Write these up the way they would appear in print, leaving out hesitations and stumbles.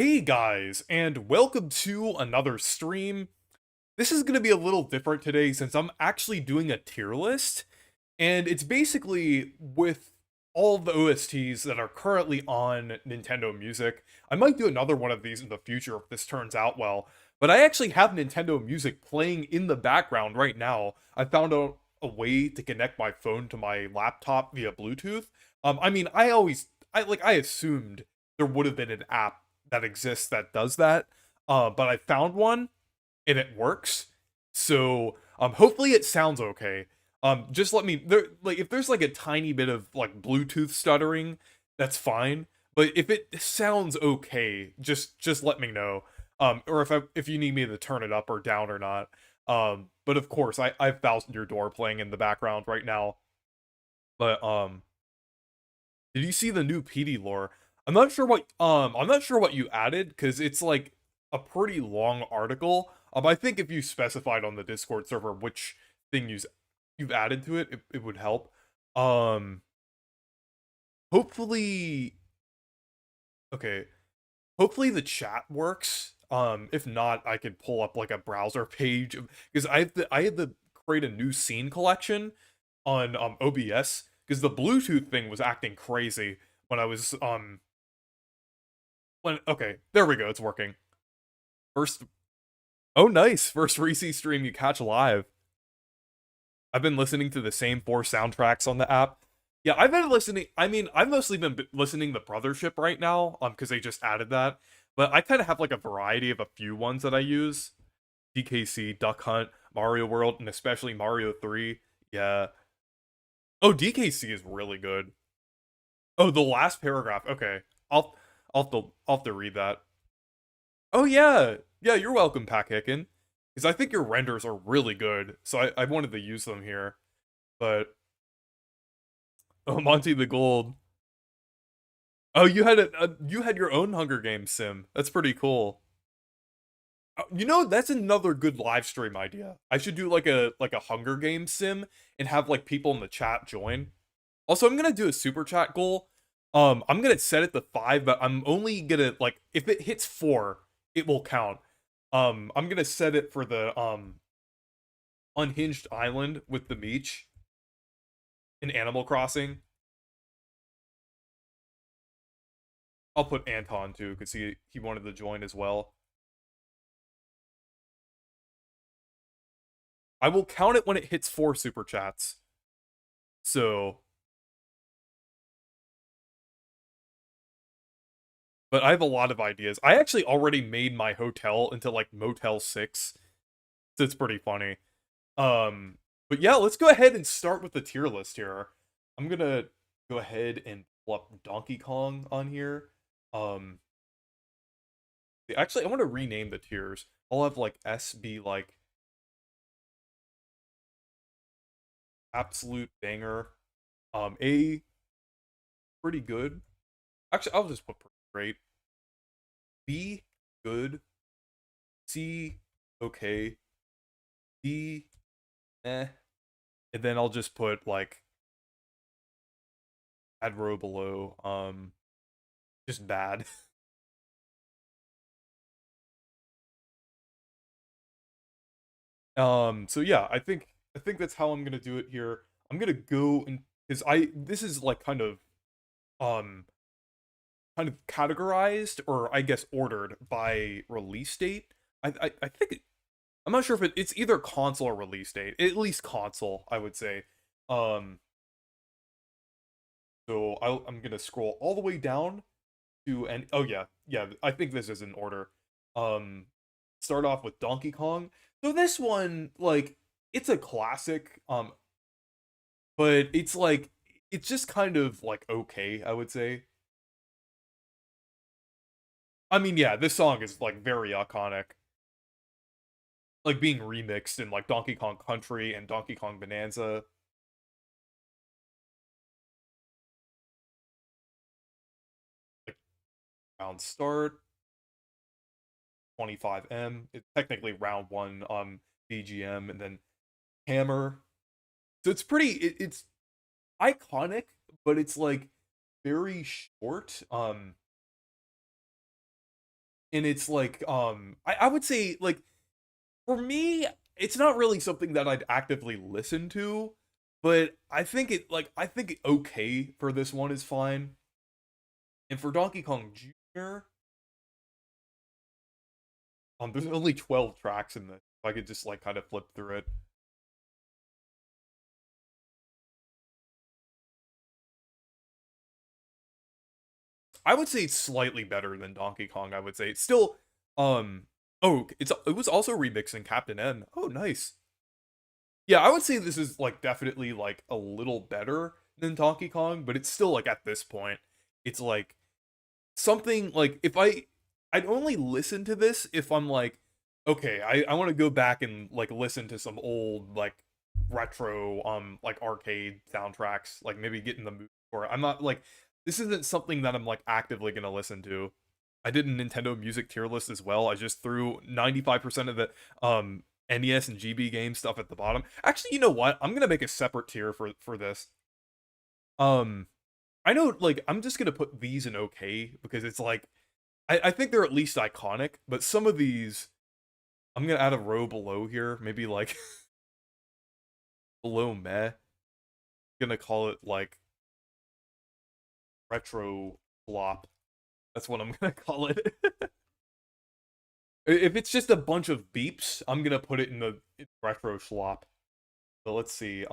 Hey guys, and welcome to another stream. This is going to be a little different today since I'm actually doing a tier list, and it's basically with all of the OSTs that are currently on Nintendo Music. I might do another one of these in the future if this turns out well, but I actually have Nintendo Music playing in the background right now. I found a way to connect my phone to my laptop via Bluetooth. I assumed there would have been an app that exists that does that, but I found one and it works. So hopefully it sounds okay. Just let me there like if there's like a tiny bit of like Bluetooth stuttering, that's fine. But if it sounds okay, just let me know. Or if you need me to turn it up or down or not. But of course I've Thousand Year Door playing in the background right now. But did you see the new PD lore? I'm not sure what you added because it's like a pretty long article. I think if you specified on the Discord server which thing you've added to it would help. Um hopefully okay, hopefully the chat works. If not, I could pull up like a browser page because I had to create a new scene collection on OBS because the Bluetooth thing was acting crazy when I was when okay, there we go, it's working. First Oh nice, first Reese stream you catch live. I've been listening to the same four soundtracks on the app. Yeah, I've been listening. I've mostly been listening to Brothership right now, because they just added that. But I kind of have like a variety of a few ones that I use. DKC, Duck Hunt, Mario World, and especially Mario 3. Yeah. Oh, DKC is really good. Oh, the last paragraph. Okay. I'll have to read that. Oh yeah. Yeah, you're welcome, Pack Hicken. Because I think your renders are really good. So I wanted to use them here. But oh, Monty the Gold. Oh, you had your own Hunger Games sim. That's pretty cool. You know, that's another good live stream idea. I should do like a Hunger Games sim and have like people in the chat join. Also, I'm gonna do a super chat goal. I'm gonna set it to 5, but I'm only gonna like if it hits 4, it will count. I'm gonna set it for the unhinged island with the beach in Animal Crossing. I'll put Anton too because he wanted to join as well. I will count it when it hits 4 super chats. So, but I have a lot of ideas. I actually already made my hotel into like Motel 6. So it's pretty funny. But yeah, let's go ahead and start with the tier list here. I'm gonna go ahead and pull up Donkey Kong on here. Um, actually, I want to rename the tiers. I'll have like S be like absolute banger. A pretty good. Actually, I'll just put pretty great. B good. C okay. D eh. And then I'll just put like add row below. Just bad. So yeah, I think that's how I'm gonna do it here. I'm gonna go and because I this is like um kind of categorized or I guess ordered by release date. I think I'm not sure if it's either console or release date. At least console, I would say. Um, so I'm gonna scroll all the way down to and oh yeah, I think this is in order. Um, start off with Donkey Kong. So this one, like, it's a classic. But it's like it's just kind of like okay, I would say. Yeah, this song is like very iconic, like being remixed in like Donkey Kong Country and Donkey Kong Bonanza. Like round start, 25M. It's technically round one BGM, and then hammer. So it's pretty. It's iconic, but it's like very short. and it's like I would say like for me, it's not really something that I'd actively listen to, but I think okay for this one is fine. And for Donkey Kong Jr., there's only 12 tracks in this. I could just like kind of flip through it. I would say it's slightly better than Donkey Kong. I would say it's still oh, it was also remixing Captain N. Oh, nice. Yeah, I would say this is like definitely like a little better than Donkey Kong, but it's still like at this point, it's like something like if I'd only listen to this if I'm like, okay, I want to go back and like listen to some old like retro like arcade soundtracks, like maybe get in the mood for it. I'm not like this isn't something that I'm like actively gonna listen to. I did a Nintendo music tier list as well. I just threw 95% of the NES and GB game stuff at the bottom. Actually, you know what? I'm gonna make a separate tier for this. Um, I know like I'm just gonna put these in okay because it's like I think they're at least iconic, but some of these I'm gonna add a row below here, maybe like below meh. Gonna call it like retro flop. That's what I'm gonna call it. If it's just a bunch of beeps, I'm gonna put it in the retro slop. So let's see.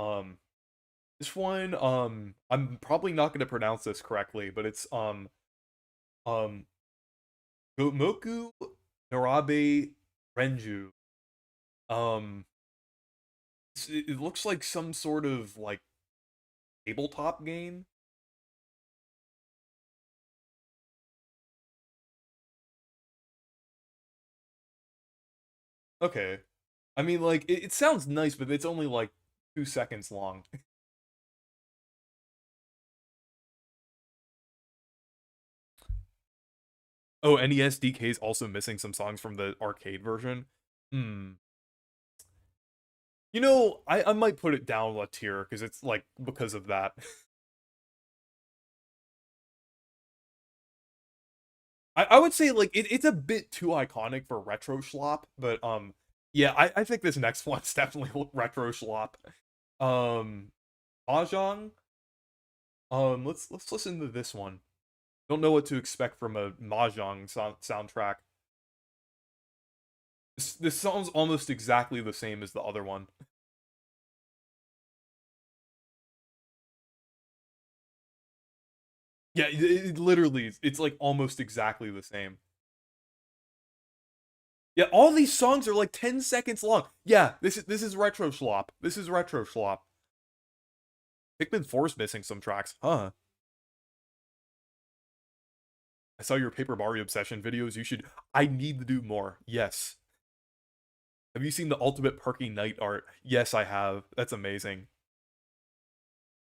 This one, I'm probably not gonna pronounce this correctly, but it's um, Gomoku Narabe Renju. Um, it looks like some sort of like tabletop game. Okay, I mean like it sounds nice, but it's only like 2 seconds long. Oh, NES DK is also missing some songs from the arcade version. Hmm. You know, I might put it down a tier because it's like because of that. I would say like it's a bit too iconic for retro schlop, but yeah, I think this next one's definitely retro schlop. Um Mahjong. Let's listen to this one. Don't know what to expect from a Mahjong soundtrack. This song's almost exactly the same as the other one. Yeah, it literally it's like almost exactly the same. Yeah, all these songs are like 10 seconds long. Yeah, this is retro schlop. This is retro schlop. Pikmin 4's missing some tracks. Huh. I saw your Paper Mario obsession videos. You should I need to do more. Yes. Have you seen the Ultimate Perky Night art? Yes, I have. That's amazing.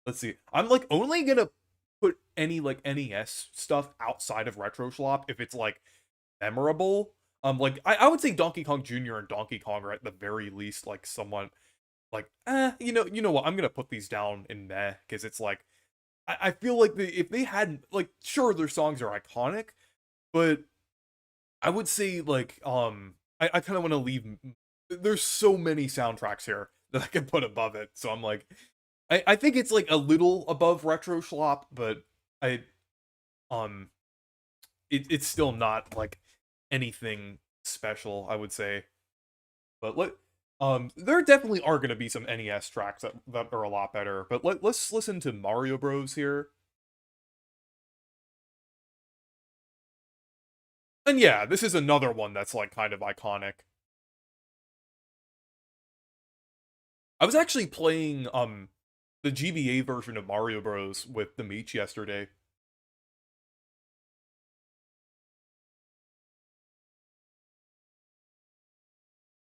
Let's see. I'm like only gonna put any like NES stuff outside of retro schlop if it's like memorable. Like I would say Donkey Kong Jr. and Donkey Kong are at the very least like somewhat like you know what, I'm gonna put these down in meh because it's like I feel like if they had like sure their songs are iconic, but I would say like I kind of want to leave there's so many soundtracks here that I can put above it, so I'm like I think it's like a little above retro schlop, but I um it's still not like anything special, I would say. But there definitely are going to be some NES tracks that are a lot better. But let's listen to Mario Bros here. And yeah, this is another one that's like kind of iconic. I was actually playing the GBA version of Mario Bros with the Meech yesterday.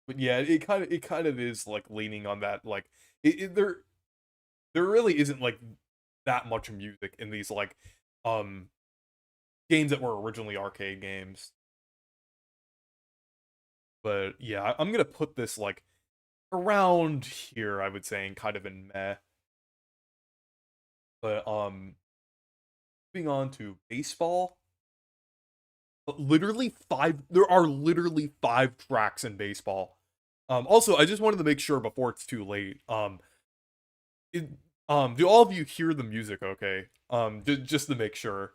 But yeah, it kind of is like leaning on that like there really isn't like that much music in these like um games that were originally arcade games. But yeah, I'm gonna put this like around here, I would say, and kind of in meh. But moving on to baseball. literally 5. There are literally 5 tracks in baseball. Also, I just wanted to make sure before it's too late. It, do all of you hear the music? Okay. Just to make sure.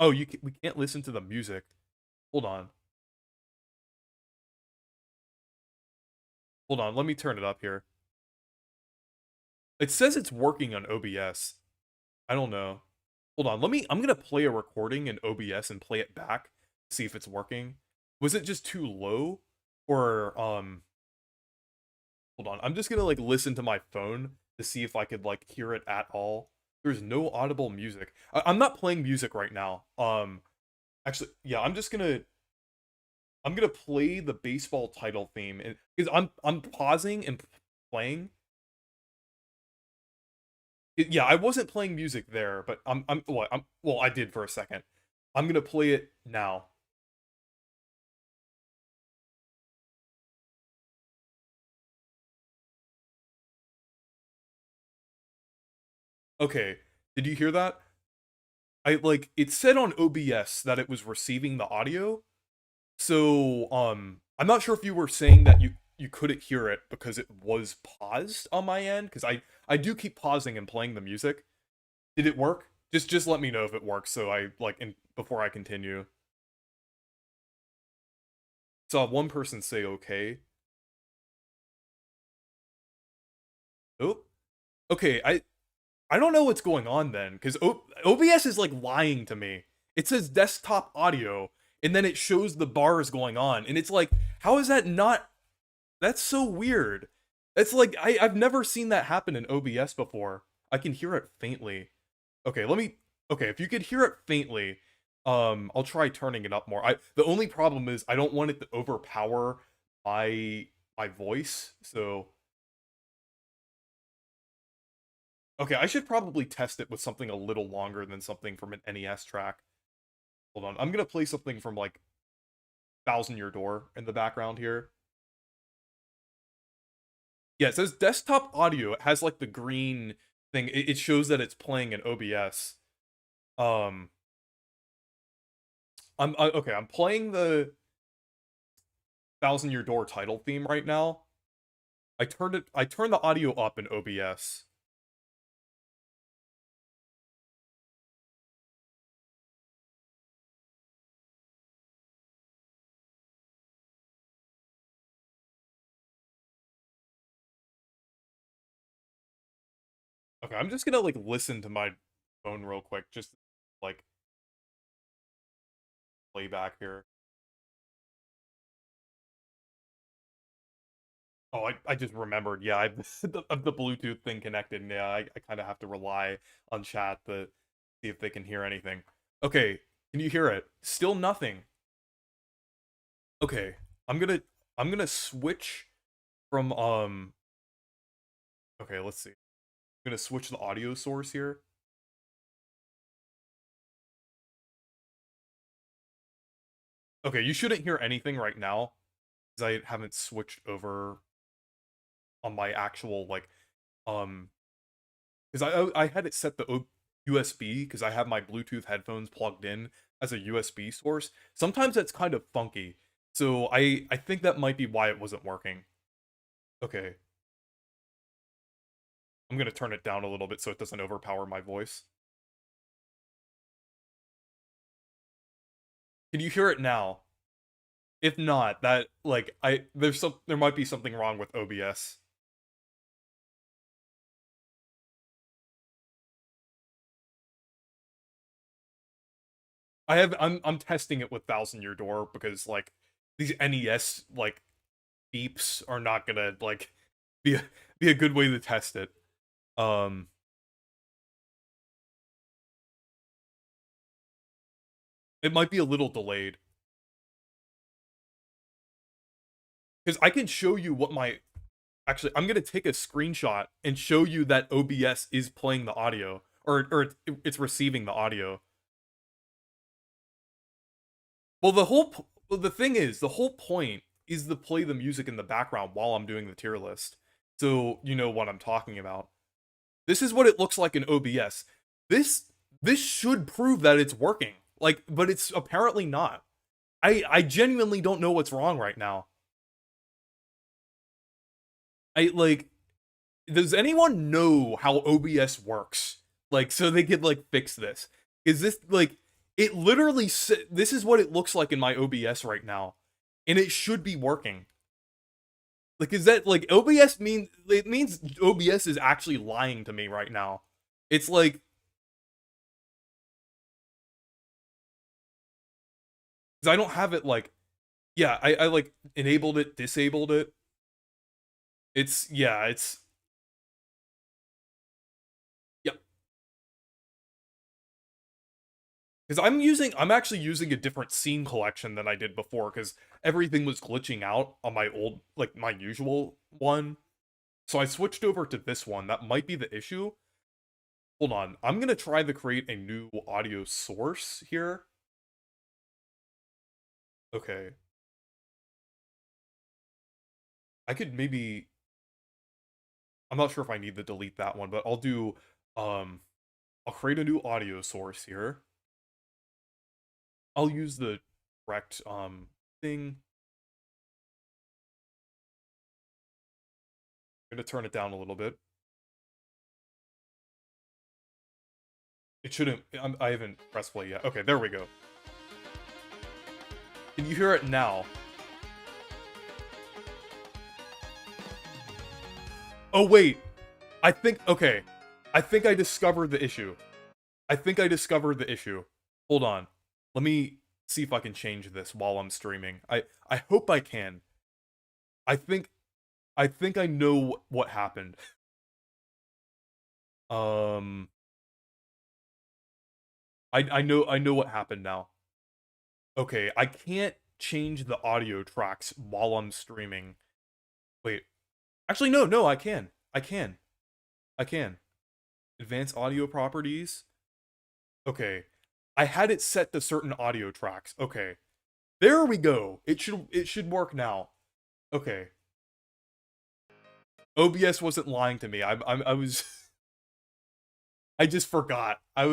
Oh, we can't listen to the music. Hold on. Hold on. Let me turn it up here. It says it's working on OBS. I don't know. Hold on. I'm gonna play a recording in OBS and play it back. See if it's working. Was it just too low? Or, hold on. I'm just gonna, like, listen to my phone to see if I could, like, hear it at all. There's no audible music. I'm not playing music right now. Actually, yeah, I'm gonna play the baseball title theme, and because I'm pausing and playing. Yeah, I wasn't playing music there, but well, I did for a second. I'm gonna play it now. Okay, did you hear that? It said on OBS that it was receiving the audio. So, I'm not sure if you were saying that you couldn't hear it because it was paused on my end, because I do keep pausing and playing the music. Did it work? Just let me know if it works, so before I continue. Saw one person say okay. Oh, okay. I don't know what's going on then, because OBS is like lying to me. It says desktop audio, and then it shows the bars going on, and it's like, how is that not? That's so weird. It's like I've never seen that happen in OBS before. I can hear it faintly. Okay, let me. Okay, if you could hear it faintly, I'll try turning it up more. The only problem is I don't want it to overpower my voice. So okay, I should probably test it with something a little longer than something from an NES track. Hold on, I'm gonna play something from like Thousand Year Door in the background here. Yeah, it says desktop audio. It has like the green thing. It shows that it's playing in OBS. Um, okay. I'm playing the Thousand Year Door title theme right now. I turned the audio up in OBS. Okay, I'm just gonna like listen to my phone real quick, just like playback here. Oh, I just remembered. Yeah, the Bluetooth thing connected. And yeah, I kind of have to rely on chat to see if they can hear anything. Okay, can you hear it? Still nothing. Okay, I'm gonna switch from Okay, let's see. I'm gonna switch the audio source here. Okay, you shouldn't hear anything right now because I haven't switched over on my actual like um because I had it set the USB because I have my Bluetooth headphones plugged in as a USB source. Sometimes that's kind of funky. So I think that might be why it wasn't working. Okay. I'm gonna turn it down a little bit so it doesn't overpower my voice. Can you hear it now? If not, that like there might be something wrong with OBS. I'm testing it with Thousand Year Door because like these NES like beeps are not gonna like be be a good way to test it. Um it might be a little delayed. Because I can show you what my actually I'm gonna take a screenshot and show you that OBS is playing the audio or it's receiving the audio. Well, the thing is, the whole point is to play the music in the background while I'm doing the tier list. So you know what I'm talking about. This is what it looks like in OBS. This this should prove that it's working. Like, but it's apparently not. I genuinely don't know what's wrong right now. Like, does anyone know how OBS works? Like, so they could like fix this. Is this like it literally this is what it looks like in my OBS right now, and it should be working. Like, is that like OBS means it means OBS is actually lying to me right now? It's like, because I don't have it like, yeah, I like enabled it, disabled it. It's yeah, it's yeah. Because I'm actually using a different scene collection than I did before, because everything was glitching out on my old, like my usual one. So I switched over to this one. That might be the issue. Hold on. I'm gonna try to create a new audio source here. Okay. I could maybe, I'm not sure if I need to delete that one, but I'll do, um, I'll create a new audio source here. I'll use the correct, thing. I'm gonna turn it down a little bit. It shouldn't, I haven't pressed play yet. Okay, there we go. Can you hear it now? Oh, wait. Okay. I think I discovered the issue. I think I discovered the issue. Hold on. Let me see if I can change this while I'm streaming. I hope I can. I think I think I know what happened. Um I know what happened now. Okay, I can't change the audio tracks while I'm streaming. Wait. Actually no, I can. I can. I can. Advanced audio properties. Okay. I had it set to certain audio tracks. Okay. There we go. It should work now. Okay. OBS wasn't lying to me. I was I just forgot. I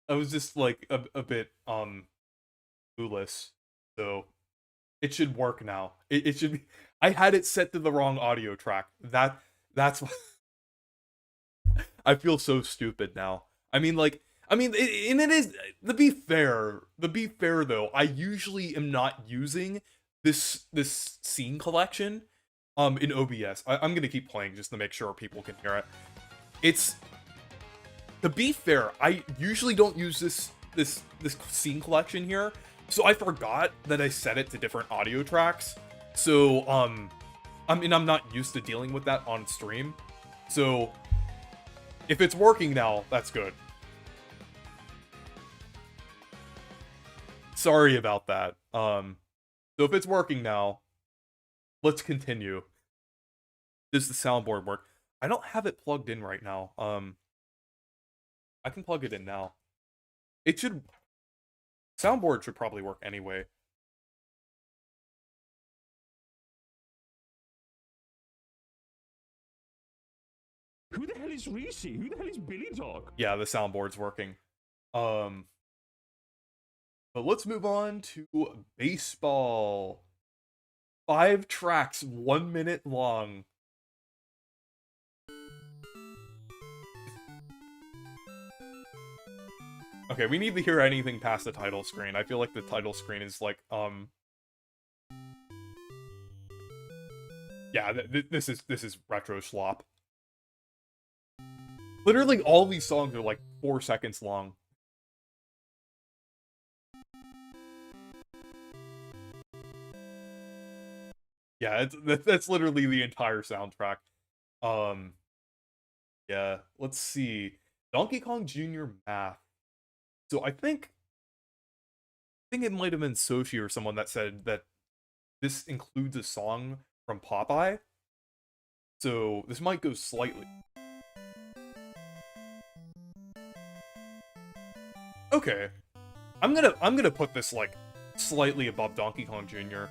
was just like a bit clueless. So it should work now. It should be, I had it set to the wrong audio track. That's I feel so stupid now. I mean, like, and it is, to be fair though, I usually am not using this scene collection, in OBS. I'm gonna keep playing just to make sure people can hear it. It's, to be fair, I usually don't use this scene collection here, so I forgot that I set it to different audio tracks. So, I mean, I'm not used to dealing with that on stream. So, if it's working now, that's good. Sorry about that. So if it's working now, let's continue. Does the soundboard work? I don't have it plugged in right now. I can plug it in now. It should, soundboard should probably work anyway. Who the hell is Rishi? Who the hell is Billy Dog? Yeah, the soundboard's working. But let's move on to baseball. 5 tracks, 1 minute long. Okay, we need to hear anything past the title screen. I feel like the title screen is like, yeah, this is retro slop. Literally all these songs are like 4 seconds long. Yeah, that's literally the entire soundtrack. Yeah, let's see. Donkey Kong Jr. Math. So I think it might have been Soshi or someone that said that this includes a song from Popeye. So this might go slightly. Okay. I'm gonna put this like slightly above Donkey Kong Jr.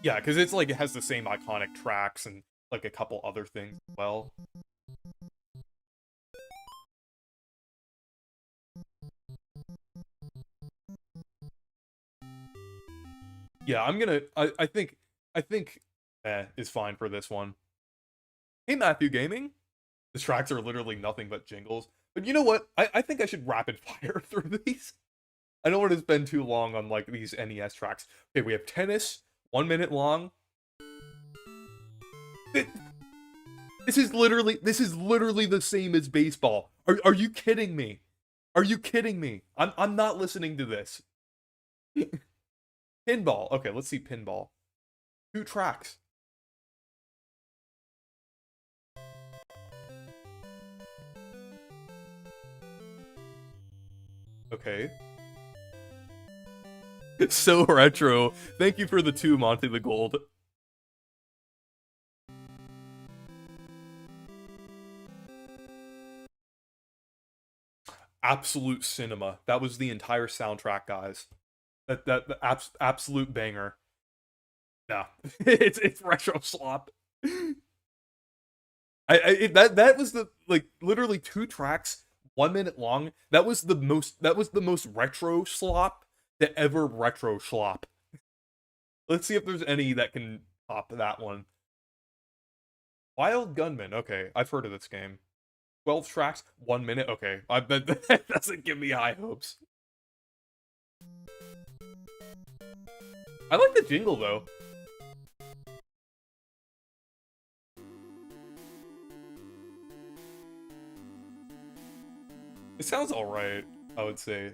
Yeah, because it's like it has the same iconic tracks and like a couple other things as well. Yeah, I'm gonna. I think is fine for this one. Hey, Matthew Gaming. The tracks are literally nothing but jingles. But you know what? I think I should rapid fire through these. I don't want to spend too long on like these NES tracks. Okay, we have tennis, 1 minute long. This is literally the same as baseball. Are you kidding me? Are you kidding me? I'm not listening to this. Pinball. Okay, let's see pinball. 2 tracks. Okay. It's so retro. Thank you for the 2, Monty the Gold. Absolute cinema. That was the entire soundtrack, guys. Absolute banger. Nah, it's retro slop. That was the like literally 2 tracks, 1 minute long. That was the most retro slop to ever retro slop. Let's see if there's any that can top that one. Wild Gunman. Okay, I've heard of this game. 12 tracks, 1 minute. Okay, that doesn't give me high hopes. I like the jingle though. It sounds alright, I would say.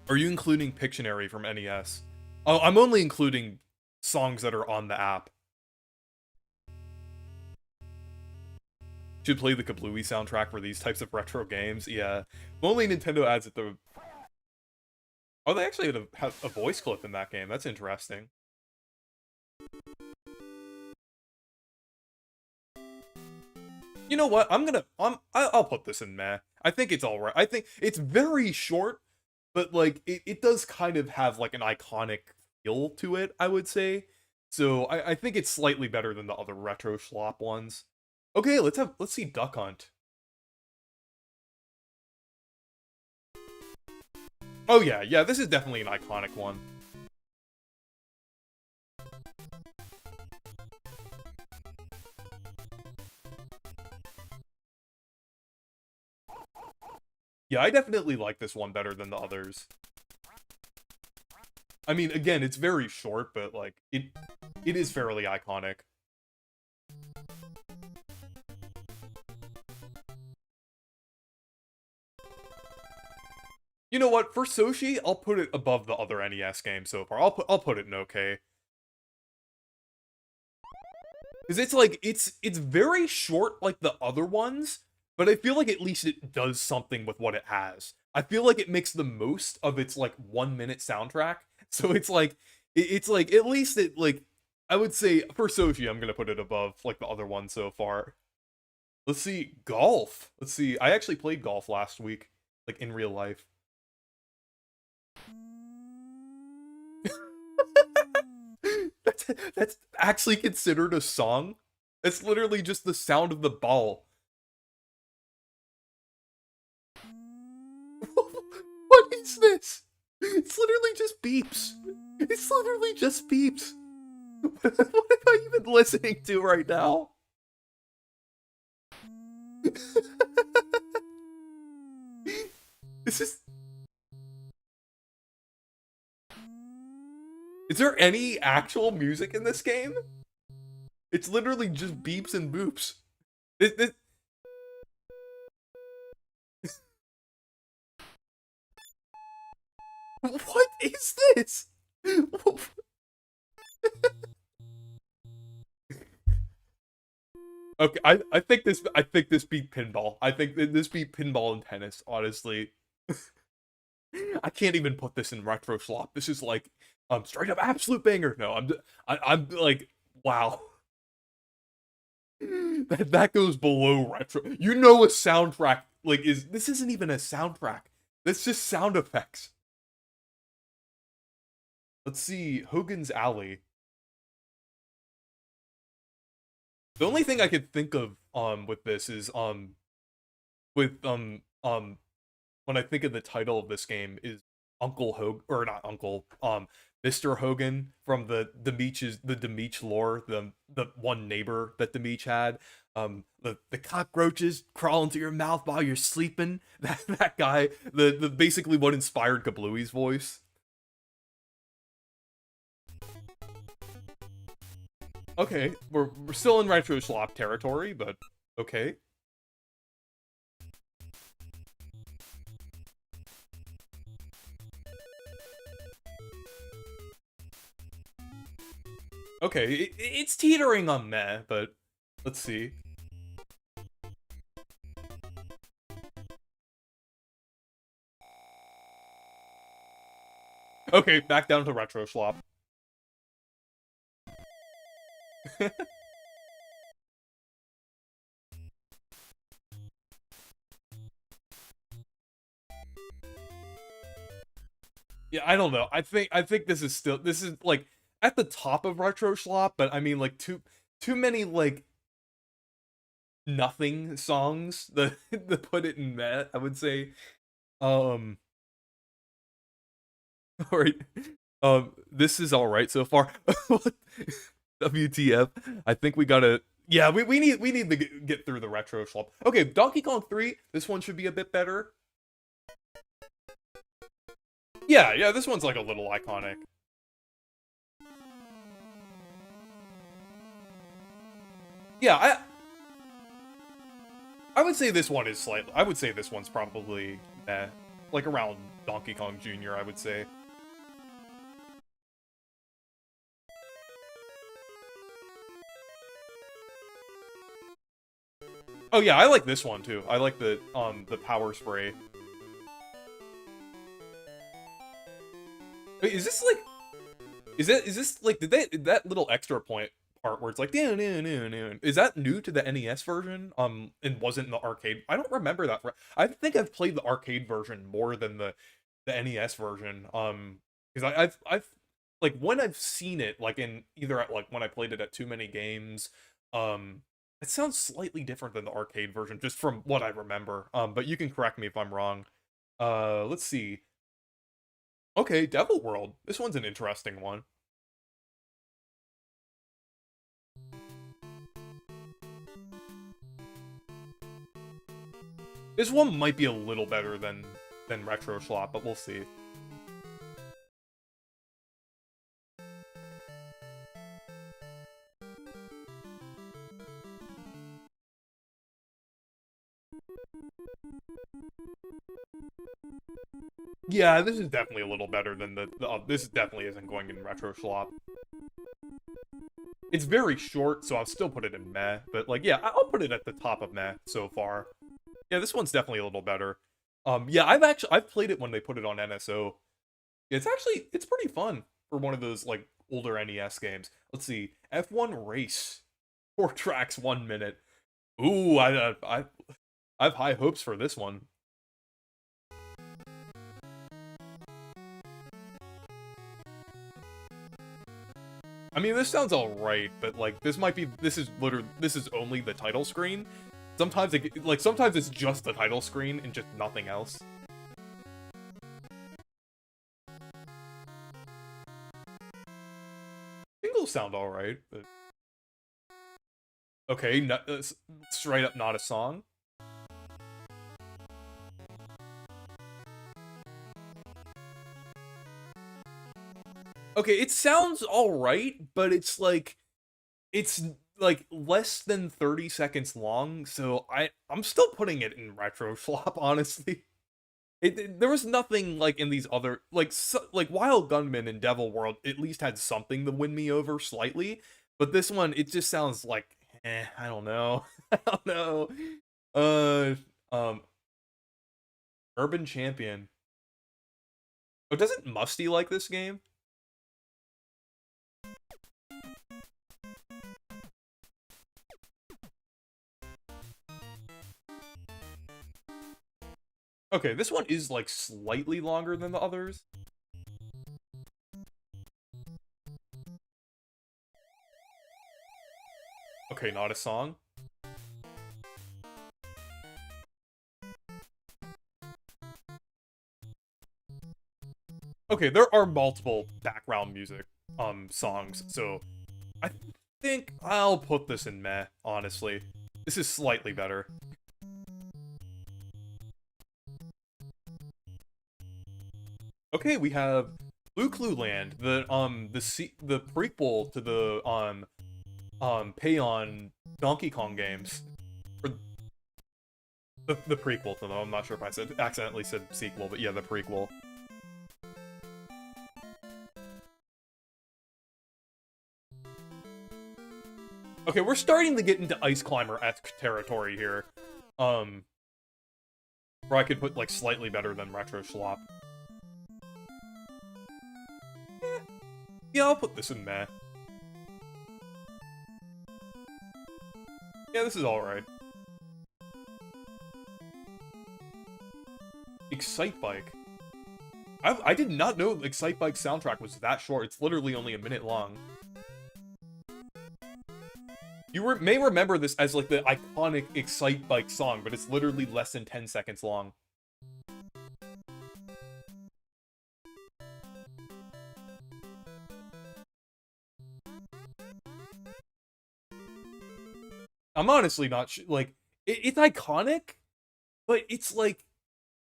Are you including Pictionary from NES? Oh, I'm only including songs that are on the app. Should play the Kablooey soundtrack for these types of retro games. Yeah. Only Nintendo adds it to... Oh, they actually have a voice clip in that game. That's interesting. You know what? I'll put this in meh. I think it's alright. I think it's very short, but like it does kind of have like an iconic feel to it, I would say. So I think it's slightly better than the other retro schlop ones. Okay, let's see Duck Hunt. Oh yeah, this is definitely an iconic one. Yeah, I definitely like this one better than the others. I mean, again, it's very short, but like it is fairly iconic. You know what? For Soshi, I'll put it above the other NES games so far. I'll put it in okay. Cuz it's like it's very short like the other ones, but I feel like at least it does something with what it has. I feel like it makes the most of its like 1 minute soundtrack. So it's like it's like at least it like I would say for Soshi I'm going to put it above like the other ones so far. Let's see golf. Let's see. I actually played golf last week like in real life. That's actually considered a song? It's literally just the sound of the ball. What is this? It's literally just beeps. It's literally just beeps. What am I even listening to right now? This is... Is there any actual music in this game? It's literally just beeps and boops. What is this? Okay, I think this beat pinball. I think this beat pinball and tennis, honestly. I can't even put this in retro slop. This is like straight up absolute banger. No, I'm like wow. That goes below retro. You know a soundtrack like this isn't even a soundtrack. That's just sound effects. Let's see Hogan's Alley. The only thing I could think of with this is with when I think of the title of this game is Uncle Hogan, or not Uncle, Mr. Hogan from the Demeech lore, the one neighbor that Demeech had. The cockroaches crawl into your mouth while you're sleeping. That guy, the basically what inspired Kablui's voice. Okay, we're still in retro slop territory, but okay. Okay, it's teetering on meh, but let's see. Okay, back down to retro slop. Yeah, I don't know. I think this is like at the top of retro slop, but I mean like too many like nothing songs that put it in that, I would say. All right. This is all right so far. WTF? I think we gotta. Yeah, we need to get through the retro slop. Okay, Donkey Kong 3. This one should be a bit better. Yeah, this one's like a little iconic. Yeah, I would say this one is slightly. I would say this one's probably like around Donkey Kong Jr. I would say. Oh yeah, I like this one too. I like the power spray. Wait, is this like is this like did that little extra point part where it's like is that new to the NES version? And wasn't in the arcade. I don't remember that. I think I've played the arcade version more than the NES version. Because I've like when I've seen it like in either at, like when I played it at Too Many Games, it sounds slightly different than the arcade version just from what I remember. But you can correct me if I'm wrong. Let's see. Okay, Devil World. This one's an interesting one. This one might be a little better than Retro Slot, but we'll see. Yeah, this is definitely a little better than this definitely isn't going in Retro Slop. It's very short, so I'll still put it in meh, but like, yeah, I'll put it at the top of meh so far. Yeah, this one's definitely a little better. Yeah, I've played it when they put it on NSO. It's pretty fun for one of those like older NES games. Let's see, F1 Race, 4 tracks, 1 minute. Ooh, I have high hopes for this one. I mean, this sounds alright, but like this is only the title screen. Sometimes sometimes it's just the title screen and just nothing else. Singles sound alright, but okay, straight up not a song. Okay, it sounds alright, but it's like less than 30 seconds long, so I'm still putting it in retro flop, honestly. There was nothing like in these other like Wild Gunman and Devil World at least had something to win me over slightly, but this one it just sounds like I don't know. I don't know. Urban Champion. Oh, doesn't Musty like this game? Okay, this one is like slightly longer than the others. Okay, not a song. Okay, there are multiple background music songs, so I think I'll put this in meh, honestly. This is slightly better. Okay, we have Blue Clue Land, the prequel to the Payon Donkey Kong games. Or the prequel to them. I'm not sure if I accidentally said sequel, but yeah, the prequel. Okay, we're starting to get into Ice Climber-esque territory here. Where I could put, like, slightly better than Retro Schlop. Yeah, I'll put this in meh. Yeah, this is alright. Excite Bike. I did not know Excite Bike's soundtrack was that short. It's literally only a minute long. You may remember this as, like, the iconic Excite Bike song, but it's literally less than 10 seconds long. I'm honestly not sure, like, it's iconic, but it's, like,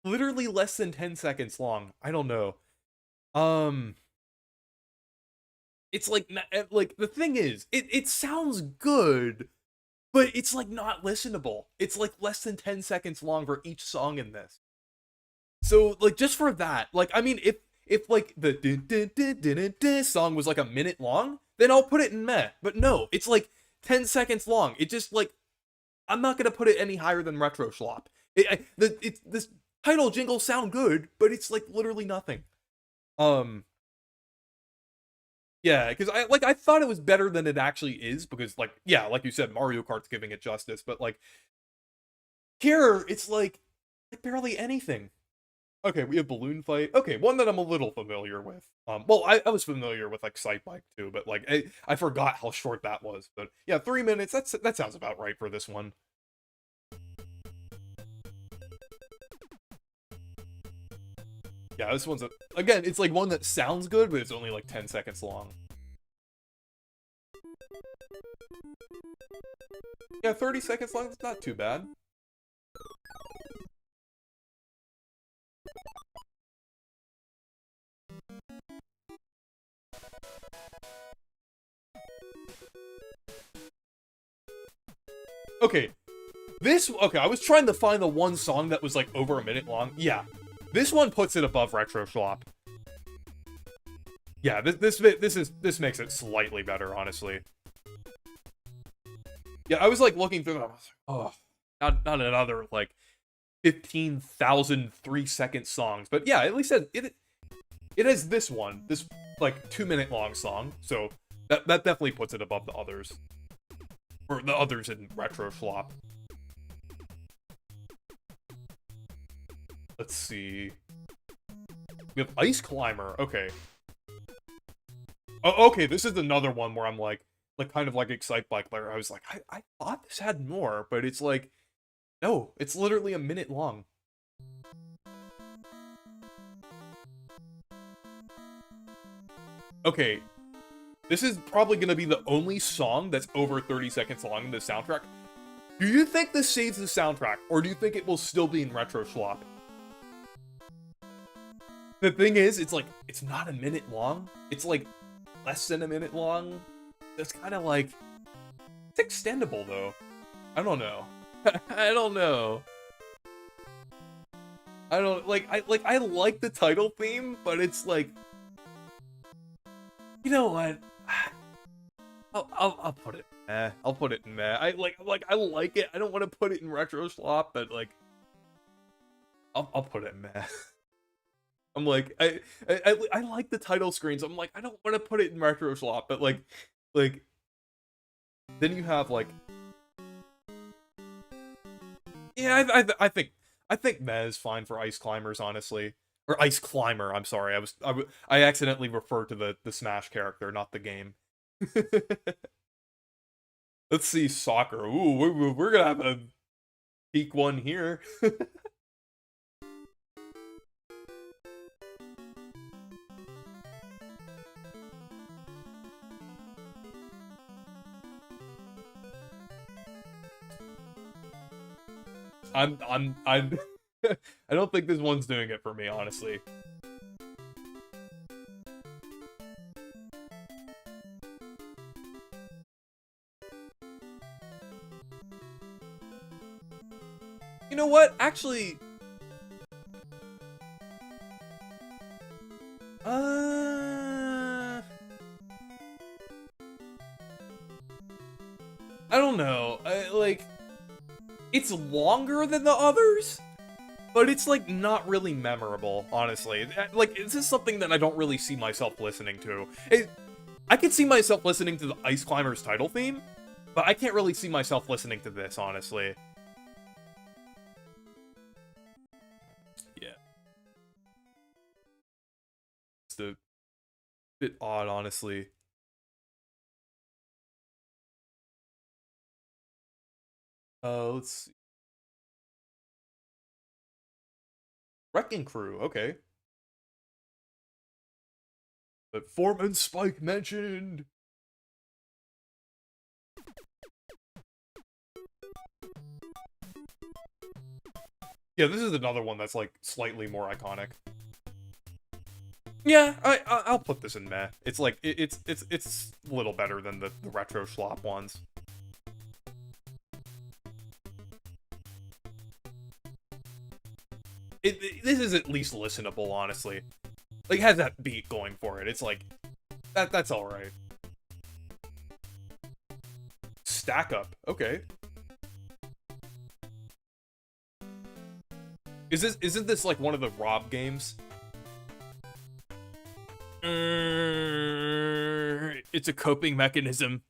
literally less than 10 seconds long. I don't know. It's, like, the thing is, it sounds good, but it's, like, not listenable. It's, like, less than 10 seconds long for each song in this. So, like, just for that, like, I mean, if like, the song was, like, a minute long, then I'll put it in meh. But no, it's, like, 10 seconds long. It just, like, I'm not gonna put it any higher than Retro Schlop. This title jingles sound good, but it's, like, literally nothing. Yeah, because I thought it was better than it actually is, because, like, yeah, like you said, Mario Kart's giving it justice, but, like, here, it's, like barely anything. Okay, we have Balloon Fight. Okay, one that I'm a little familiar with. Well, I was familiar with, like, Excite Bike too, but, like, I forgot how short that was. But yeah, 3 minutes, that sounds about right for this one. Yeah, this one's again, it's like one that sounds good, but it's only like 10 seconds long. Yeah, 30 seconds long, it's not too bad. Okay, okay, I was trying to find the one song that was, like, over a minute long. Yeah, this one puts it above Retro Schlop. Yeah, this makes it slightly better, honestly. Yeah, I was, like, looking through them. I was like, oh, not another, like, 15,000 3-second songs. But yeah, at least it has this one, this, like, 2-minute long song. So that definitely puts it above the others, or the others in Retro Schlop. Let's see. We have Ice Climber. Okay. Oh, okay, this is another one where I'm like kind of like Excite Bike, where I was like, I thought this had more, but it's like, no, it's literally a minute long. Okay, this is probably gonna be the only song that's over 30 seconds long in the soundtrack. Do you think this saves the soundtrack, or do you think it will still be in Retro Schlop? The thing is, it's like, it's not a minute long. It's like less than a minute long. That's kind of like, it's extendable though. I don't know. I don't know. I don't I like the title theme, but it's like, you know what? I'll put it. I'll put it in meh. I like it. I don't want to put it in Retro Schlop, but like, I'll put it in meh. I'm like, I like the title screens. I'm like, I don't want to put it in Retro Schlop, but like, then you have like, yeah, I think meh is fine for Ice Climbers, honestly, or Ice Climber. I'm sorry, I accidentally referred to the Smash character, not the game. Let's see, soccer. Ooh, we're gonna have a peak one here. I'm I don't think this one's doing it for me, honestly. You know what? Actually, I don't know. Like, it's longer than the others, but it's like not really memorable, honestly. Like, this is something that I don't really see myself listening to. I could see myself listening to the Ice Climbers title theme, but I can't really see myself listening to this, honestly. Yeah. It's a bit odd, honestly. Let's see. Wrecking Crew, okay. But Foreman Spike mentioned. Yeah, this is another one that's like slightly more iconic. Yeah, I'll put this in meh. It's like it's a little better than the retro schlop ones. This is at least listenable, honestly. Like, it has that beat going for it. It's like that's all right. Stack Up, okay. Isn't this like one of the Rob games? It's a coping mechanism.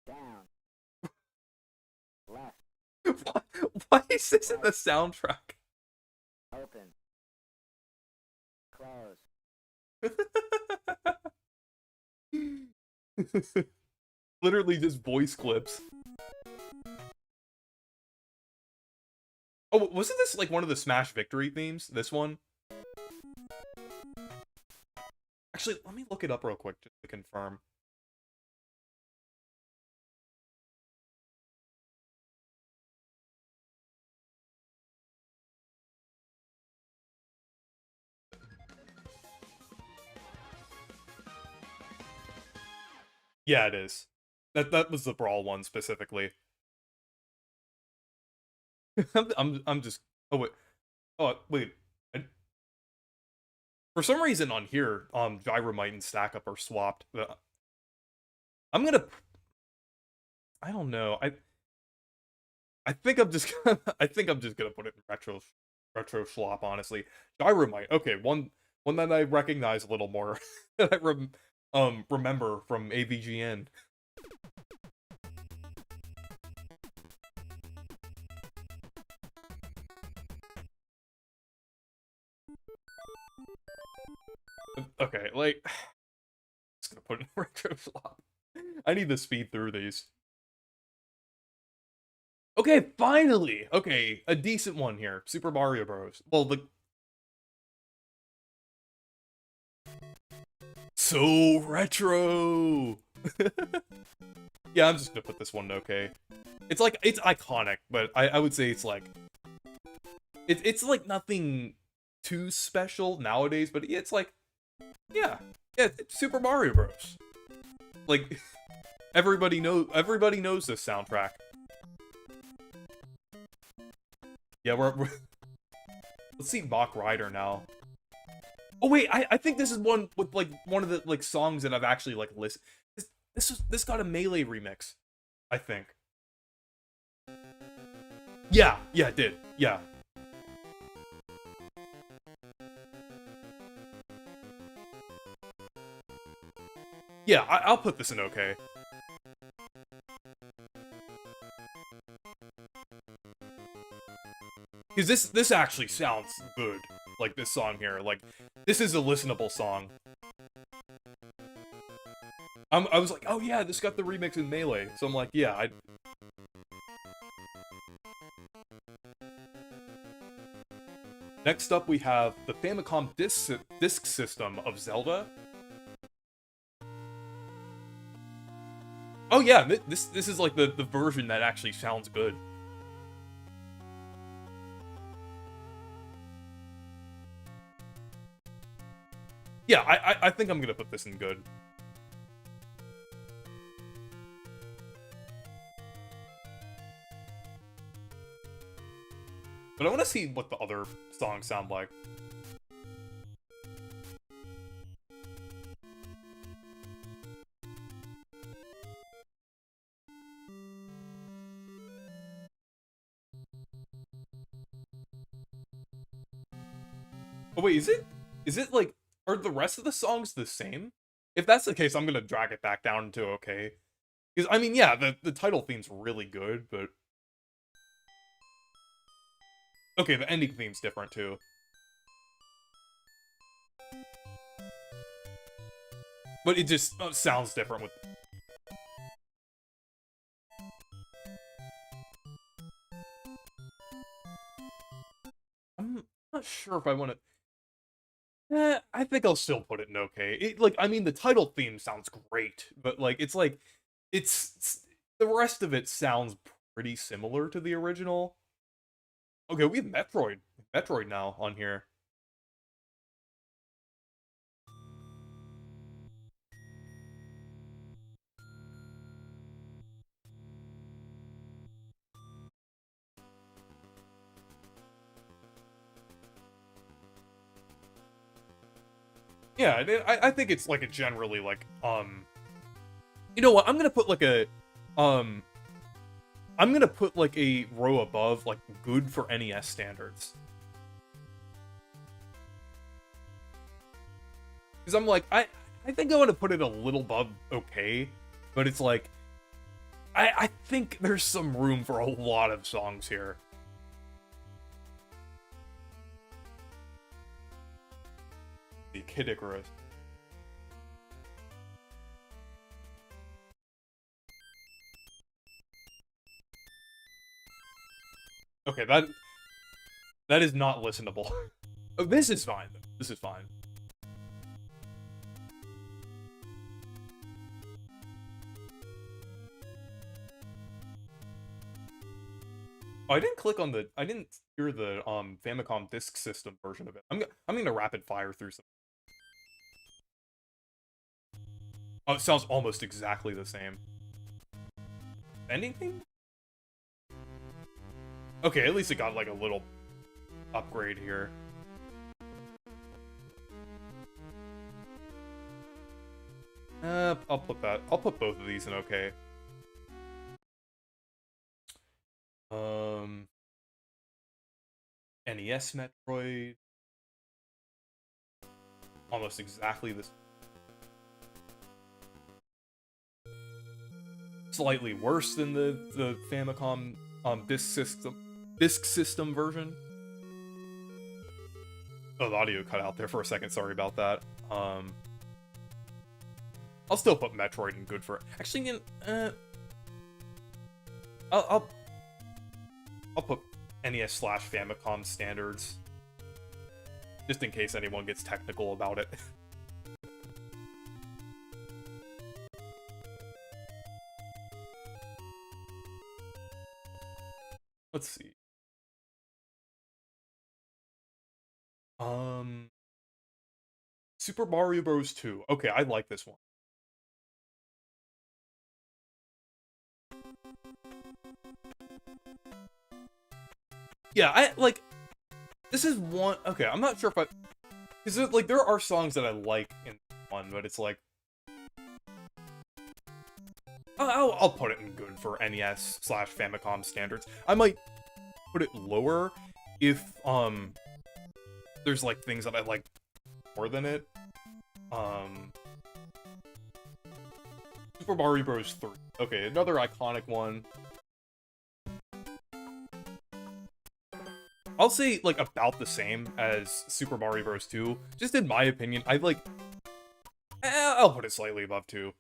Down. Left. Why is this in the soundtrack? Open. Close. Literally just voice clips. Oh, wasn't this like one of the Smash Victory themes? This one? Actually, let me look it up real quick just to confirm. Yeah, it is. That was the Brawl one specifically. I'm just. Oh wait. Oh wait. For some reason on here, Gyromite and Stack Up are swapped. I'm gonna. I don't know. I think I'm just. I think I'm just gonna put it in retro schlop. Honestly, Gyromite. Okay, one that I recognize a little more. That I remember from AVGN. Okay, like, just gonna put it in retro flop. I need to speed through these. Okay, finally! Okay, a decent one here. Super Mario Bros. Well, the... So retro! Yeah, I'm just gonna put this one in okay. It's like, it's iconic, but I would say it's like... It's like nothing too special nowadays, but it's like... Yeah, it's Super Mario Bros. Like, everybody knows this soundtrack. Yeah, we're let's see Mach Rider now. Oh wait, I think this is one with like one of the like songs that I've actually like listened. This got a Melee remix, I think. Yeah, it did. Yeah. Yeah, I'll put this in okay. Because this actually sounds good. Like, this song here. Like, this is a listenable song. I was like, oh yeah, this got the remix in Melee. So I'm like, yeah, Next up, we have the Famicom disc system of Zelda. Oh yeah, this is like the version that actually sounds good. Yeah, I think I'm gonna put this in good. But I want to see what the other songs sound like. Oh wait, is it like, are the rest of the songs the same? If that's the case, I'm gonna drag it back down to okay. Because, I mean, yeah, the title theme's really good, but... Okay, the ending theme's different, too. But it just sounds different with... I'm not sure if I want to... I think I'll still put it in okay. Like, I mean, the title theme sounds great, but, like, it's the rest of it sounds pretty similar to the original. Okay, we have Metroid now on here. Yeah, I think it's like a generally like you know what? I'm gonna put like a I'm gonna put like a row above like good for NES standards. Because I'm like I think I want to put it a little above okay, but it's like I think there's some room for a lot of songs here. The Kid Icarus. Okay, that is not listenable. Oh, this is fine. This is fine. Oh, I didn't hear the Famicom Disk System version of it. I'm gonna rapid fire through some. Oh, it sounds almost exactly the same. Ending theme? Okay, at least it got like a little upgrade here. I'll put both of these in okay. NES Metroid. Almost exactly this. Slightly worse than the Famicom disc system version. Oh, the audio cut out there for a second. Sorry about that. I'll still put Metroid in good for. Actually, I'll put NES/Famicom standards, just in case anyone gets technical about it. Let's see. Super Mario Bros. 2. Okay, I like this one. Yeah, I like. This is one. Okay, I'm not sure if I. Because like there are songs that I like in one, but it's like. I'll put it in good for NES/Famicom standards. I might put it lower if there's like things that I like more than it. Super Mario Bros. 3. Okay, another iconic one. I'll say like about the same as Super Mario Bros. 2. Just in my opinion, I like. I'll put it slightly above 2,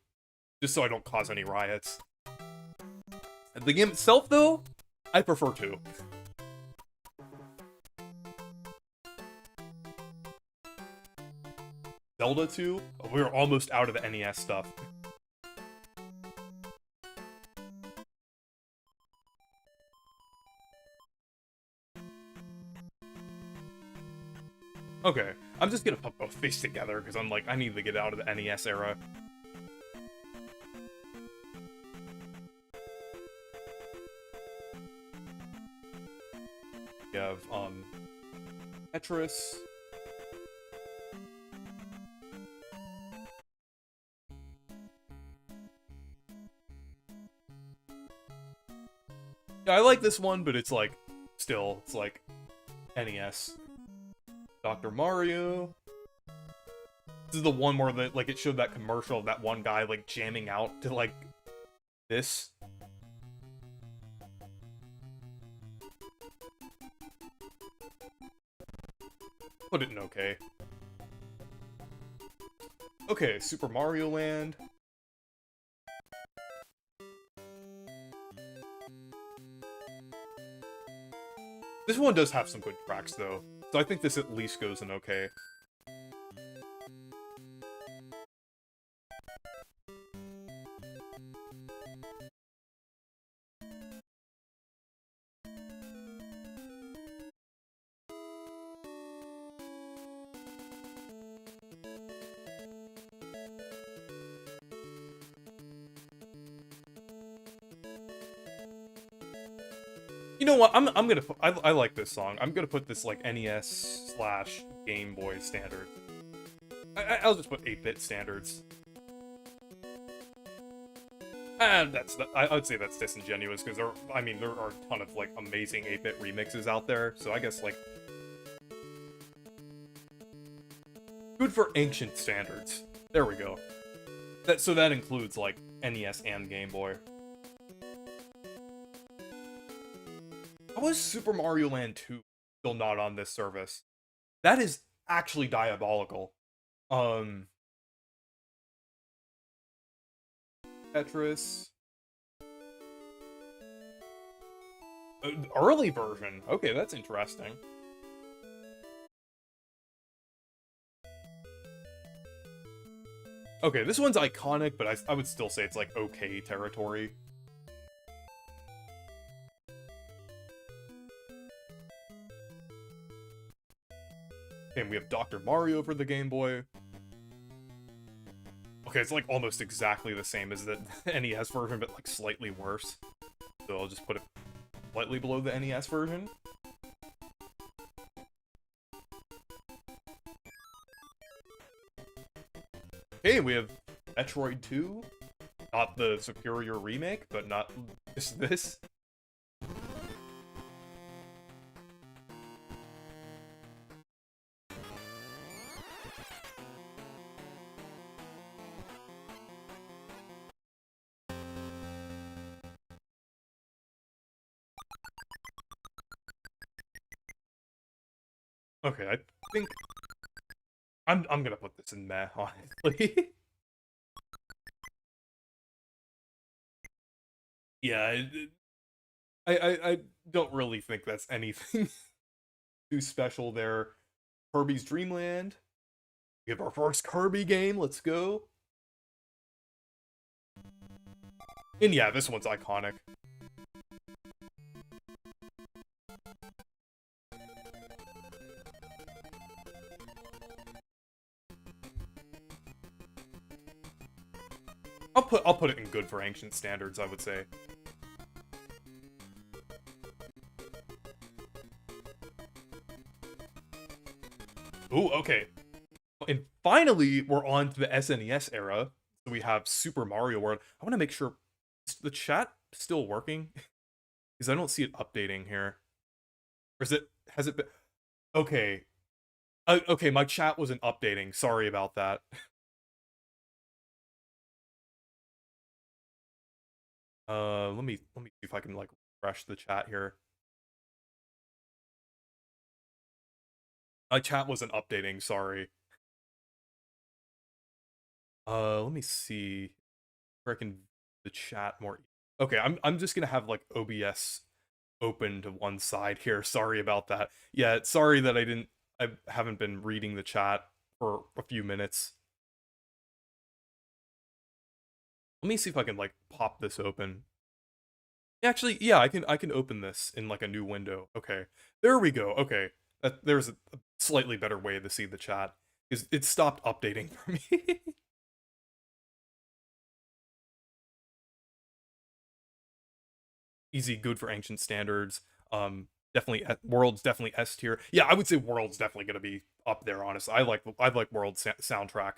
just so I don't cause any riots. The game itself, though, I prefer 2. Zelda 2? Oh, we were almost out of the NES stuff. Okay, I'm just gonna put both these together, because I'm like, I need to get out of the NES era. We have, Tetris. Yeah, I like this one, but it's like, still, it's like, NES. Dr. Mario. This is the one where the, like, it showed that commercial of that one guy, like, jamming out to, like, this. Put it in okay. Okay, Super Mario Land. This one does have some good tracks, though, so I think this at least goes in okay. You know what? I'm gonna put. I like this song. I'm gonna put this like NES / Game Boy standard. I'll just put 8-bit standards. And I would say that's disingenuous because there are a ton of like amazing 8-bit remixes out there. So I guess like good for ancient standards. There we go. So that includes like NES and Game Boy. How is Super Mario Land 2 still not on this service? That is actually diabolical. Tetris. Early version. Okay, that's interesting. Okay, this one's iconic, but I would still say it's like okay territory. And we have Dr. Mario for the Game Boy. Okay, it's like almost exactly the same as the NES version, but like slightly worse. So I'll just put it slightly below the NES version. Okay, we have Metroid 2. Not the superior remake, but not just this. Okay, I think I'm gonna put this in meh, honestly. Yeah, I don't really think that's anything too special there. Kirby's Dream Land. We have our first Kirby game, let's go. And yeah, this one's iconic. I'll put it in good for ancient standards, I would say. Ooh, okay. And finally, we're on to the SNES era. So we have Super Mario World. I want to make sure, is the chat still working? Because I don't see it updating here. Or has it been? Okay. Okay, my chat wasn't updating. Sorry about that. Let me see if I can like refresh the chat here. My chat wasn't updating, sorry. Let me see where I can the chat more. Okay, I'm just gonna have like OBS open to one side here. Sorry about that. Yeah, sorry that I haven't been reading the chat for a few minutes. Let me see if I can like pop this open. Actually, yeah, I can open this in like a new window. Okay. There we go. Okay. There's a slightly better way to see the chat. Is it stopped updating for me. Easy, good for ancient standards. Definitely World's definitely S tier. Yeah, I would say World's definitely gonna be up there. Honestly, I like World's soundtrack.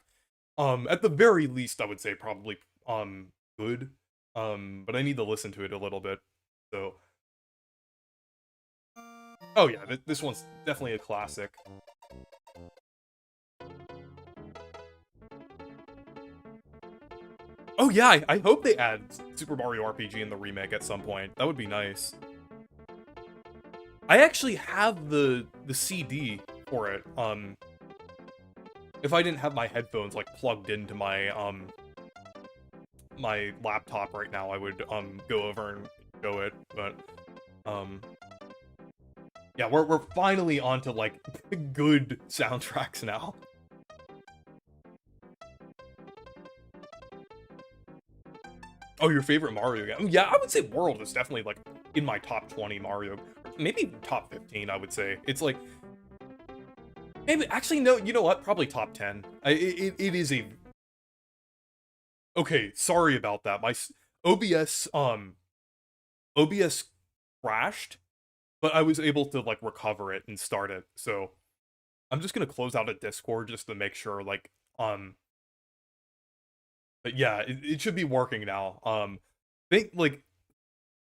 At the very least, I would say probably good. But I need to listen to it a little bit. So, oh yeah, this one's definitely a classic. Oh yeah, I hope they add Super Mario RPG in the remake at some point. That would be nice. I actually have the CD for it. If I didn't have my headphones like plugged into my laptop right now, I would go over and show it. But yeah, we're finally onto like good soundtracks now. Oh, your favorite Mario game? Yeah, I would say World is definitely like in my top 20 Mario, maybe top 15. I would say it's like maybe actually no. You know what? Probably top 10. It is a okay. Sorry about that. My OBS crashed, but I was able to like recover it and start it. So I'm just gonna close out a Discord just to make sure like but yeah, it should be working now.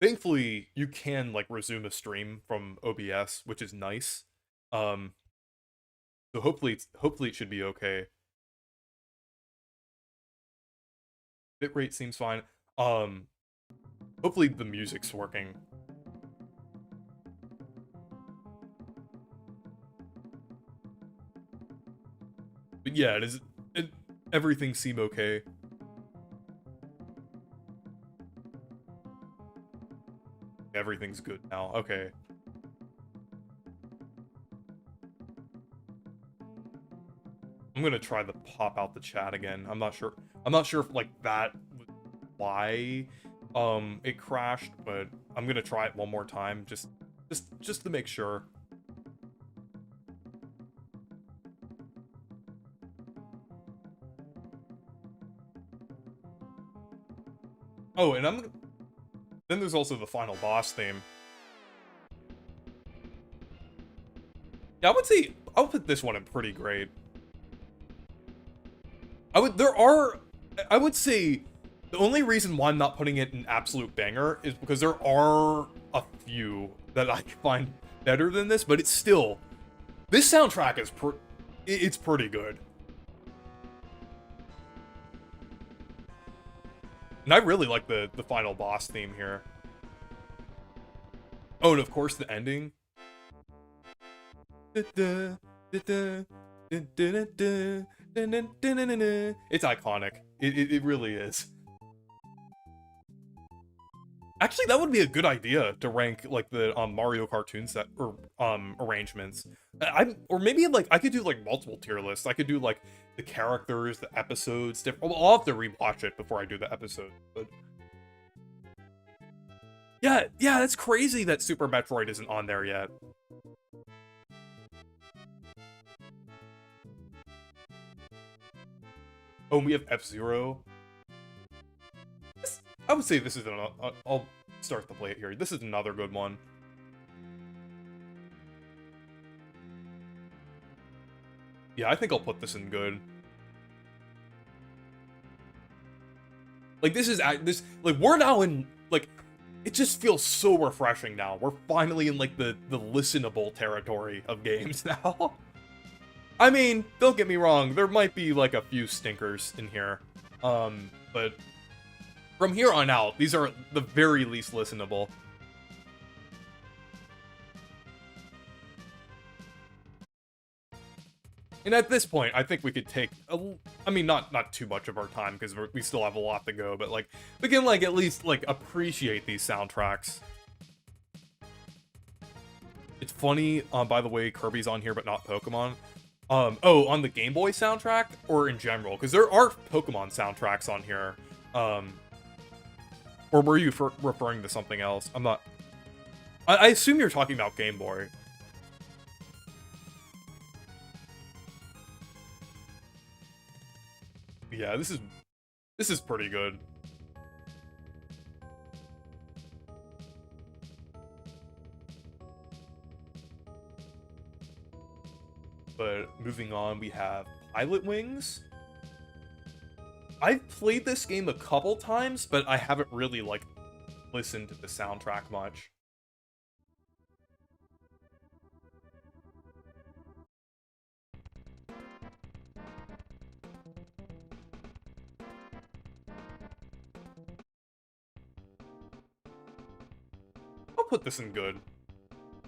Thankfully you can like resume a stream from OBS, which is nice. So hopefully it should be okay. Bitrate seems fine. Hopefully the music's working. But yeah, everything seem okay. Everything's good now. Okay. I'm gonna try to pop out the chat again. I'm not sure if like that was why it crashed, but I'm gonna try it one more time just to make sure. Oh, and then there's also the final boss theme. Yeah, I would say I'll put this one in pretty great. I would say the only reason why I'm not putting it in absolute banger is because there are a few that I find better than this, but it's still this soundtrack is it's pretty good. And I really like the final boss theme here. Oh, and of course the ending. It's iconic. It really is. Actually, that would be a good idea to rank like the Mario cartoon set or arrangements. Or maybe like I could do like multiple tier lists. I could do like the characters, the episodes. Well, I'll have to rewatch it before I do the episode. But yeah, that's crazy that Super Metroid isn't on there yet. Oh, we have F-Zero. I would say this is I'll start the play it here. This is another good one. Yeah, I think I'll put this in good. Like this like we're now in like it just feels so refreshing now. We're finally in like the listenable territory of games now. I mean, don't get me wrong, there might be like a few stinkers in here. But from here on out, these are the very least listenable. And at this point, I think we could take I mean, not too much of our time because we still have a lot to go, but like we can like at least like appreciate these soundtracks. It's funny, by the way, Kirby's on here but not Pokemon. Oh, on the Game Boy soundtrack or in general? Because there are Pokemon soundtracks on here. Or were you referring to something else? I'm not. I assume you're talking about Game Boy. Yeah, this is pretty good. But moving on, we have Pilot Wings. I've played this game a couple times, but I haven't really, like, listened to the soundtrack much. I'll put this in good.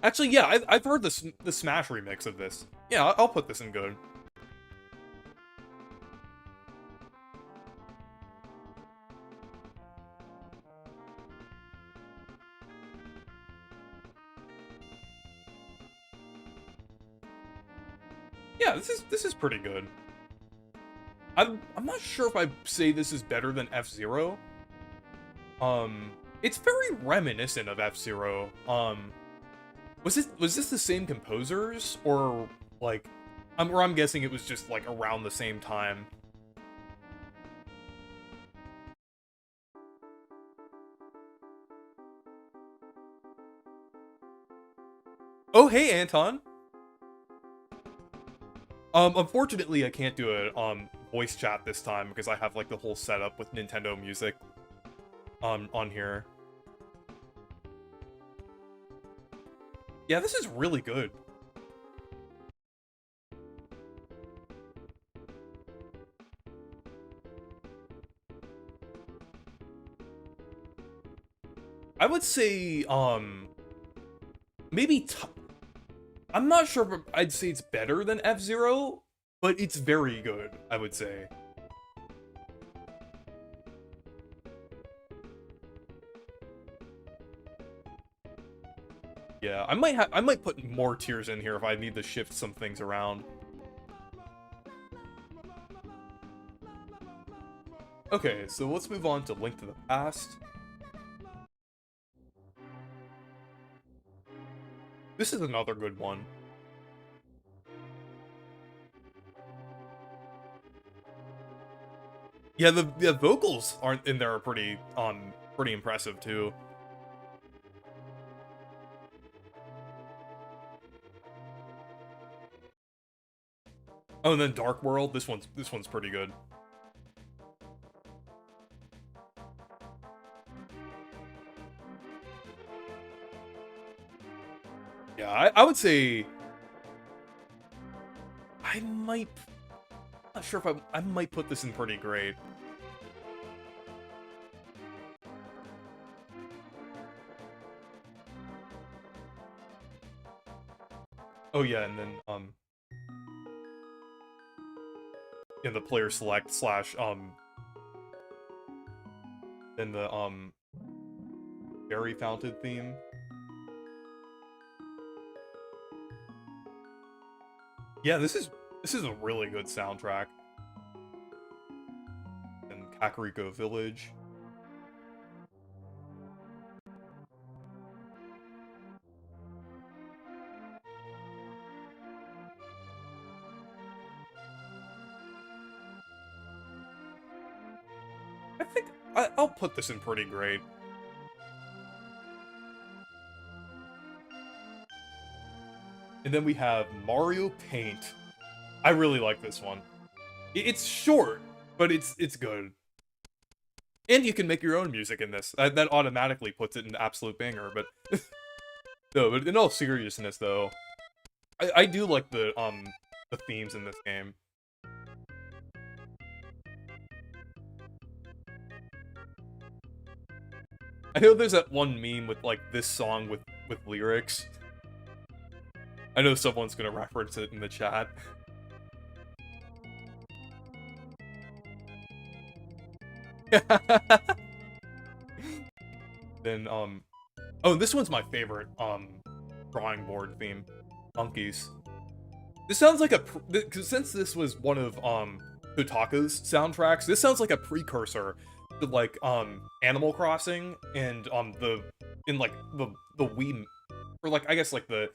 Actually, yeah, I've heard the Smash remix of this. Yeah, I'll put this in good. Yeah, this is pretty good. I'm not sure if I'd say this is better than F-Zero. It's very reminiscent of F-Zero. Was this the same composers, or like, I'm guessing it was just like around the same time. Oh, hey, Anton. Unfortunately, I can't do a voice chat this time because I have like the whole setup with Nintendo Music on here. Yeah, this is really good. I would say, maybe I'm not sure if I'd say it's better than F-Zero, but it's very good, I would say. Yeah, I might put more tiers in here if I need to shift some things around. Okay, so let's move on to Link to the Past. This is another good one. Yeah, the vocals aren't in there are pretty impressive too. Oh, and then Dark World, this one's pretty good. Yeah, I would say I'm not sure if I might put this in pretty great. Oh yeah, and then in the player select slash then the Berry Fountain theme. Yeah, this is a really good soundtrack. And Kakariko Village. I think I'll put this in pretty great. And then we have Mario Paint. I really like this one. It's short, but it's good. And you can make your own music in this. That automatically puts it in absolute banger, but... No, but in all seriousness, though, I do like the themes in this game. I know there's that one meme with, like, this song with lyrics. I know someone's gonna reference it in the chat. Then oh, this one's my favorite drawing board theme, Monkeys. This sounds like because since this was one of Kotaka's soundtracks, this sounds like a precursor to like Animal Crossing and like the Wii, or like I guess like the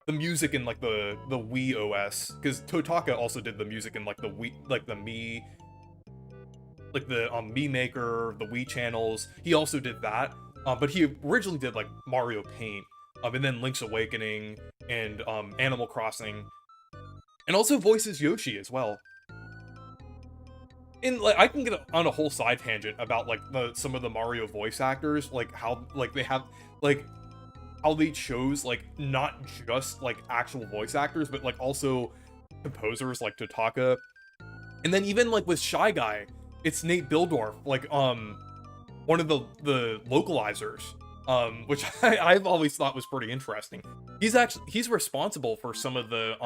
music in like the Wii OS, because Totaka also did the music in like the Wii, like the Mii, like the Mii Maker, the Wii channels. He also did that, but he originally did like Mario Paint, and then Link's Awakening and Animal Crossing, and also voices Yoshi as well. And like I can get on a whole side tangent about like some of the Mario voice actors, like how like they have like how they chose like not just like actual voice actors, but like also composers like Totaka. And then even like with Shy Guy, it's Nate Bildorf, like one of the localizers, which I've always thought was pretty interesting. He's responsible for some of the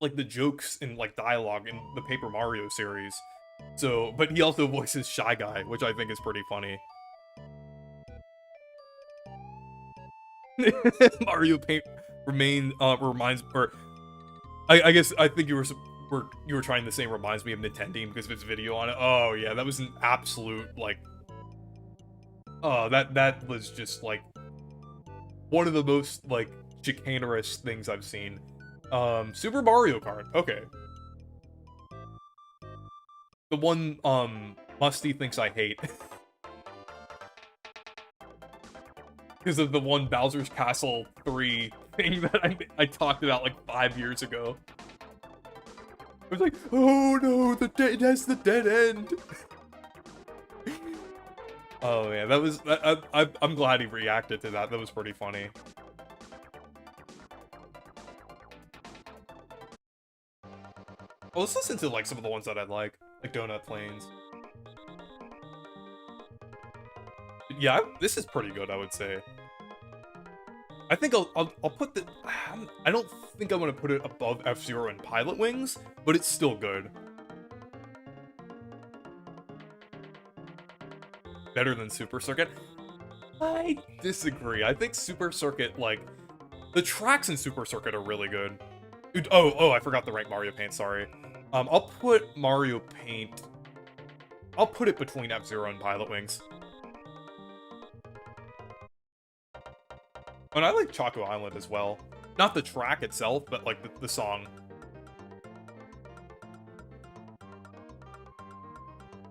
like the jokes and like dialogue in the Paper Mario series. So, but he also voices Shy Guy, which I think is pretty funny. Mario Paint reminds, or I guess I think you were trying to say reminds me of Nintendo because of its video on it. Oh yeah, that was an absolute like, oh that was just like one of the most like chicanerous things I've seen. Super Mario Kart. Okay. The one Musty thinks I hate. Because of the one Bowser's Castle 3 thing that I talked about like 5 years ago. I was like, oh no, that's the dead end. Oh yeah, that was I'm glad he reacted to that. That was pretty funny. Well, let's listen to like some of the ones that I like Donut Plains. Yeah, this is pretty good, I would say. I think I'll put the. I don't think I'm gonna put it above F-Zero and Pilot Wings, but it's still good. Better than Super Circuit? I disagree. I think Super Circuit, like, the tracks in Super Circuit are really good. Oh, I forgot to rank Mario Paint, sorry. I'll put Mario Paint. I'll put it between F-Zero and Pilot Wings. And I like Choco Island as well. Not the track itself, but like the song.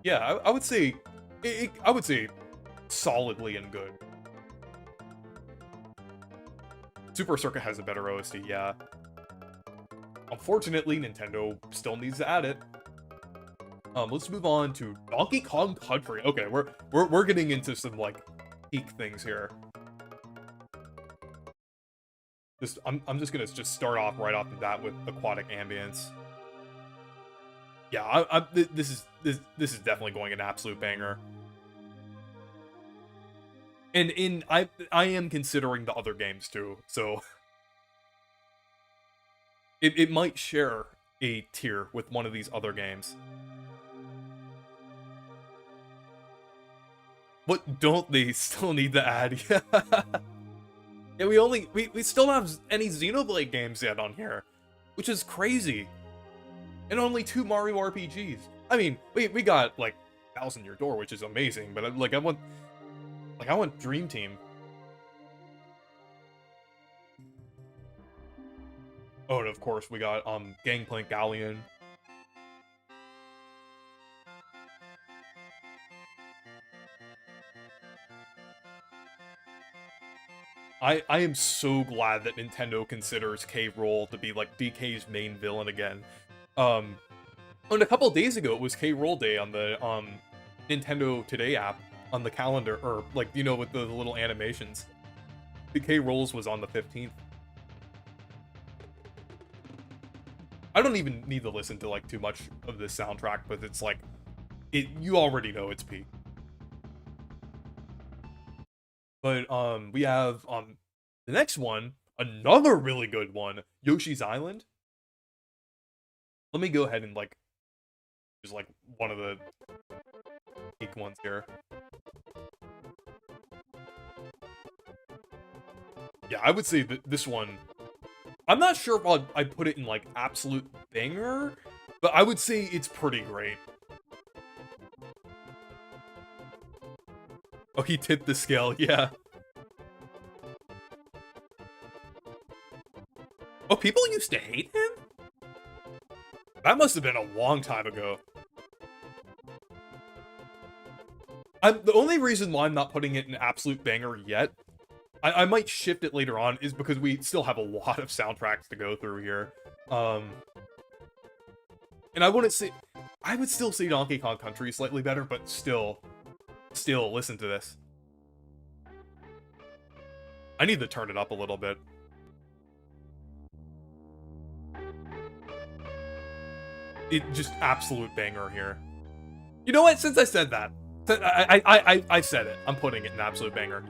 Yeah, I would say, I would say solidly and good. Super Circuit has a better OST, yeah. Unfortunately, Nintendo still needs to add it. Let's move on to Donkey Kong Country. Okay, we're getting into some like peak things here. I'm just gonna start off right off the bat with aquatic ambience. Yeah, this is definitely going an absolute banger. And I am considering the other games too, so it might share a tier with one of these other games. What don't they still need to add? Yeah, we still don't have any Xenoblade games yet on here, which is crazy. And only 2 Mario RPGs. I mean, we got like Thousand Year Door, which is amazing, but I want Dream Team. Oh, and of course we got Gangplank Galleon. I am so glad that Nintendo considers K. Rool to be like DK's main villain again. And a couple days ago it was K. Rool Day on the Nintendo Today app on the calendar, or like, you know, with the little animations. The K. Rools was on the 15th. I don't even need to listen to like too much of this soundtrack, but it's like you already know it's peak. But we have the next one, another really good one, Yoshi's Island. Let me go ahead and like just like one of the peak ones here. Yeah, I would say that this one, I'm not sure if I'd put it in, like, absolute banger, but I would say it's pretty great. Oh, he tipped the scale, yeah. Oh, people used to hate him? That must have been a long time ago. The only reason why I'm not putting it in absolute banger yet, I might shift it later on, is because we still have a lot of soundtracks to go through here. And I wouldn't say... I would still say Donkey Kong Country is slightly better, but still, listen to this. I need to turn it up a little bit. It just absolute banger here. You know what? Since I said that, I said it. I'm putting it in absolute banger.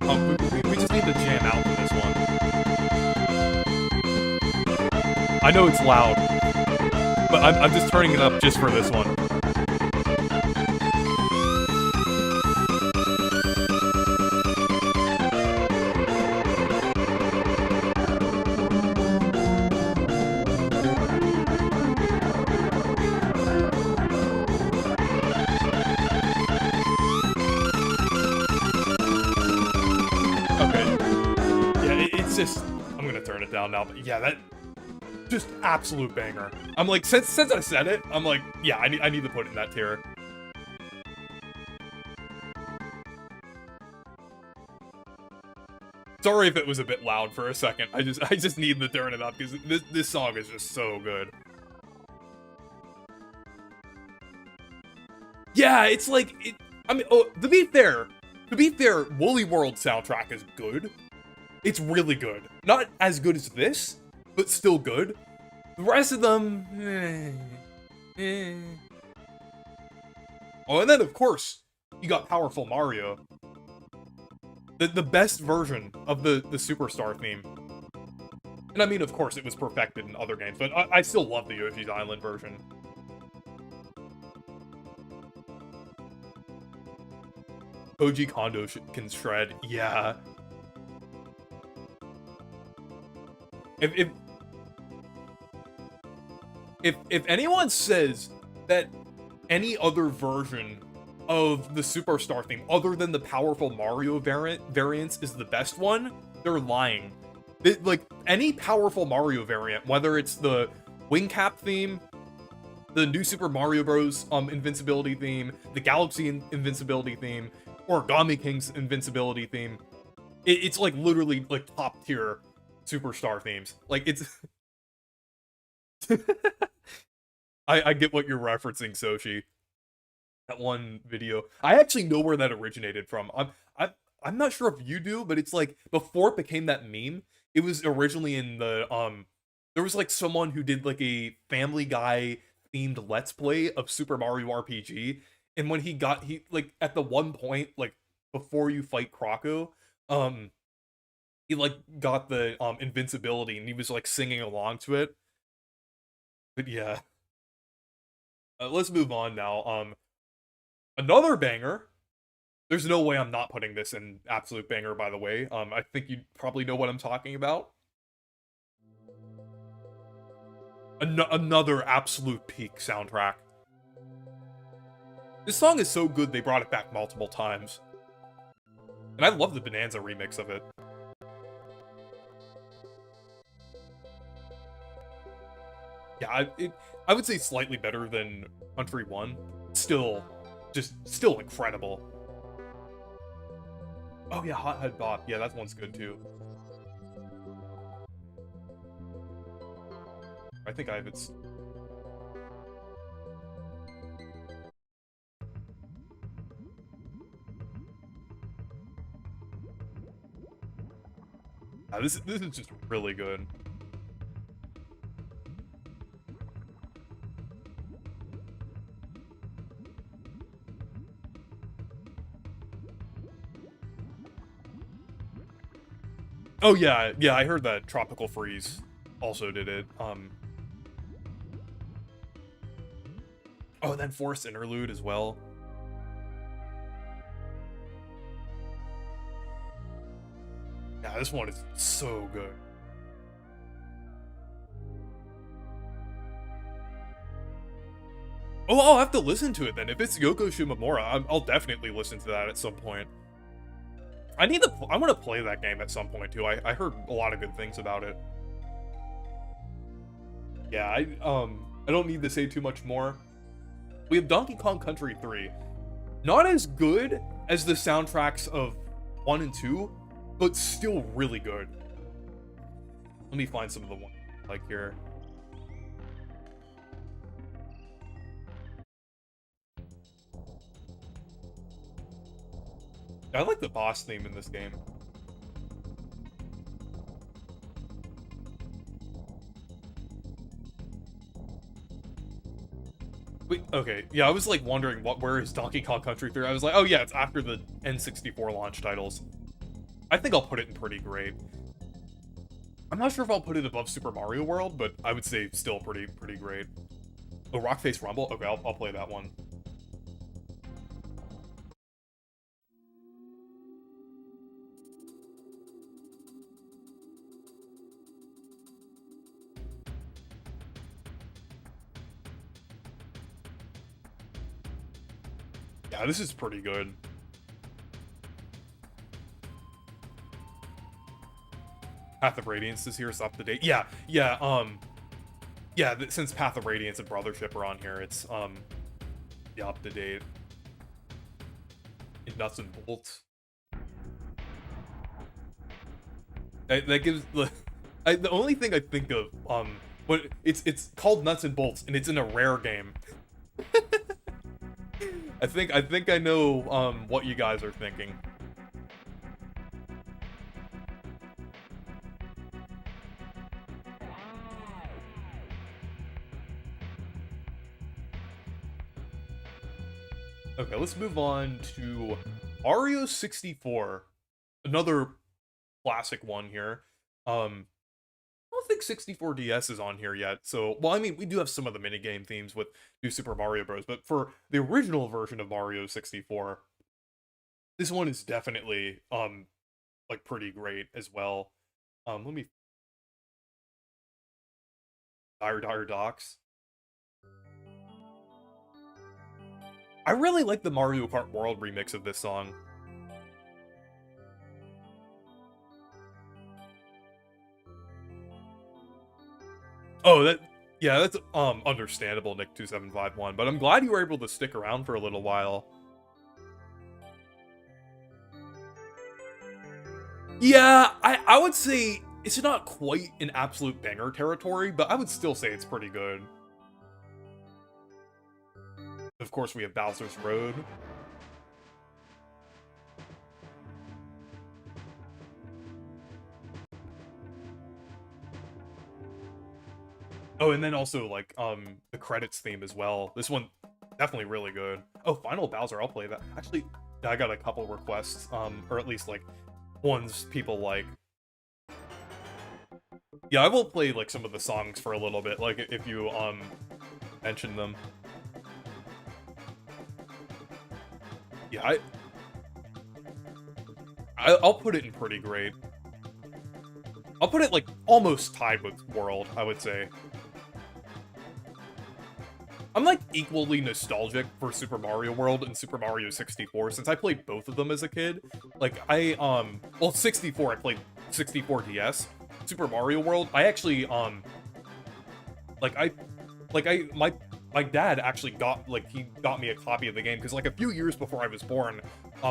Oh, we just need to jam out for this one. I know it's loud, but I'm just turning it up just for this one. I'm gonna turn it down now, but yeah, that just absolute banger. I'm like, since I said it, I'm like, yeah, I need to put it in that tier. Sorry if it was a bit loud for a second. I just need to turn it up because this song is just so good. Yeah, it's like I mean, oh, to be fair, Woolly World soundtrack is good. It's really good. Not as good as this, but still good. The rest of them, Oh, and then of course, you got Powerful Mario. The best version of the Superstar theme. And I mean, of course, it was perfected in other games, but I still love the Yoshi's Island version. Koji Kondo can shred, yeah. If anyone says that any other version of the Superstar theme, other than the Powerful Mario variants, is the best one, they're lying. Like, any Powerful Mario variant, whether it's the Wing Cap theme, the New Super Mario Bros. Invincibility theme, the Galaxy Invincibility theme, Origami King's Invincibility theme, it's like literally like top tier Superstar themes. Like, it's... I get what you're referencing, Soshi. That one video. I actually know where that originated from. I'm not sure if you do, but it's like, before it became that meme, it was originally in the, there was like someone who did like a Family Guy themed Let's Play of Super Mario RPG, and when he like, at the one point, like, before you fight Croco, he like got the invincibility and he was like singing along to it. But yeah. Let's move on now. Another banger. There's no way I'm not putting this in absolute banger, by the way. I think you probably know what I'm talking about. Another absolute peak soundtrack. This song is so good they brought it back multiple times. And I love the Bonanza remix of it. Yeah, I would say slightly better than Country 1. Still incredible. Oh yeah, Hothead Bop. Yeah, that one's good too. I think I have it. This is just really good. Oh yeah, yeah, I heard that Tropical Freeze also did it. Oh, and then Forest Interlude as well. Yeah, this one is so good. Oh, I'll have to listen to it then. If it's Yoko Shimomura, I'll definitely listen to that at some point. I want to play that game at some point too. I heard a lot of good things about it. Yeah, I don't need to say too much more. We have Donkey Kong Country 3. Not as good as the soundtracks of 1 and 2, but still really good. Let me find some of the ones like here. I like the boss theme in this game. Wait, okay, yeah, I was like wondering where is Donkey Kong Country 3? I was like, oh yeah, it's after the N64 launch titles. I think I'll put it in pretty great. I'm not sure if I'll put it above Super Mario World, but I would say still pretty great. Oh, Rock Face Rumble? Okay, I'll play that one. Yeah, this is pretty good. Path of Radiance is here, it's up to date. Yeah, yeah, since Path of Radiance and Brothership are on here, it's, yeah, up to date. In Nuts and Bolts. That gives, the only thing I think of, but it's called Nuts and Bolts, and it's in a rare game. I think I know, what you guys are thinking. Okay, let's move on to Mario 64. Another classic one here. I don't think 64DS is on here yet. So, well, I mean, we do have some of the minigame themes with New Super Mario Bros. But for the original version of Mario 64, this one is definitely, like, pretty great as well. Let me... Dire Docks. I really like the Mario Kart World remix of this song. Oh, yeah, that's understandable, Nick2751, but I'm glad you were able to stick around for a little while. Yeah, I would say it's not quite in absolute banger territory, but I would still say it's pretty good. Of course, we have Bowser's Road. Oh, and then also, like, the credits theme as well. This one, definitely really good. Oh, Final Bowser, I'll play that. Actually, I got a couple requests, or at least, like, ones people like. Yeah, I will play, like, some of the songs for a little bit, like, if you, mention them. Yeah, I'll put it in pretty great. I'll put it, like, almost tied with World, I would say. I'm, like, equally nostalgic for Super Mario World and Super Mario 64, since I played both of them as a kid. Like, well, 64, I played 64 DS. Super Mario World, I actually, my dad actually he got me a copy of the game, because, like, a few years before I was born,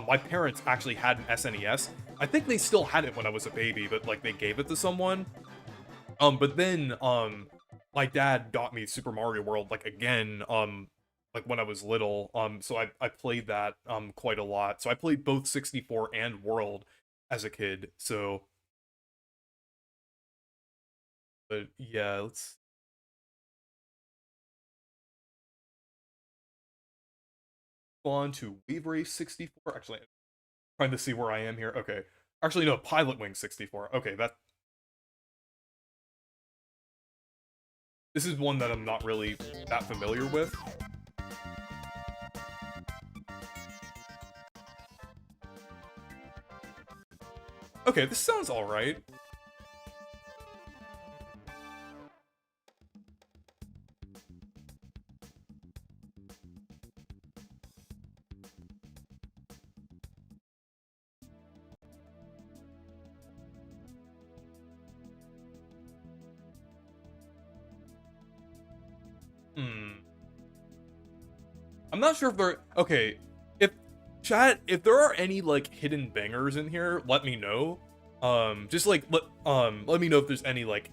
my parents actually had an SNES. I think they still had it when I was a baby, but, like, they gave it to someone. But then, my dad got me Super Mario World, like, again, like, when I was little, so I played that, quite a lot. So I played both 64 and World as a kid, so... But, yeah, let's... go on to Wave Race 64. Actually, I'm trying to see where I am here. Okay. Actually, no, Pilot Wing 64. Okay, this is one that I'm not really that familiar with. Okay, this sounds alright. I'm not sure if there... Okay, if... Chat, if there are any, like, hidden bangers in here, let me know. Just, like, let me know if there's any, like,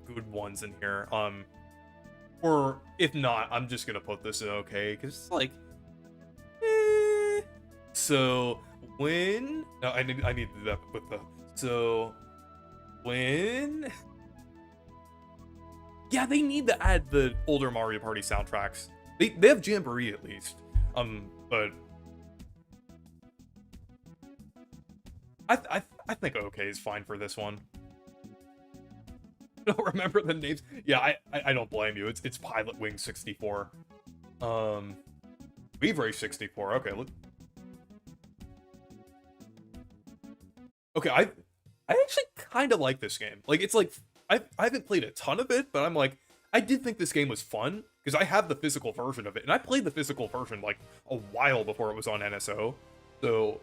good ones in here. Or, if not, I'm just gonna put this in okay, because, like... So, when... No, I need to do that with the... So... When... Yeah, they need to add the older Mario Party soundtracks. They have Jamboree at least. But I think okay is fine for this one. I don't remember the names. Yeah, I don't blame you. It's Pilot Wing 64. Wave Race 64. Okay, look. Okay, I actually kind of like this game. Like, it's like I haven't played a ton of it, but I'm like, I did think this game was fun because I have the physical version of it, and I played the physical version like a while before it was on NSO. So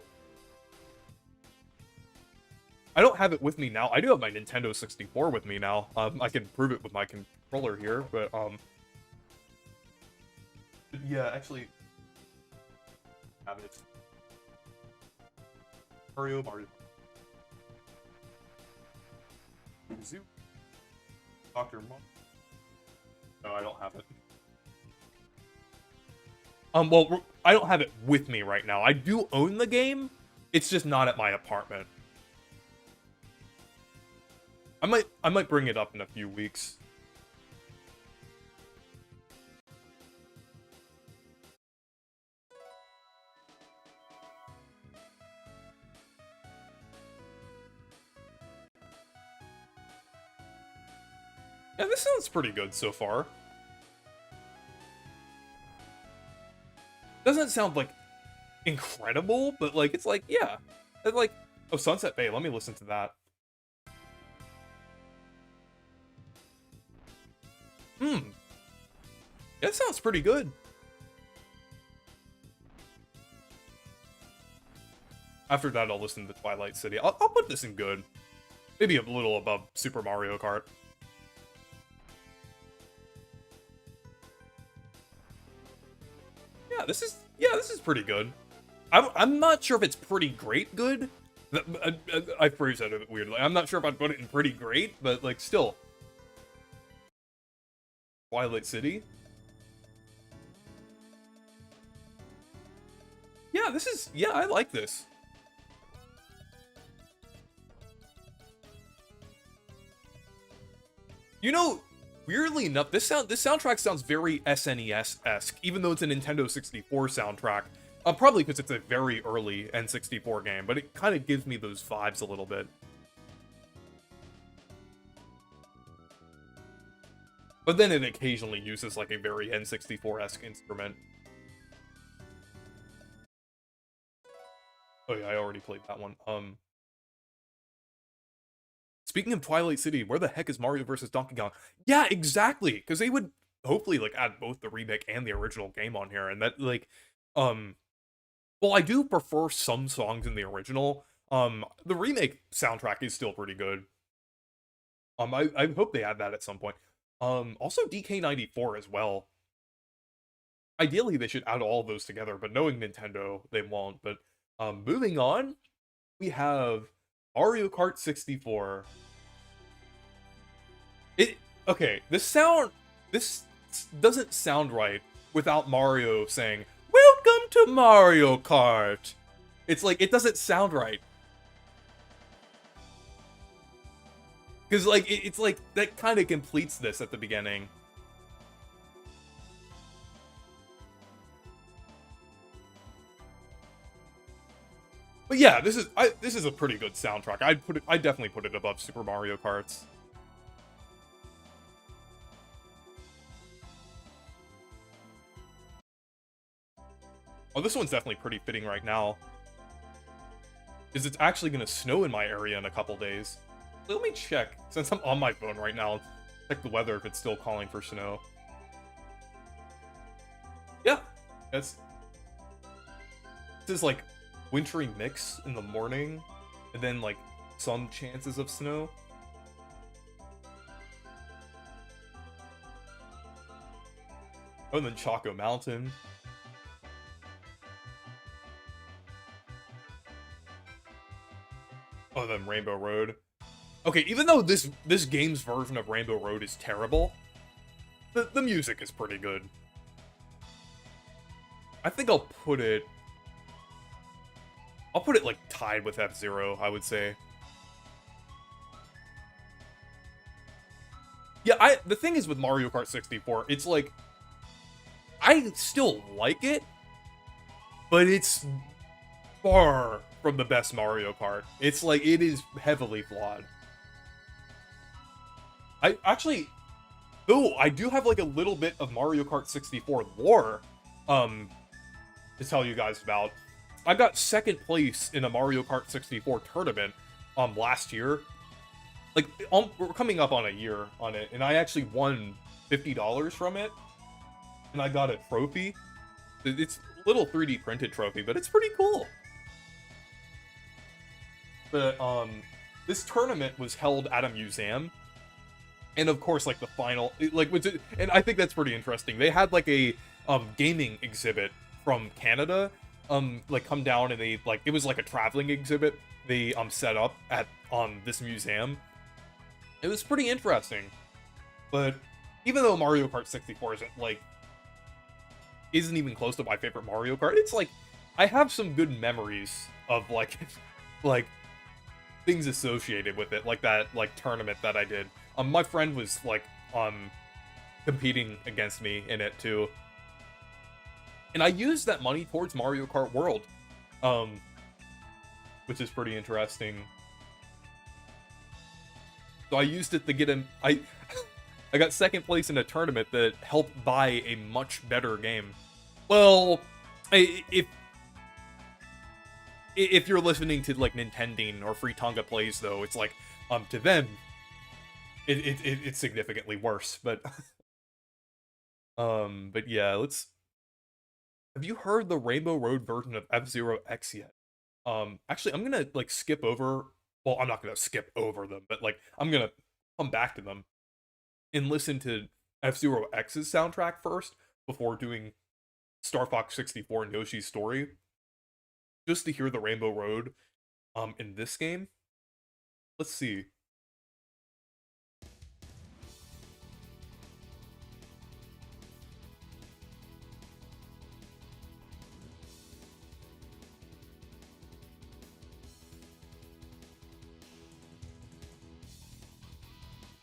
I don't have it with me now. I do have my Nintendo 64 with me now. I can prove it with my controller here, but yeah, actually, have it. Mario. Zoo. Dr. Monk. No, I don't have it. Well, I don't have it with me right now. I do own the game. It's just not at my apartment. I might bring it up in a few weeks. Yeah, this sounds pretty good so far. Doesn't sound, like, incredible, but, like, it's like, yeah. It's like, oh, Sunset Bay, let me listen to that. That sounds pretty good. After that, I'll listen to Twilight City. I'll put this in good. Maybe a little above Super Mario Kart. Yeah, this is pretty good. I'm not sure if it's pretty great good. I phrased that a bit weirdly. I'm not sure if I'd put it in pretty great, but, like, still. Twilight City. Yeah, I like this. You know, weirdly enough, this soundtrack sounds very SNES-esque, even though it's a Nintendo 64 soundtrack. Probably because it's a very early N64 game, but it kind of gives me those vibes a little bit. But then it occasionally uses, like, a very N64-esque instrument. Oh yeah, I already played that one. Speaking of Twilight City, where the heck is Mario vs. Donkey Kong? Yeah, exactly, because they would hopefully, like, add both the remake and the original game on here, and that, like, well, I do prefer some songs in the original. The remake soundtrack is still pretty good. I hope they add that at some point. Also DK94 as well. Ideally, they should add all of those together, but knowing Nintendo, they won't. But, moving on, we have Mario Kart 64. Okay, this doesn't sound right without Mario saying, "Welcome to Mario Kart." It's like, it doesn't sound right. Because, like, it's like, that kind of completes this at the beginning. But But yeah, this is a pretty good soundtrack. I'd definitely put it above Super Mario Kart's. Oh, this one's definitely pretty fitting right now. Because it's actually going to snow in my area in a couple days. Let me check, since I'm on my phone right now, check the weather if it's still calling for snow. Yeah, this is like wintry mix in the morning, and then like some chances of snow. Oh, and then Choco Mountain. Oh, then Rainbow Road. Okay, even though this game's version of Rainbow Road is terrible, the music is pretty good. I think I'll put it like tied with F-Zero, I would say. Yeah, the thing is with Mario Kart 64, it's like I still like it, but it's far from the best Mario Kart. It's like it is heavily flawed. I actually, though, I do have like a little bit of Mario Kart 64 lore to tell you guys about. I got second place in a Mario Kart 64 tournament last year. Like, we're coming up on a year on it, and I actually won $50 from it, and I got a trophy. It's a little 3D printed trophy, but it's pretty cool. But this tournament was held at a museum, and of course, like the final, and I think that's pretty interesting. They had like a gaming exhibit from Canada, like come down, and they it was like a traveling exhibit they set up at this museum. It was pretty interesting, but even though Mario Kart 64 isn't even close to my favorite Mario Kart, it's like I have some good memories of like things associated with it, like that tournament that I did. My friend was competing against me in it too, and I used that money towards Mario Kart World, which is pretty interesting. So I used it to get him. I got second place in a tournament that helped buy a much better game. Well, if you're listening to like Nintending or Free Tonga Plays, though, it's like to them it's significantly worse. But but yeah, have you heard the Rainbow Road version of F-Zero X yet? Actually, I'm gonna skip over. Well, I'm not gonna skip over them, but I'm gonna come back to them and listen to F-Zero X's soundtrack first before doing Star Fox 64 and Yoshi's Story, just to hear the Rainbow Road in this game. Let's see.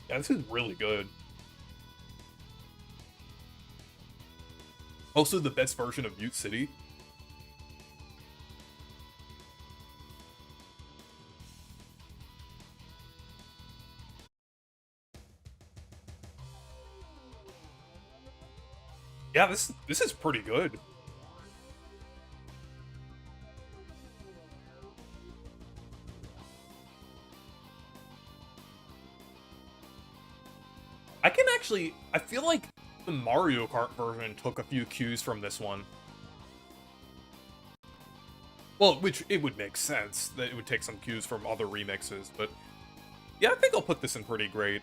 Yeah, this is really good. Also, the best version of Mute City. Yeah, this is pretty good. I feel like the Mario Kart version took a few cues from this one. Well, which it would make sense that it would take some cues from other remixes, but yeah, I think I'll put this in pretty great.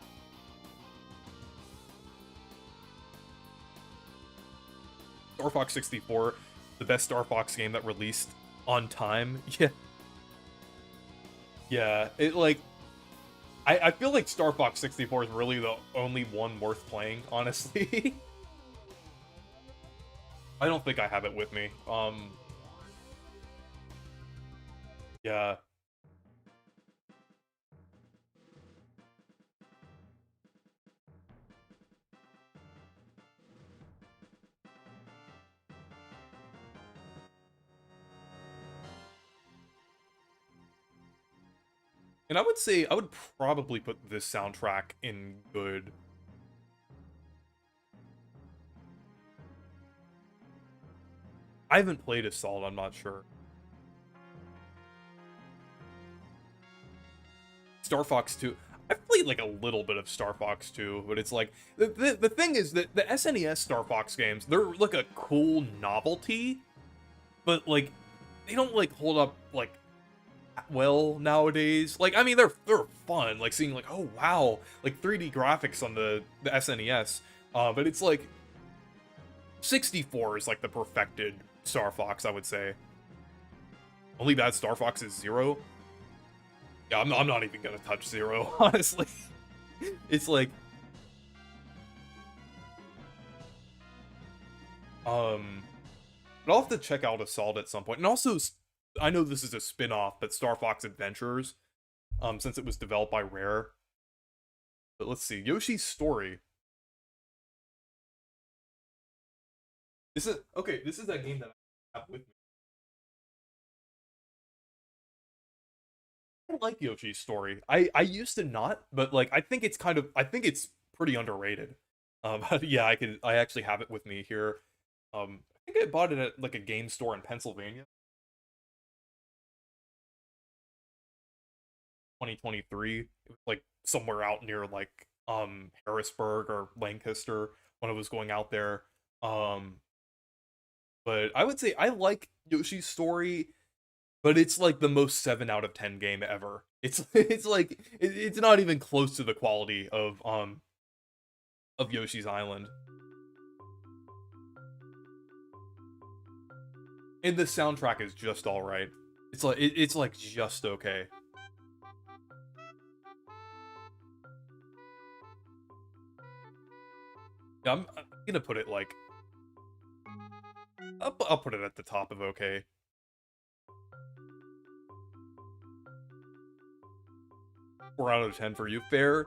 Star Fox 64, the best Star Fox game that released on time. Yeah. Yeah, I feel like Star Fox 64 is really the only one worth playing, honestly. I don't think I have it with me. Yeah. And I would say I would probably put this soundtrack in good. I haven't played Assault, I'm not sure. Star Fox 2. I've played like a little bit of Star Fox 2, but it's like the thing is that the SNES Star Fox games, they're like a cool novelty, but like they don't like hold up like well nowadays. Like I mean they're fun, like seeing like, oh wow, like 3D graphics on the SNES. But it's like 64 is like the perfected Star Fox, I would say. Only bad Star Fox is 0. Yeah, I'm not even gonna touch 0, honestly. It's like, but I'll have to check out Assault at some point. And also, I know this is a spin-off, but Star Fox Adventures, since it was developed by Rare. But let's see, Yoshi's Story. This is that game that I have with me. I like Yoshi's Story. I used to not, but like I think it's pretty underrated. Yeah, I actually have it with me here. I think I bought it at like a game store in Pennsylvania. 2023. It was like somewhere out near like Harrisburg or Lancaster when I was going out there. Um but I would say I like Yoshi's Story, but it's like the most 7 out of 10 game ever. It's like it's not even close to the quality of Yoshi's Island. And the soundtrack is just all right. It's like just okay. Yeah, I'm gonna put it like I'll put it at the top of okay. 4 out of 10 for you. Fair.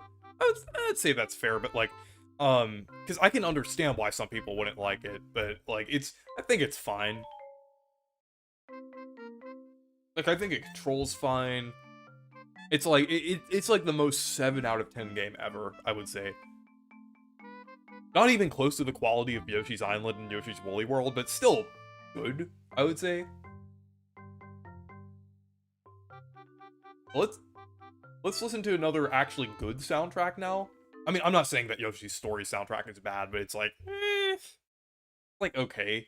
I'd say that's fair, but like, because I can understand why some people wouldn't like it, but like, I think it's fine. Like, I think it controls fine. It's like, it's like the most 7 out of 10 game ever, I would say. Not even close to the quality of Yoshi's Island and Yoshi's Woolly World, but still good, I would say. Let's listen to another actually good soundtrack now. I mean, I'm not saying that Yoshi's Story soundtrack is bad, but it's like okay.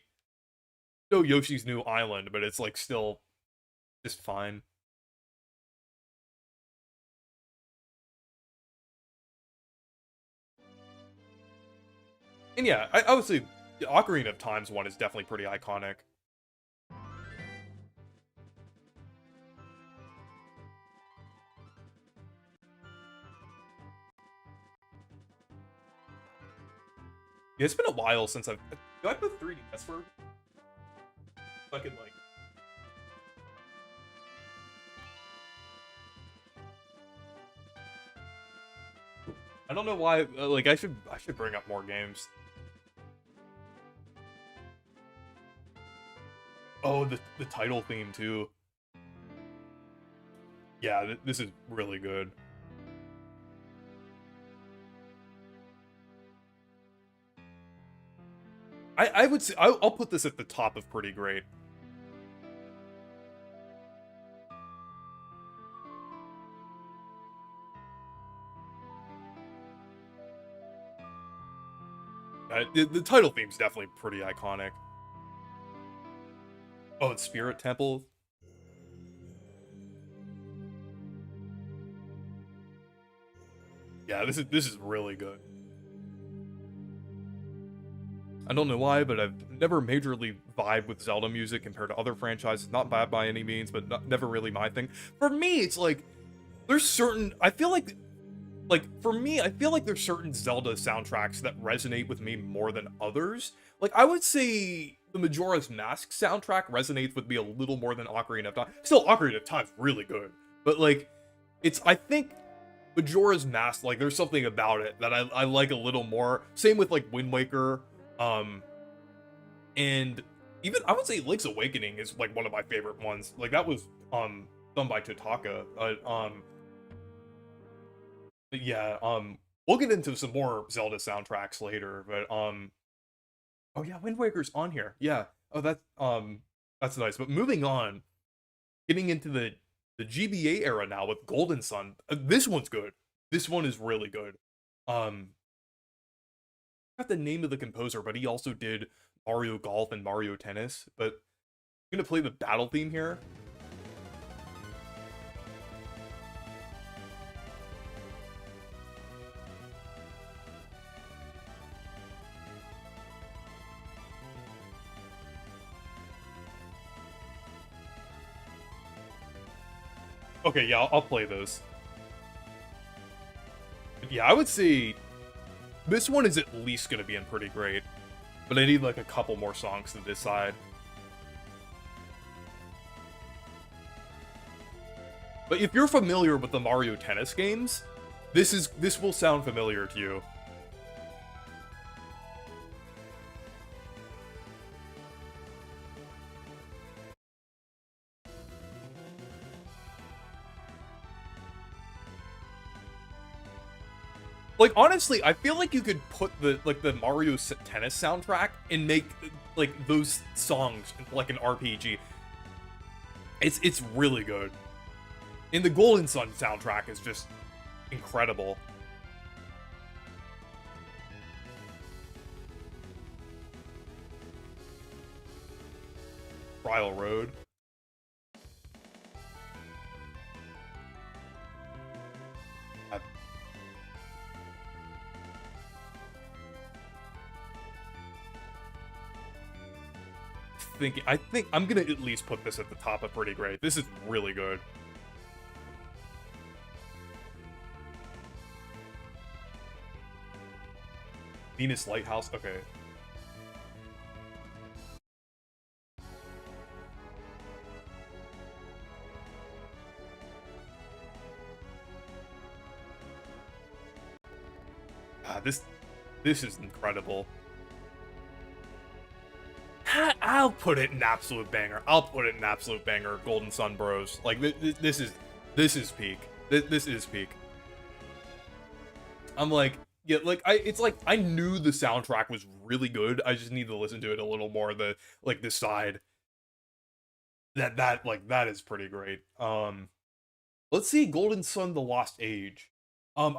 No Yoshi's New Island, but it's like still just fine. And yeah, I would say the Ocarina of Time's one is definitely pretty iconic. Yeah, it's been a while since do I put 3DS for fucking like I don't know why like I should bring up more games. Oh, the title theme too. Yeah, this is really good. I would say I'll put this at the top of pretty great. The title theme's definitely pretty iconic. Oh, it's Spirit Temple. Yeah, this is really good. I don't know why, but I've never majorly vibed with Zelda music compared to other franchises. Not bad by any means, but never really my thing. For me, it's like there's certain. I feel like for me, I feel like there's certain Zelda soundtracks that resonate with me more than others. Like I would say the Majora's Mask soundtrack resonates with me a little more than Ocarina of Time. Still, Ocarina of Time's really good, but like I think Majora's Mask, like there's something about it that I like a little more. Same with like Wind Waker, and even I would say Link's Awakening is like one of my favorite ones. Like that was done by Totaka. But yeah, we'll get into some more Zelda soundtracks later, but oh yeah, Wind Waker's on here. Yeah. Oh, that's nice. But moving on, getting into the GBA era now with Golden Sun. This one's good. This one is really good. I forgot the name of the composer, but he also did Mario Golf and Mario Tennis. But I'm gonna play the battle theme here. Okay, yeah, I'll play those. But yeah, I would say this one is at least gonna be in pretty great. But I need like a couple more songs to decide. But if you're familiar with the Mario Tennis games, this will sound familiar to you. Like honestly, I feel like you could put the Mario Tennis soundtrack and make like those songs like an RPG. It's really good. And the Golden Sun soundtrack is just incredible. Trial Road. I think I'm gonna at least put this at the top of pretty great. This is really good. Venus Lighthouse, okay. Ah, this is incredible. I'll put it in absolute banger. I'll put it in absolute banger. Golden Sun Bros. Like this is peak. This is peak. I'm like, yeah, like it's like I knew the soundtrack was really good. I just need to listen to it a little more. The side that is pretty great. Let's see, Golden Sun: The Lost Age. I'm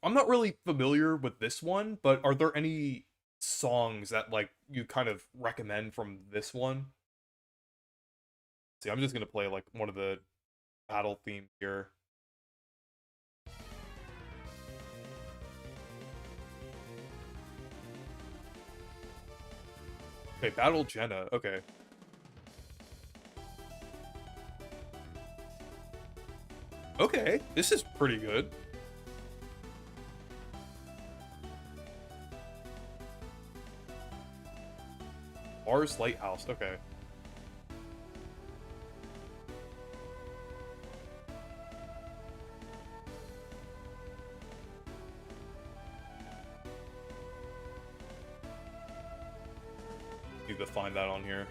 not really familiar with this one, but are there any songs that like you kind of recommend from this one? See, I'm just gonna play like one of the battle themes here. Okay, Battle Jenna. Okay. Okay, this is pretty good. Mars Lighthouse. Okay. Need to find that on here.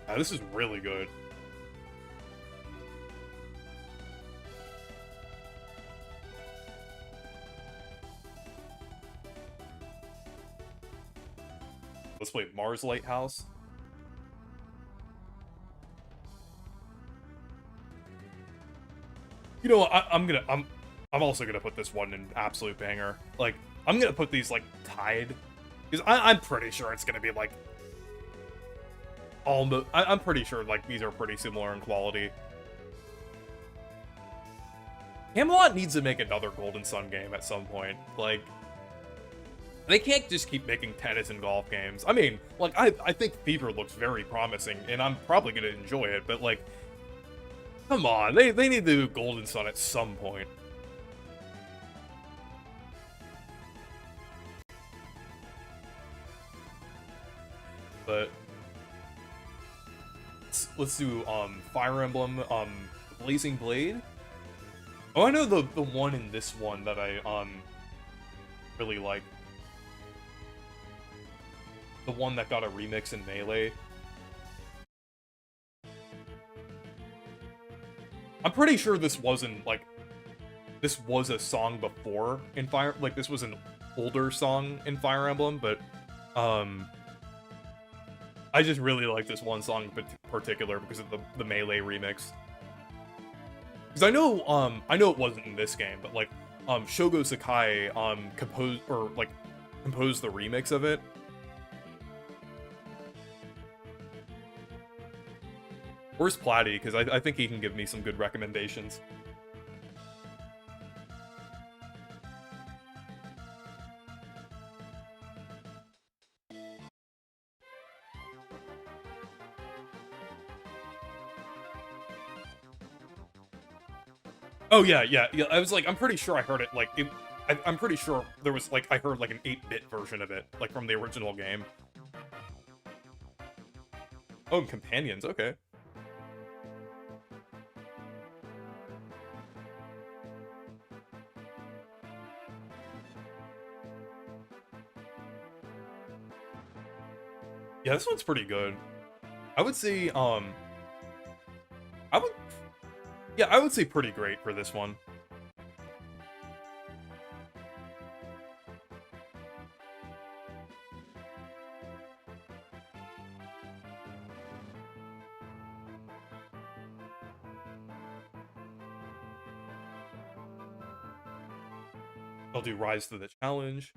Yeah, this is really good. Let's play Mars Lighthouse. You know what? I'm also gonna put this one in absolute banger. Like, I'm gonna put these like tied, because I'm pretty sure it's gonna be like almost. I'm pretty sure like these are pretty similar in quality. Camelot needs to make another Golden Sun game at some point. Like, they can't just keep making tennis and golf games. I mean, like, I think Fever looks very promising, and I'm probably gonna enjoy it, but like, come on, they need to do Golden Sun at some point. But let's do Fire Emblem, Blazing Blade. Oh, I know the one in this one that I really like. The one that got a remix in Melee. I'm pretty sure this wasn't, like, this was a song before in Fire, like, this was an older song in Fire Emblem, but, I just really like this one song in particular because of the Melee remix. Because I know it wasn't in this game, but, like, Shogo Sakai, composed the remix of it. Where's Platty? Because I think he can give me some good recommendations. Oh yeah. I was like, I'm pretty sure I heard it, like, I'm pretty sure there was, like, I heard, like, an 8-bit version of it, like, from the original game. Oh, and companions, okay. Yeah, this one's pretty good. I would say, I would say pretty great for this one. I'll do Rise to the Challenge.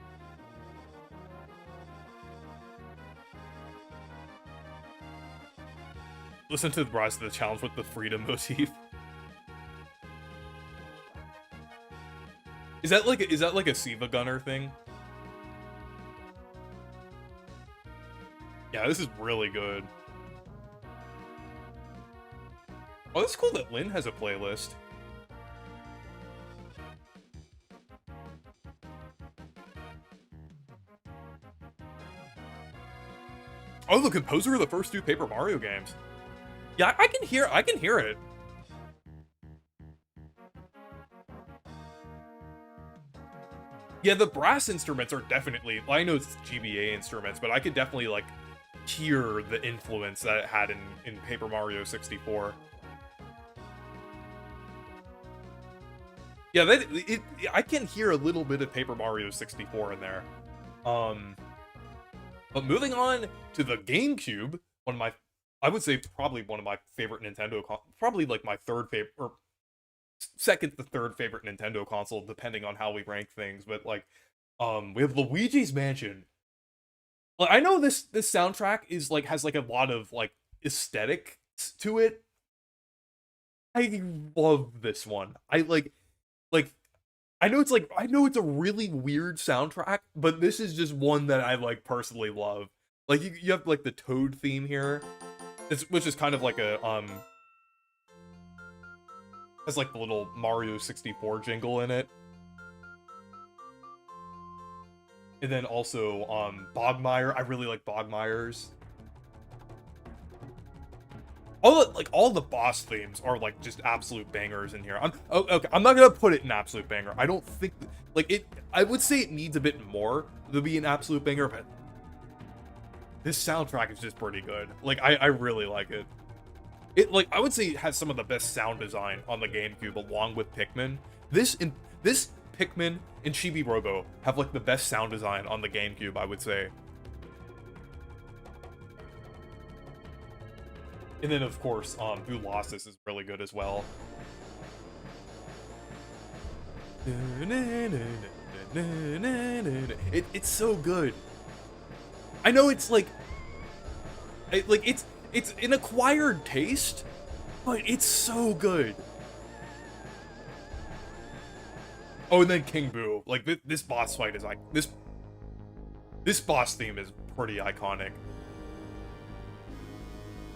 Listen to the Rise to the Challenge with the freedom motif. Is that like a Siva Gunner thing? Yeah, this is really good. Oh, that's cool that Lynn has a playlist. Oh, the composer of the first two Paper Mario games. Yeah, I can hear it. Yeah, the brass instruments are definitely, I know it's GBA instruments, but I could definitely, like, hear the influence that it had in Paper Mario 64. Yeah, I can hear a little bit of Paper Mario 64 in there. But moving on to the GameCube, I would say probably one of my favorite Nintendo, probably like my third favorite, or second to third favorite Nintendo console, depending on how we rank things. But like, we have Luigi's Mansion. Like, I know this soundtrack is like, has like a lot of like aesthetic to it. I love this one. I know it's a really weird soundtrack, but this is just one that I like personally love. Like you have like the Toad theme here, which is kind of like a has like the little Mario 64 jingle in it. And then also Bogmire. I really like Bogmire's. All the boss themes are like just absolute bangers in here. Okay, I'm not gonna put it in absolute banger. I don't think like it. I would say it needs a bit more to be an absolute banger, but this soundtrack is just pretty good. Like I really like it. It, like, I would say it has some of the best sound design on the GameCube, along with Pikmin. This Pikmin and Chibi Robo have like the best sound design on the GameCube, I would say. And then, of course, Who Lost This is really good as well. It's so good. I know it's like, it's an acquired taste, but it's so good. Oh, and then King Boo. Like, this boss fight is like, this boss theme is pretty iconic.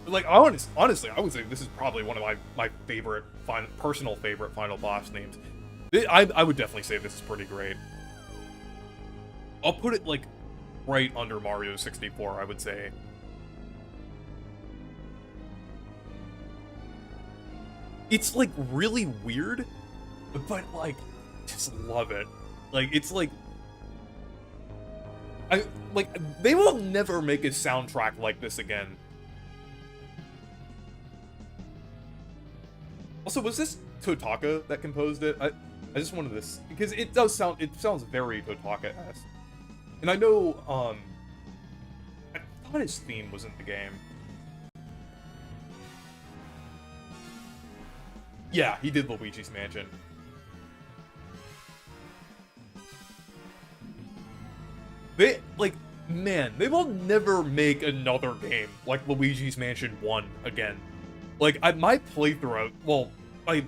Like, honestly, I would say this is probably one of my favorite, personal favorite final boss themes. I would definitely say this is pretty great. I'll put it, like, right under Mario 64, I would say. It's, like, really weird, but, like, just love it. Like, it's, like... they will never make a soundtrack like this again. Also, Also, was this Totaka that composed it? I just wanted this because it sounds very Totaka-esque. And I know, I thought his theme was in the game. Yeah, he did Luigi's Mansion. They, like, man, they will never make another game like Luigi's Mansion 1 again. Like, my playthrough, well, my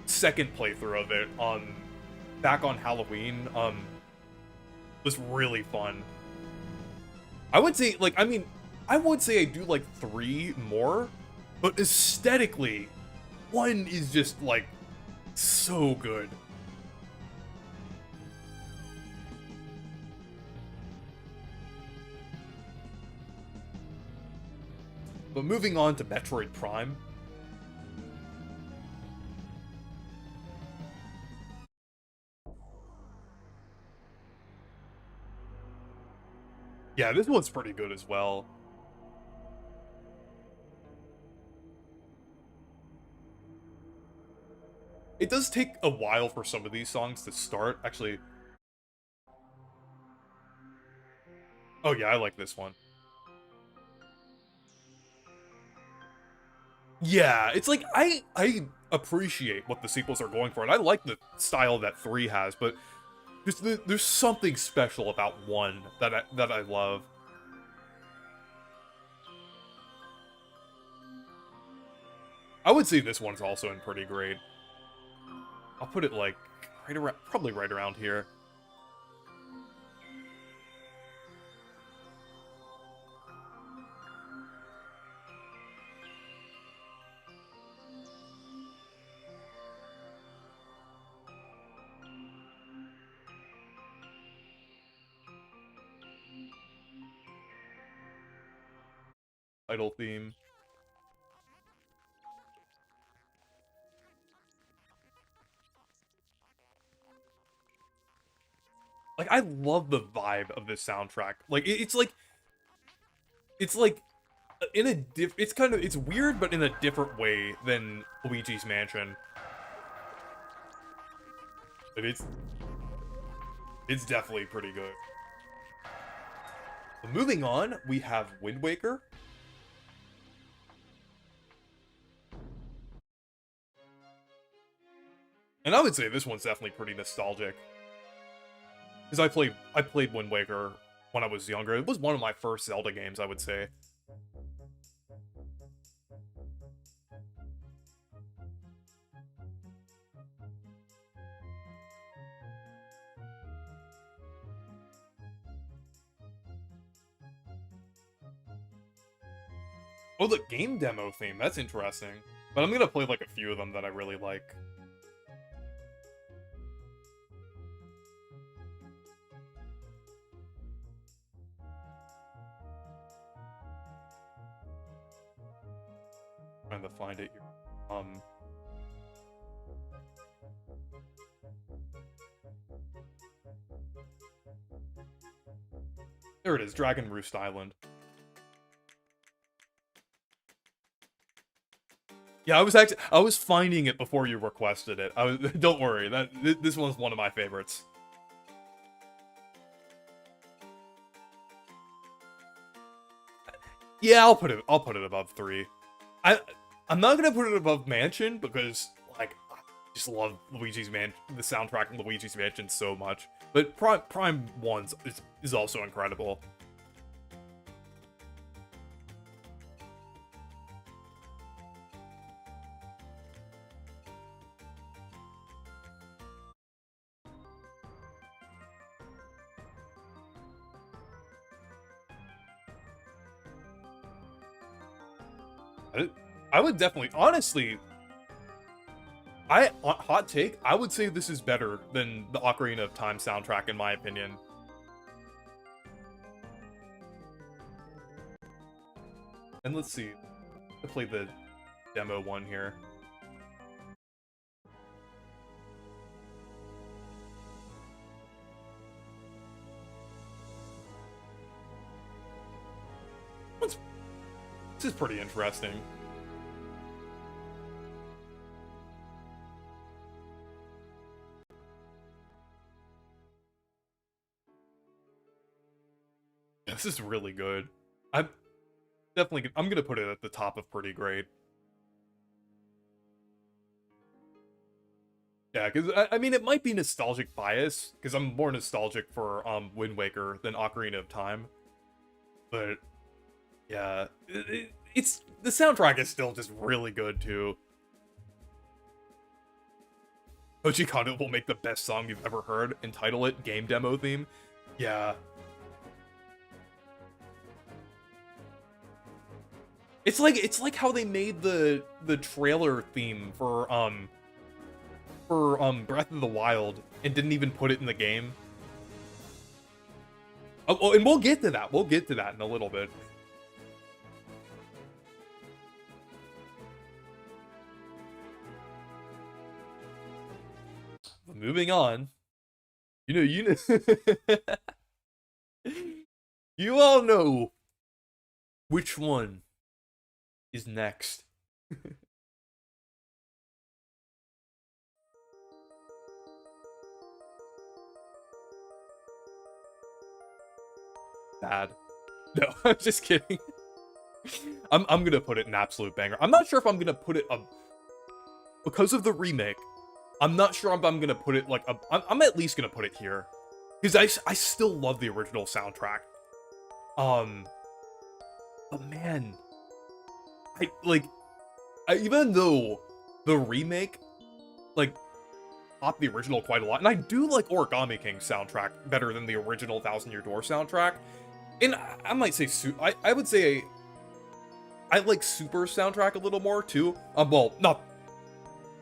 second playthrough of it back on Halloween, was really fun. I would say, like, I mean, I would say I do like 3 more, but aesthetically, 1 is just, like, so good. But moving on to Metroid Prime. Yeah, this one's pretty good as well. It does take a while for some of these songs to start. Actually... Oh yeah, I like this one. Yeah, it's like, I appreciate what the sequels are going for, and I like the style that 3 has, but there's something special about 1 that I love. I would say this one's also in pretty great. I'll put it like right around, probably right around here. Title theme. Like, I love the vibe of this soundtrack. Like, it's like in a it's weird, but in a different way than Luigi's Mansion. But it's definitely pretty good. But moving on, we have Wind Waker. And I would say this one's definitely pretty nostalgic. Because I played Wind Waker when I was younger. It was one of my first Zelda games, I would say. Oh, the game demo theme, that's interesting. But I'm gonna play like a few of them that I really like. Trying to find it here. There it is, Dragon Roost Island. Yeah, I was finding it before you requested it. Don't worry, this one's one of my favorites. Yeah, I'll put it above 3. I'm not gonna put it above Mansion because, like, I just love the soundtrack in Luigi's Mansion so much. But Prime 1 is also incredible. I would definitely, honestly, hot take, I would say this is better than the Ocarina of Time soundtrack, in my opinion. And let's see, I'll play the demo one here. This is pretty interesting. This is really good. I'm gonna put it at the top of pretty great. Yeah, because I mean, it might be nostalgic bias, because I'm more nostalgic for Wind Waker than Ocarina of Time. But yeah, it's the soundtrack is still just really good too. Koji Kondo will make the best song you've ever heard and title it Game Demo Theme. Yeah. It's like how they made the trailer theme for Breath of the Wild and didn't even put it in the game. Oh, and we'll get to that. We'll get to that in a little bit. Moving on. You know, you all know which one is next. Bad. No, I'm just kidding. I'm gonna put it in absolute banger. I'm not sure if I'm gonna put it because of the remake. I'm not sure if I'm gonna put it like I'm at least gonna put it here, because I still love the original soundtrack. But man, even though the remake like topped the original quite a lot, and I do like Origami King's soundtrack better than the original Thousand Year Door soundtrack. And I might say I would say I like Super soundtrack a little more too. Well, not.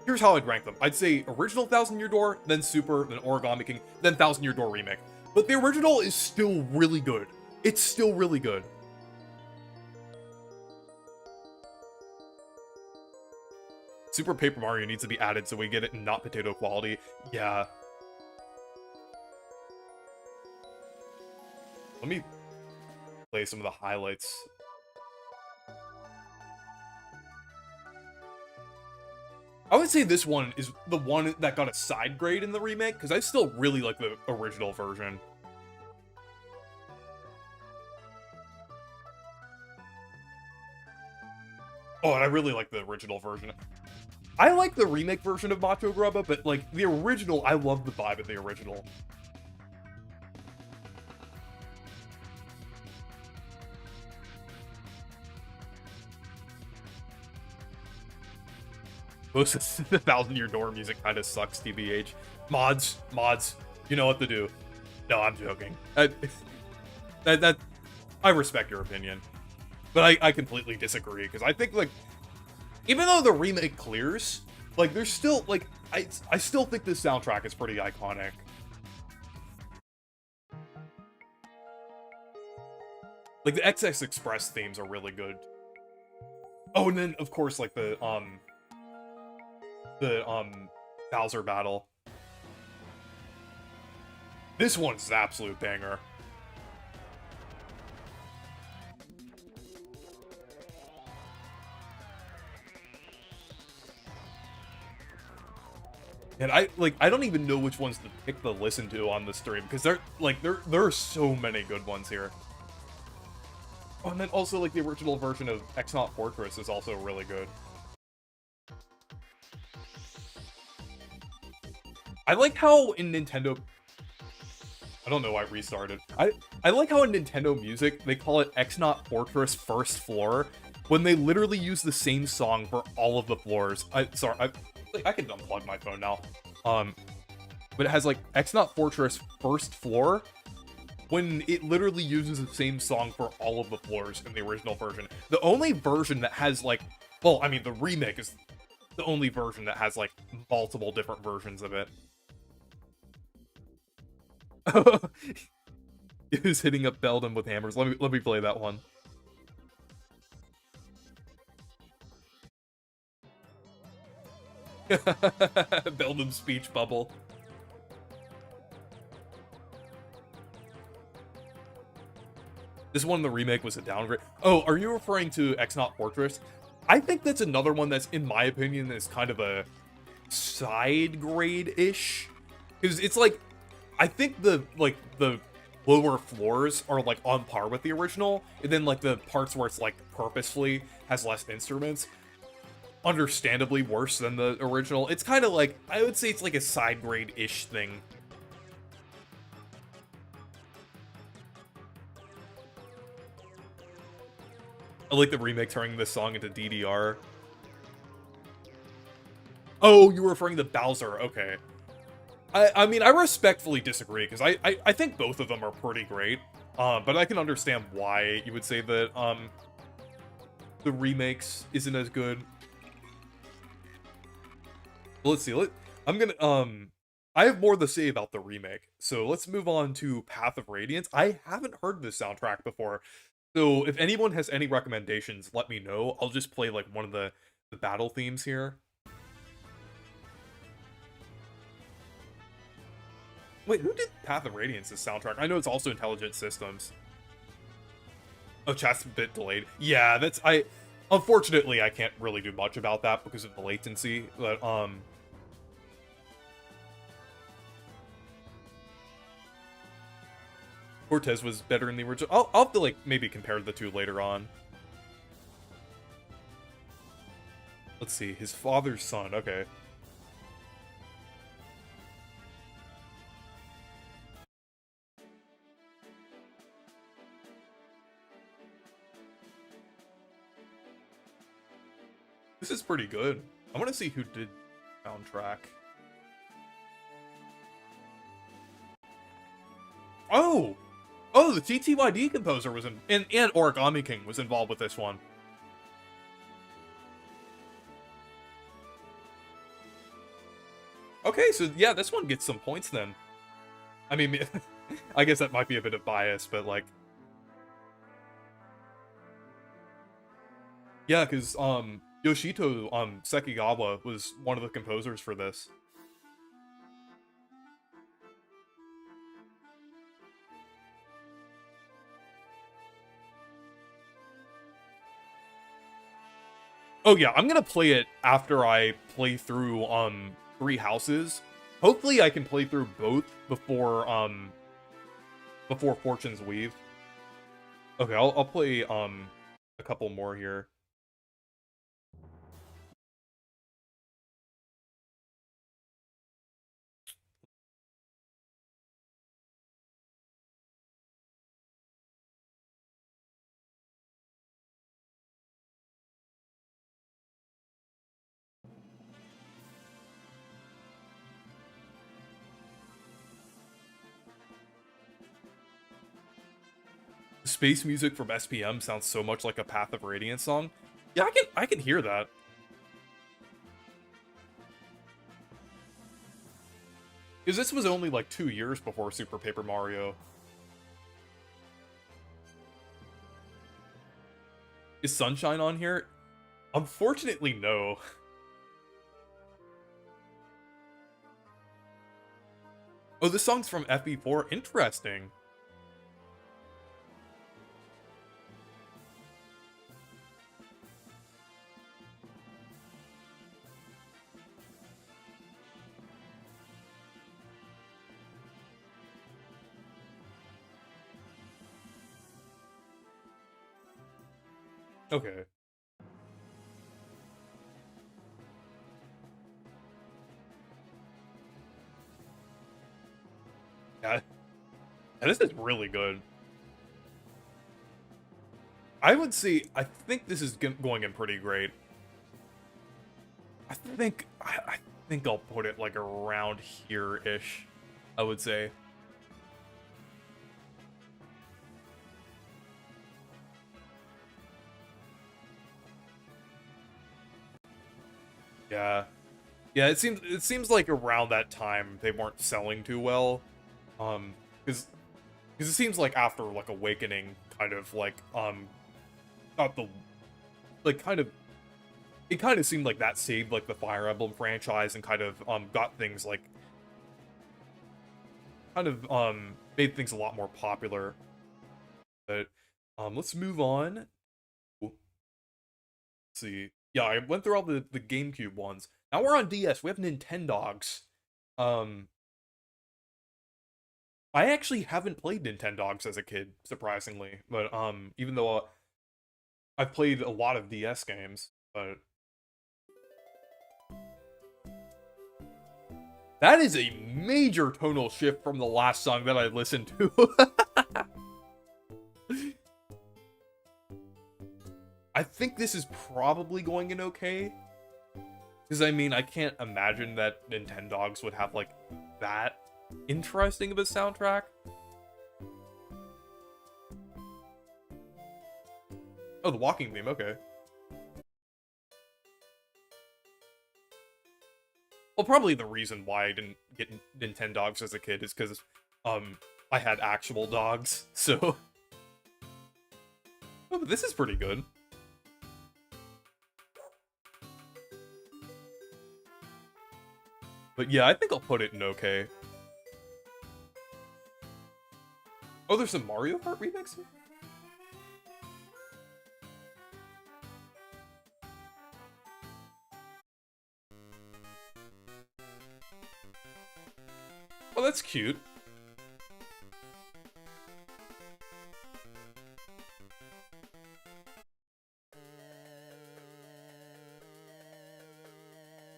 Here's how I'd rank them. I'd say original Thousand Year Door, then Super, then Origami King, then Thousand Year Door remake. But the original is still really good. It's still really good. Super Paper Mario needs to be added so we get it in not potato quality. Yeah. Let me play some of the highlights. I would say this one is the one that got a side grade in the remake, because I still really like the original version. Oh, and I really like the original version. I like the remake version of Macho Grubba, but like the original, I love the vibe of the original. Most of the Thousand Year Door music kind of sucks, TBH. Mods, you know what to do. No, I'm joking. I respect your opinion, but I completely disagree, because I think like, even though the remake clears, like there's still like I still think this soundtrack is pretty iconic. Like the XX Express themes are really good. Oh, and then of course like the Bowser battle. This one's an absolute banger. And I don't even know which ones to pick to listen to on the stream, because there are so many good ones here. Oh, and then also like the original version of X-Naut Fortress is also really good. I like how in Nintendo, I don't know why I restarted. I like how in Nintendo music they call it X-Naut Fortress First Floor, when they literally use the same song for all of the floors. Sorry, I can unplug my phone now. But it has like X-Naut Fortress First Floor, when it literally uses the same song for all of the floors in the original version. The only version that has like, well, I mean the remake is the only version that has like multiple different versions of it. Who's hitting up Beldum with hammers? Let me play that one. Beldum speech bubble. This one in the remake was a downgrade. Oh, are you referring to X-Naut Fortress? I think that's another one that's, in my opinion, is kind of a side grade-ish. Because it's like, I think the lower floors are like on par with the original, and then like the parts where it's like purposefully has less instruments, understandably worse than the original. It's kind of like, I would say it's like a side grade-ish thing. I like the remake turning this song into DDR. Oh, you were referring to Bowser, okay. I mean, I respectfully disagree, because I think both of them are pretty great. But I can understand why you would say that, the remakes isn't as good. Let's see, I'm gonna, I have more to say about the remake, so let's move on to Path of Radiance. I haven't heard this soundtrack before, so if anyone has any recommendations, let me know. I'll just play, like, one of the battle themes here. Wait, who did Path of Radiance's soundtrack? I know it's also Intelligent Systems. Oh, chat's a bit delayed. Yeah, unfortunately, I can't really do much about that because of the latency, but, Cortez was better in the original. I'll have to, like, maybe compare the two later on. Let's see, his father's son, okay. This is pretty good. I want to see who did soundtrack. Oh! Oh, the TTYD composer was and Origami King was involved with this one. Okay, so yeah, this one gets some points then. I mean, I guess that might be a bit of bias, but like... Yeah, because, Yoshito, Sekigawa was one of the composers for this. Oh yeah, I'm gonna play it after I play through, Three Houses. Hopefully I can play through both before Fortune's Weave. Okay, I'll play, a couple more here. Space music from SPM sounds so much like a Path of Radiance song. Yeah, I can hear that. Because this was only like 2 years before Super Paper Mario. Is Sunshine on here? Unfortunately, no. Oh, this song's from FB4. Interesting. Okay. Yeah. Yeah, this is really good. I would say, I think this is going in pretty great. I think I'll put it like around here-ish, I would say. Yeah. Yeah, it seems like around that time they weren't selling too well. Because it seems like after like Awakening kind of like got the like kind of it kind of seemed like that saved like the Fire Emblem franchise and kind of got things like kind of made things a lot more popular. But let's move on. Let's see. Yeah, I went through all the GameCube ones. Now we're on DS. We have Nintendogs. Um I actually haven't played Nintendogs as a kid, surprisingly. But even though I've played a lot of DS games, but that is a major tonal shift from the last song that I listened to. I think this is probably going in okay. Because, I mean, I can't imagine that Nintendogs would have, like, that interesting of a soundtrack. Oh, the walking theme, okay. Well, probably the reason why I didn't get Nintendogs as a kid is because, I had actual dogs, so... Oh, but this is pretty good. But yeah, I think I'll put it in okay. Oh, there's some Mario Kart remixes? Oh, that's cute.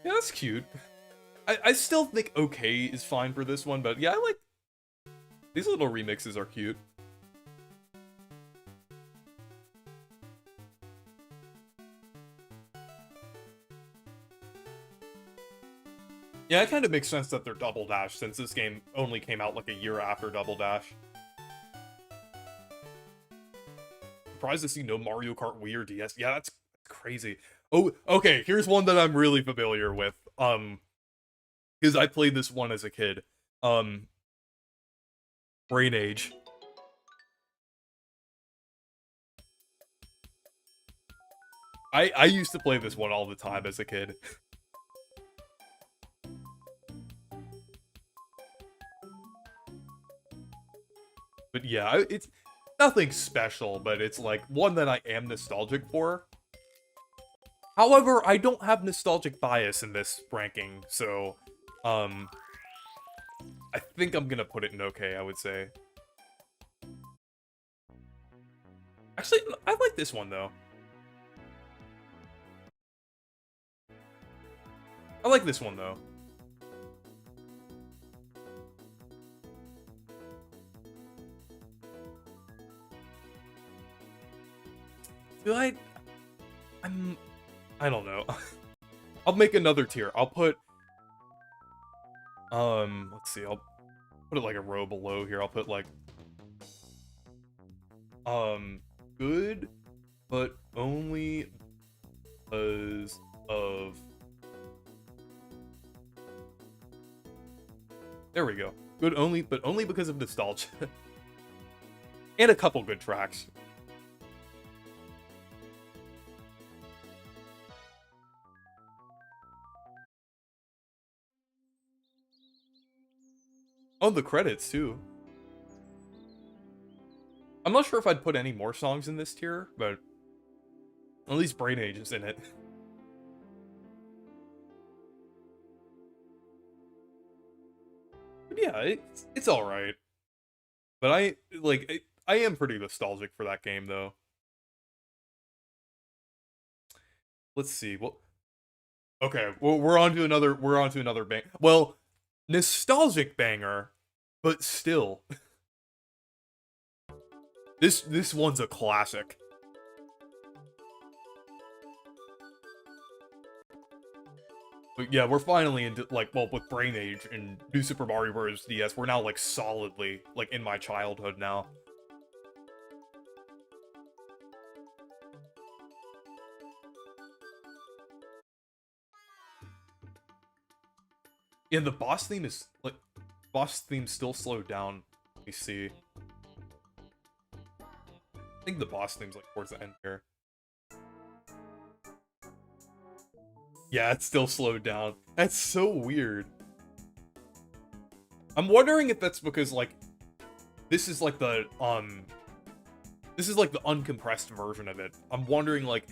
Yeah, that's cute. I still think okay is fine for this one, but yeah, I like... These little remixes are cute. Yeah, it kind of makes sense that they're Double Dash, since this game only came out like a year after Double Dash. Surprised to see no Mario Kart Wii or DS. Yeah, that's crazy. Oh, okay, here's one that I'm really familiar with. Because I played this one as a kid. Brain Age. I used to play this one all the time as a kid. But yeah, it's nothing special, but it's like one that I am nostalgic for. However, I don't have nostalgic bias in this ranking, so I think I'm gonna put it in okay, I would say. Actually, I like this one though. I like this one though. I don't know. I'll make another tier. I'll put let's see. I'll put it like a row below here. I'll put like good, but only because of... There we go. Good only, but only because of nostalgia. And a couple good tracks. Oh, the credits, too. I'm not sure if I'd put any more songs in this tier, but at least Brain Age is in it. But yeah, it's alright. But I am pretty nostalgic for that game, though. Let's see. Well, okay, well, we're on to another bang. Well, nostalgic banger, but still. This one's a classic. But yeah, we're finally into, like, well, with Brain Age and New Super Mario Bros. DS, we're now, like, solidly, like, in my childhood now. Yeah, the boss theme is, like, boss theme still slowed down. Let me see. I think the boss theme's, like, towards the end here. Yeah, it's still slowed down. That's so weird. I'm wondering if that's because, like, this is like the uncompressed version of it. I'm wondering, like,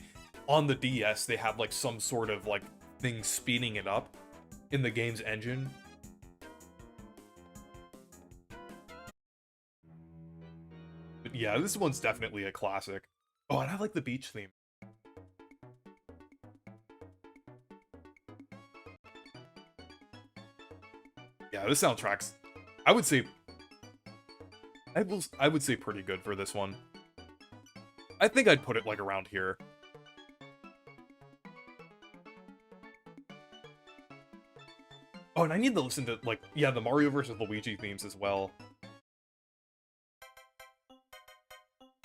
on the DS they have, like, some sort of, like, thing speeding it up in the game's engine. Yeah, this one's definitely a classic. Oh, and I like the beach theme. Yeah, this soundtrack's, I would say, I would say pretty good for this one. I think I'd put it like around here. Oh, and I need to listen to, like, yeah, the Mario vs. Luigi themes as well.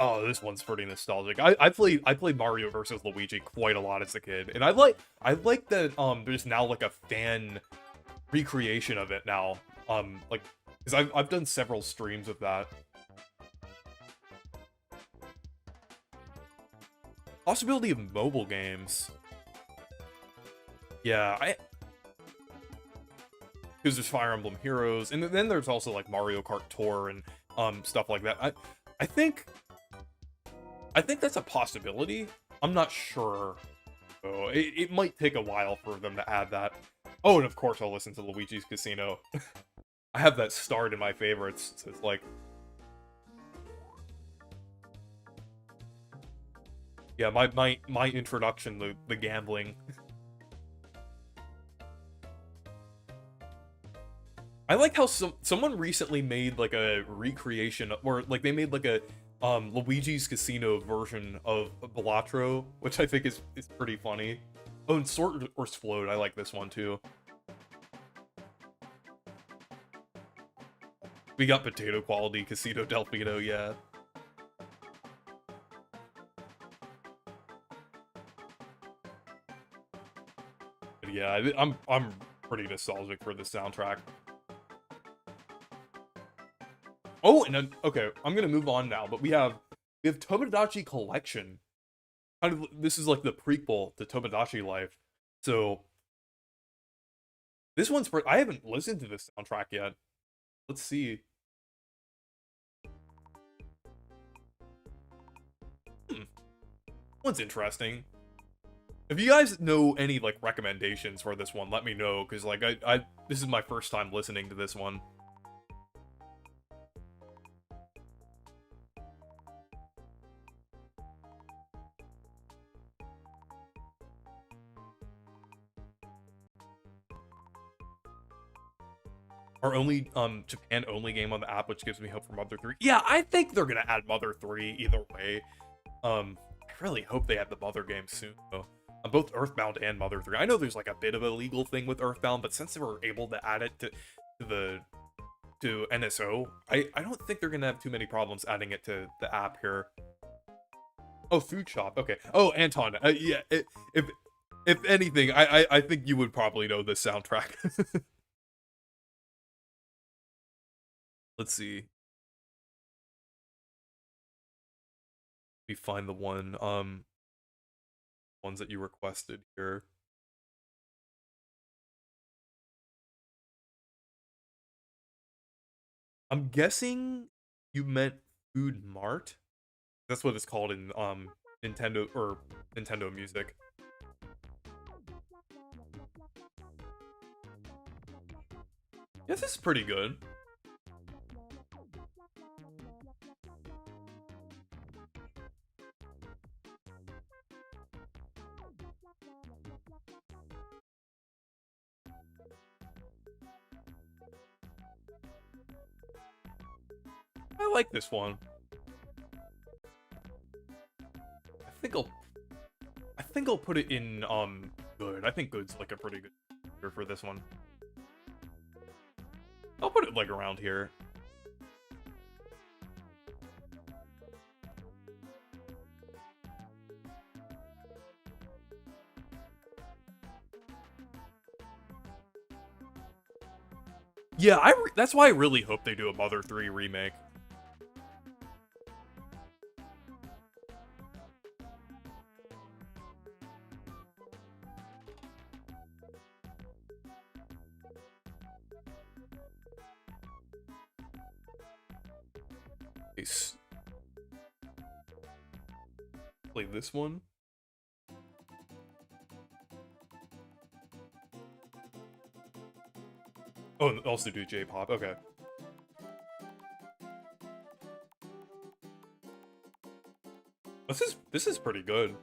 Oh, this one's pretty nostalgic. I played Mario vs. Luigi quite a lot as a kid, and I like that there's now like a fan recreation of it now. Like, because I've done several streams of that. Possibility of mobile games. Yeah, because there's Fire Emblem Heroes, and then there's also like Mario Kart Tour and stuff like that. I think that's a possibility. I'm not sure. Oh, it might take a while for them to add that. Oh, and of course I'll listen to Luigi's Casino. I have that starred in my favorites, so it's like... Yeah, my introduction to the gambling. I like how someone recently made like a recreation, or like they made like a Luigi's Casino version of Balatro, which I think is pretty funny. Oh, and Sword or Float, I like this one too. We got potato quality Casino Delfino, yeah. But yeah, I'm pretty nostalgic for the soundtrack. Oh, and then, okay, I'm gonna move on now, but we have Tomodachi Collection. Kind of, this is like the prequel to Tomodachi Life. So this one's I haven't listened to this soundtrack yet. Let's see. One's interesting. If you guys know any like recommendations for this one, let me know, because like I this is my first time listening to this one. Our only Japan only game on the app, which gives me hope for Mother 3. Yeah, I think they're gonna add Mother 3 either way. I really hope they add the Mother game soon though. Both Earthbound and Mother 3. I know there's like a bit of a legal thing with Earthbound, but since they were able to add it to NSO, I don't think they're gonna have too many problems adding it to the app here. Oh, Food Shop. Okay. Oh, Anton. Yeah. If anything, I think you would probably know this soundtrack. Let's see. Let me find the ones that you requested here. I'm guessing you meant Food Mart. That's what it's called in Nintendo Music. Yeah, this is pretty good. I like this one. I think I'll put it in good. I think good's like a pretty good for this one. I'll put it like around here. Yeah, that's why I really hope they do a Mother 3 remake. Play this one. Oh, and also do J-pop. Okay. This is pretty good.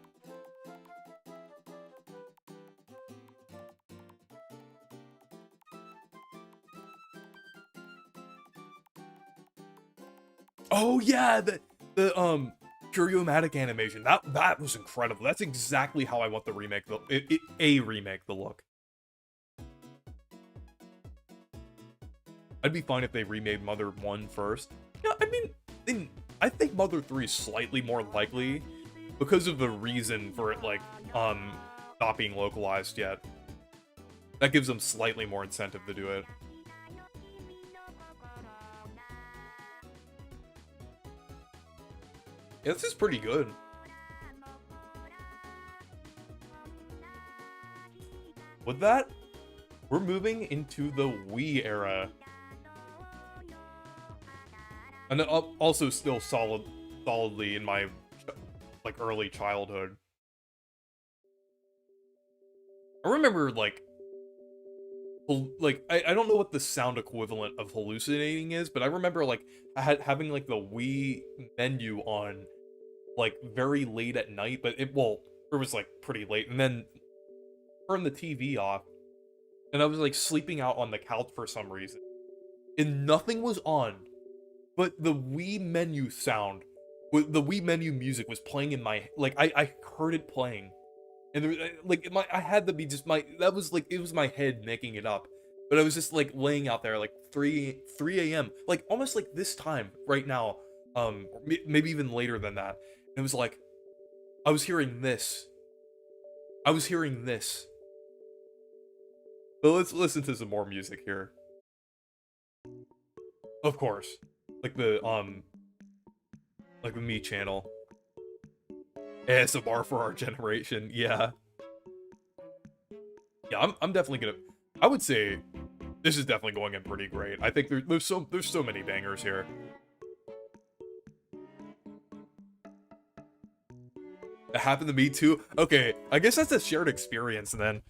Oh yeah, the Curio-matic animation. That was incredible. That's exactly how I want the remake a remake the look. I'd be fine if they remade Mother 1 first. Yeah, I mean, I think Mother 3 is slightly more likely because of the reason for it, like, not being localized yet. That gives them slightly more incentive to do it. Yeah, this is pretty good. With that, we're moving into the Wii era. And also still solidly in my, like, early childhood. I remember, like, I don't know what the sound equivalent of hallucinating is, but I remember, like, having, like, the Wii menu on, like, very late at night, but it was, like, pretty late, and then turn the TV off, and I was, like, sleeping out on the couch for some reason, and nothing was on, but the Wii menu sound, the Wii menu music was playing in my, like, I heard it playing, and there, like, I had to be just that was, like, it was my head making it up, but I was just, like, laying out there, like, 3 a.m., like, almost like this time, right now, maybe even later than that, and it was like, I was hearing this. But let's listen to some more music here. Of course. Like the Me channel. ASMR for our generation, yeah. Yeah, I'm definitely gonna, I would say this is definitely going in pretty great. I think there's so many bangers here. It happened to me too. Okay, I guess that's a shared experience then.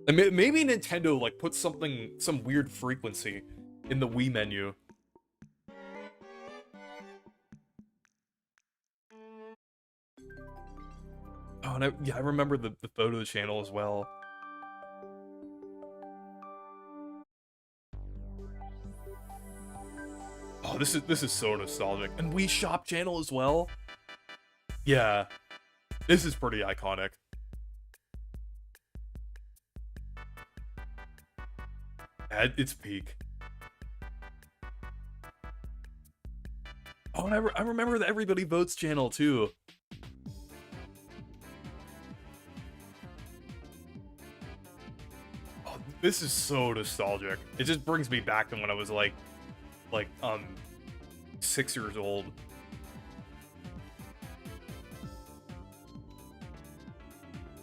And maybe Nintendo, like, put some weird frequency in the Wii menu. Oh, and yeah, I remember the photo channel as well. Oh, this is so nostalgic. And Wii Shop channel as well. Yeah, this is pretty iconic. At its peak. Oh, and I remember the Everybody Votes channel too. Oh, this is so nostalgic. It just brings me back to when I was like 6 years old.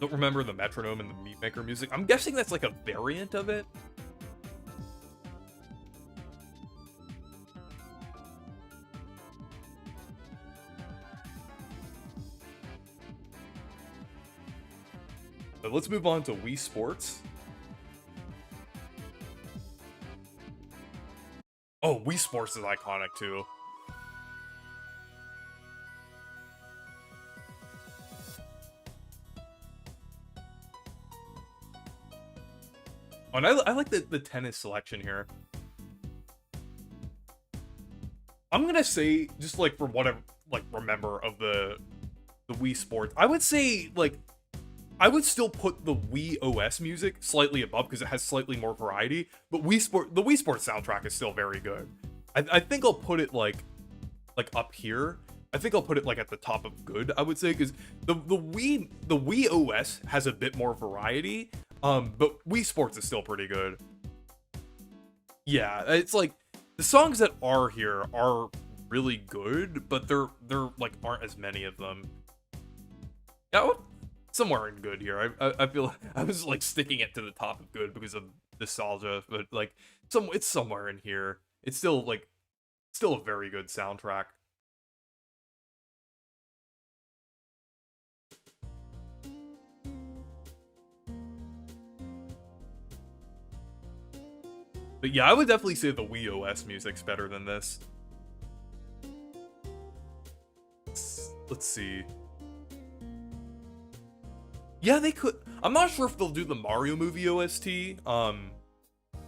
Don't remember the metronome and the Meat Maker music. I'm guessing that's like a variant of it. But let's move on to Wii Sports. Oh, Wii Sports is iconic too. Oh, and I like the tennis selection here. I'm gonna say, just like from what I like remember of the Wii Sports, I would say, like, I would still put the Wii OS music slightly above because it has slightly more variety, but the Wii Sports soundtrack is still very good. I think I'll put it like up here. I think I'll put it like at the top of good, I would say, because the Wii OS has a bit more variety, but Wii Sports is still pretty good. Yeah, it's like the songs that are here are really good, but they're like aren't as many of them. Yeah, somewhere in good here. I feel I was like sticking it to the top of good because of nostalgia, but like it's somewhere in here. It's still a very good soundtrack. But yeah, I would definitely say the Wii OS music's better than this. Let's see. Yeah, they could. I'm not sure if they'll do the Mario movie OST.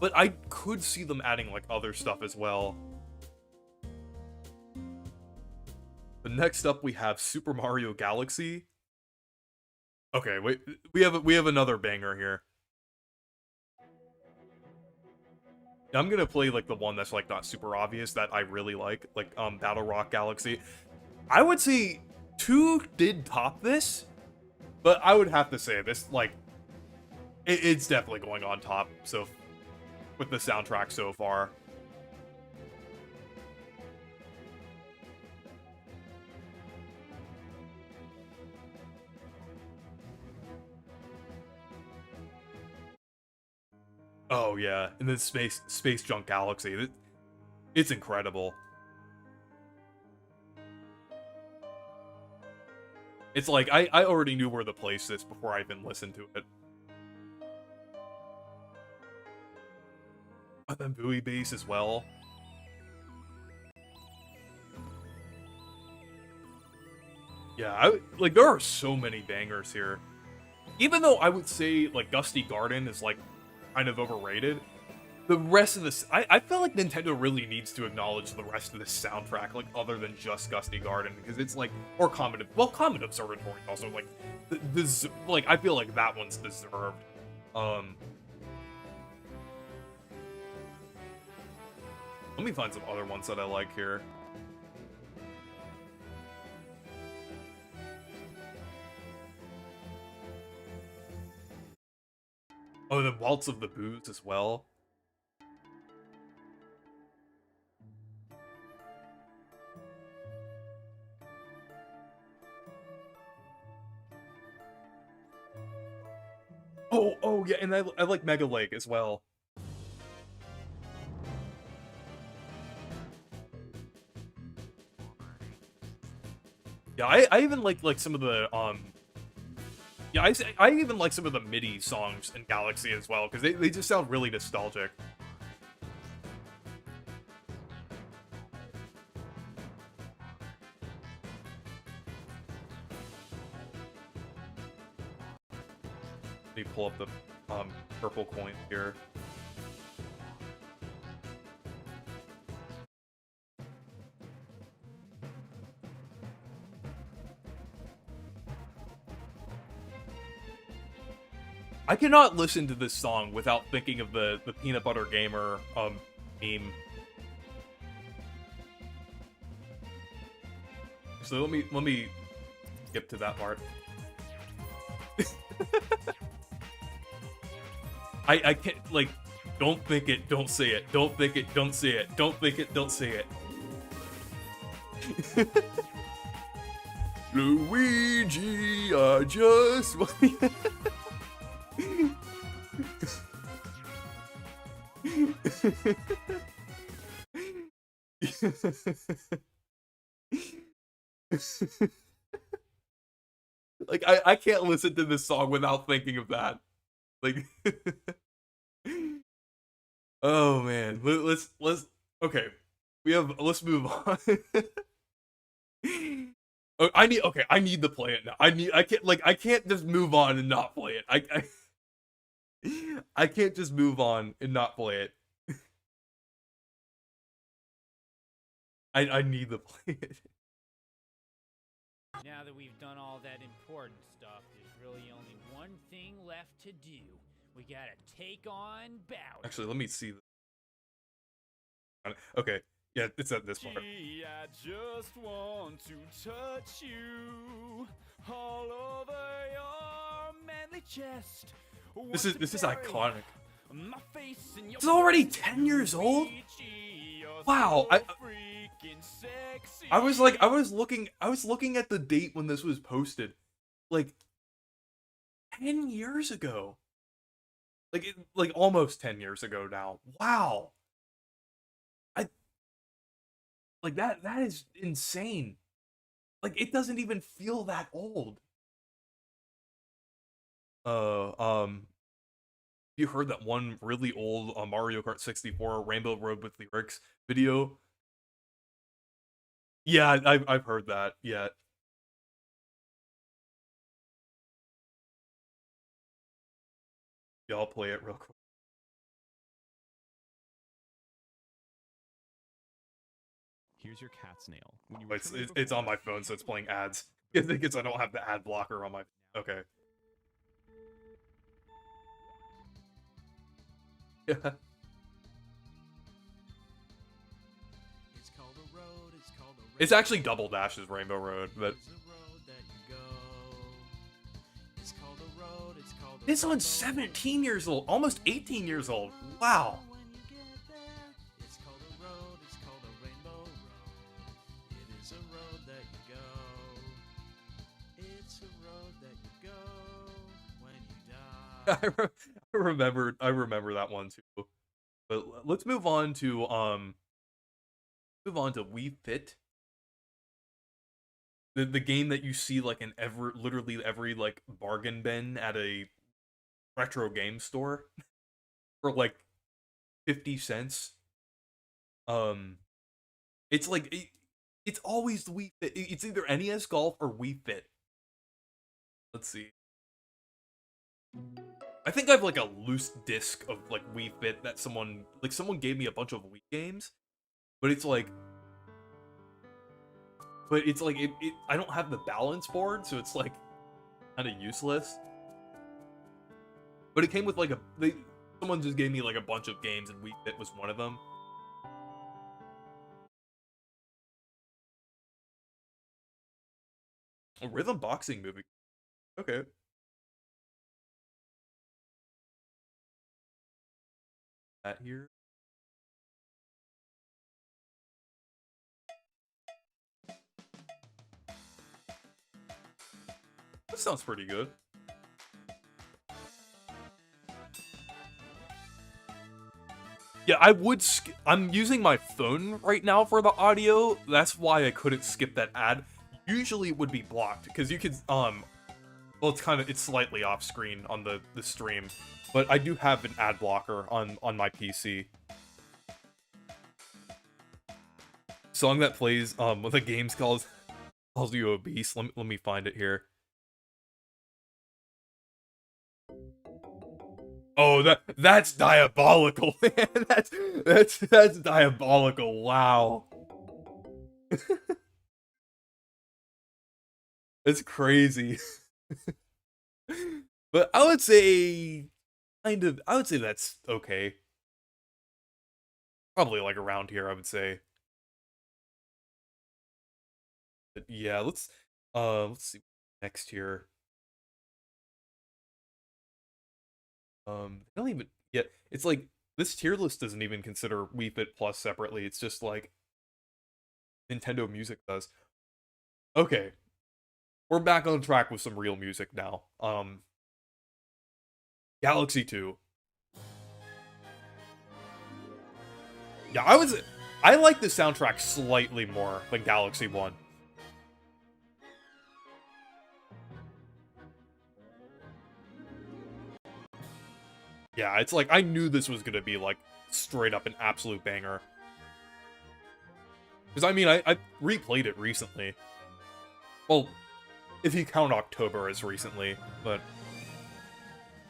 But I could see them adding like other stuff as well. But next up we have Super Mario Galaxy. Okay, wait, we have another banger here. I'm gonna play like the one that's like not super obvious that I really like Battle Rock Galaxy. I would say 2 did top this, but I would have to say this like it's definitely going on top. So with the soundtrack so far. Oh yeah, and then Space Junk Galaxy. It's incredible. It's like I already knew where to place this before I even listened to it. And then Bowie Bass as well. Yeah, like there are so many bangers here. Even though I would say like Gusty Garden is like kind of overrated, the rest of this, I feel like Nintendo really needs to acknowledge the rest of this soundtrack, like other than just Gusty Garden, because it's like, or Comet Observatory also, like this, like I feel like that one's deserved. Let me find some other ones that I like here. Oh, the Waltz of the Booze as well. Oh yeah, and I like Mega Lake as well. Yeah, I even like some of the yeah, I even like some of the MIDI songs in Galaxy as well, because they just sound really nostalgic. Let me pull up the purple coin here. I cannot listen to this song without thinking of the Peanut Butter Gamer meme. So let me skip to that part. I can't, like, don't think it, don't say it. Don't think it, don't say it. Don't think it, don't say it. Luigi, I just like I can't listen to this song without thinking of that. Like oh man, let's okay. Let's move on. Oh, I need to play it now. I can't just move on and not play it. I can't just move on and not play it. I need to play it. Now that we've done all that important stuff, there's really only one thing left to do. We gotta take on Bowser. Actually, let me see. Okay, yeah, it's at this part. Gee, I just want to touch you all over your manly chest. This is iconic. My face in your It's already 10 years old? Wow, I was looking at the date when this was posted. Like 10 years ago. Like almost 10 years ago now. Wow. Like that is insane. Like it doesn't even feel that old. You heard that one really old Mario Kart 64 Rainbow Road with Lyrics video? Yeah, I've heard that. Yeah. Yeah, I'll play it real quick. Here's your cat's nail. When you It's, return it's on before- my phone, so it's playing ads. Because I don't have the ad blocker on my... Okay. Yeah. It's called a road, it's called a It's actually Double Dash's Rainbow Road, but... It's a road that you go. It's called a road, it's called a This one's 17 years old, almost 18 years old. Wow. when you get there. It's called a road, it's called a rainbow road. It is a road that you go. It's a road that you go when you die. I remember that one too. But let's move on to Wii Fit. The game that you see like in literally every like bargain bin at a retro game store for like 50 cents. It's like it's always the Wii Fit. It's either NES Golf or Wii Fit. Let's see. I think I have like a loose disc of like Wii Fit that someone gave me a bunch of Wii games, but it's like I don't have the balance board, so it's like kind of useless. But it came with like someone just gave me like a bunch of games, and Wii Fit was one of them. A rhythm boxing movie. Okay. That here. That sounds pretty good. Yeah, I would I'm using my phone right now for the audio. That's why I couldn't skip that ad. Usually it would be blocked because you could well, it's slightly off screen on the stream, but I do have an ad blocker on my PC. Song that plays when the game calls you obese. Let me find it here. Oh, that's diabolical, man. That's diabolical. Wow. It's crazy. But I would say I would say that's okay. Probably like around here, I would say. But yeah, let's see next here. I don't even yet. It's like this tier list doesn't even consider Wii Fit Plus separately. It's just like Nintendo Music does. Okay, we're back on track with some real music now. Galaxy 2. Yeah, I like the soundtrack slightly more than Galaxy 1. Yeah, it's like I knew this was gonna be like straight up an absolute banger. Because I mean, I replayed it recently. Well, if you count October as recently, but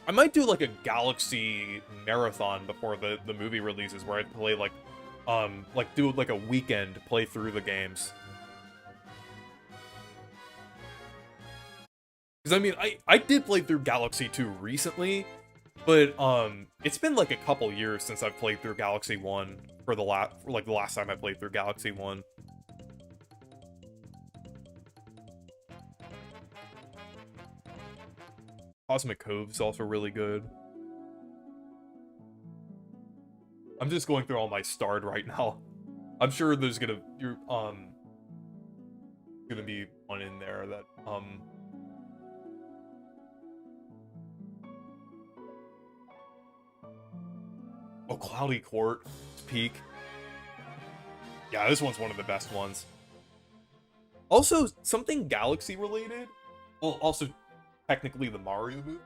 I might do like a Galaxy marathon before the movie releases, where I play like do like a weekend play through the games. Because I mean, I did play through Galaxy 2 recently, but it's been like a couple years since I've played through Galaxy 1 for the last time I played through Galaxy 1. Cosmic Cove's also really good. I'm just going through all my starred right now. I'm sure there's gonna be one in there that oh, Cloudy Court, Peak. Yeah, this one's one of the best ones. Also, something Galaxy related. Well, also technically the Mario movie.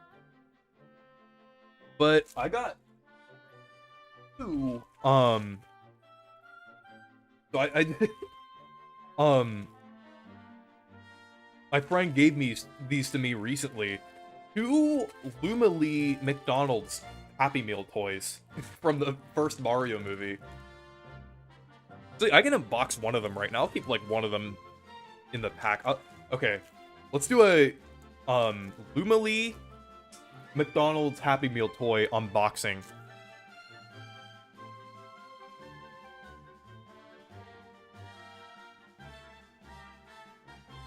But I got two. So I my friend gave me these to me recently. 2 Lumily McDonald's Happy Meal toys from the first Mario movie. So I can unbox one of them right now. I'll keep like one of them in the pack. Okay, let's do a Lumily McDonald's Happy Meal toy unboxing.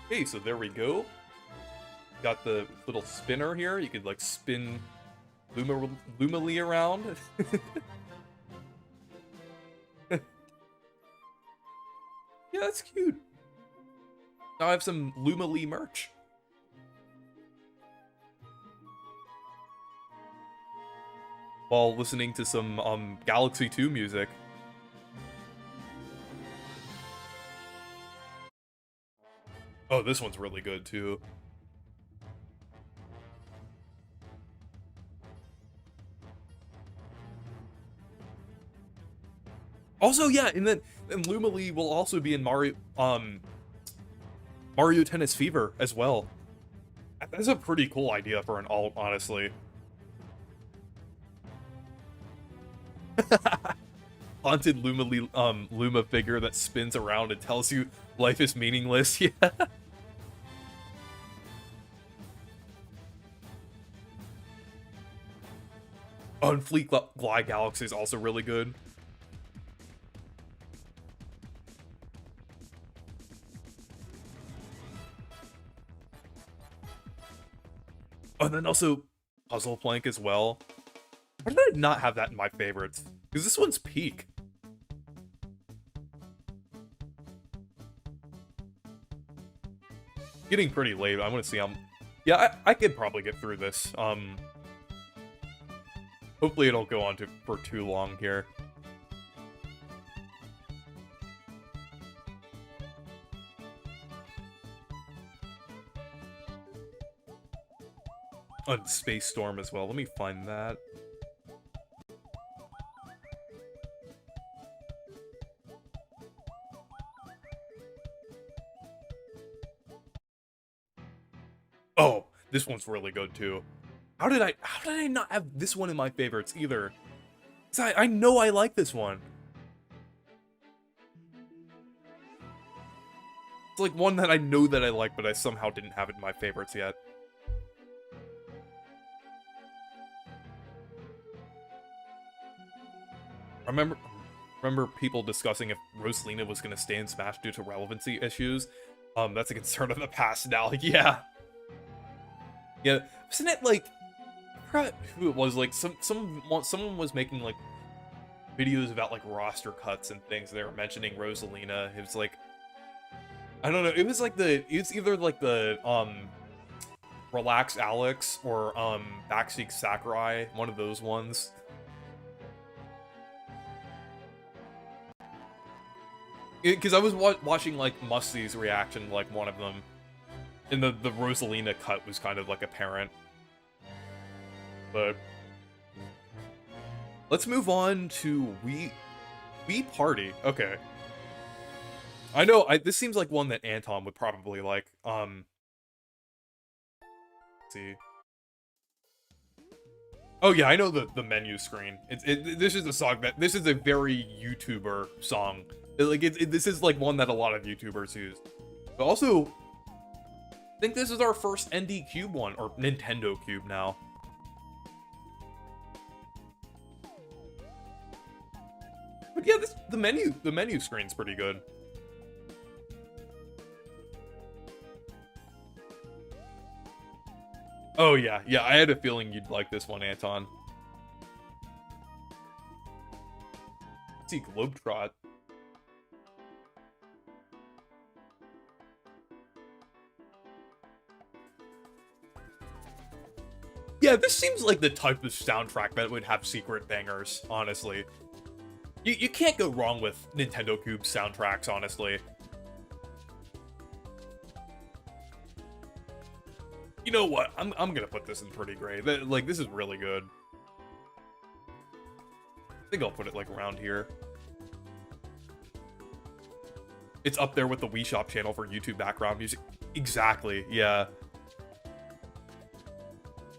Okay, so there we go. Got the little spinner here. You could like spin Lumily around. Yeah, that's cute. Now I have some Lumily merch. While listening to some Galaxy 2 music. Oh, this one's really good too. Also, yeah, and then Lumily will also be in Mario Tennis Fever as well. That's a pretty cool idea for an alt, honestly. Haunted Luma figure that spins around and tells you life is meaningless. Yeah. Fleet Glide Galaxy is also really good. Oh, and then also Puzzle Plank as well. Why did I not have that in my favorites? Because this one's peak. Getting pretty late. I want to see how... Yeah, I could probably get through this. Hopefully it don't go on for too long here. On Space Storm as well. Let me find that. Oh, this one's really good too. How did I not have this one in my favorites either? 'Cause I know I like this one. It's like one that I know that I like, but I somehow didn't have it in my favorites yet. I remember people discussing if Rosalina was gonna stay in Smash due to relevancy issues. That's a concern of the past now. Yeah. Yeah, wasn't it like, I forgot who it was, like someone was making like videos about like roster cuts and things. They were mentioning Rosalina. It was like, I don't know, it was either like the Relax Alex or Backseat Sakurai, one of those ones. Because I was watching like Musty's reaction to like one of them. And the Rosalina cut was kind of like apparent. But let's move on to Wii Party. Okay. I know this seems like one that Anton would probably like. Let's see. Oh yeah, I know the menu screen. This is a song this is a very YouTuber song. This is like one that a lot of YouTubers use. But also, I think this is our first ND Cube one, or Nintendo Cube now. But yeah, the menu screen's pretty good. Oh yeah, I had a feeling you'd like this one, Anton. Let's see, Globetrot. Yeah, this seems like the type of soundtrack that would have secret bangers, honestly. You can't go wrong with Nintendo Cube soundtracks, honestly. You know what? I'm gonna put this in pretty great. Like, this is really good. I think I'll put it, like, around here. It's up there with the Wii Shop channel for YouTube background music. Exactly, yeah.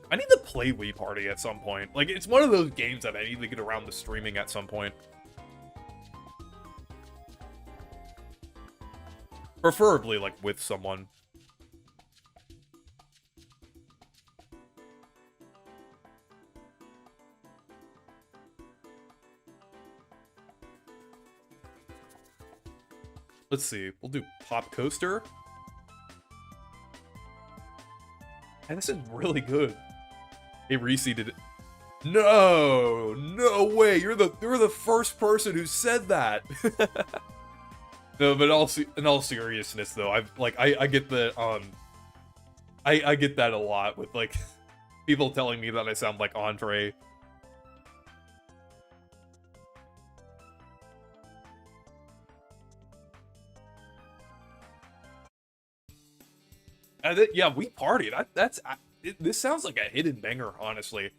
I need to play Wii Party at some point. Like, it's one of those games that I need to get around to streaming at some point. Preferably, like, with someone. Let's see. We'll do Pop Coaster. And this is really good. Hey, Reese did it. No, no way. You're the first person who said that. No, but in all seriousness, though, I get the I get that a lot with like people telling me that I sound like Andre. Yeah, We Party. This sounds like a hidden banger, honestly.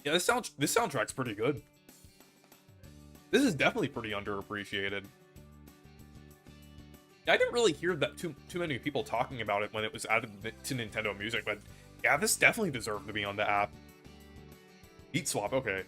Yeah, this soundtrack's pretty good. This is definitely pretty underappreciated. I didn't really hear that too many people talking about it when it was added to Nintendo Music, but yeah, this definitely deserved to be on the app. Beat Swap, okay.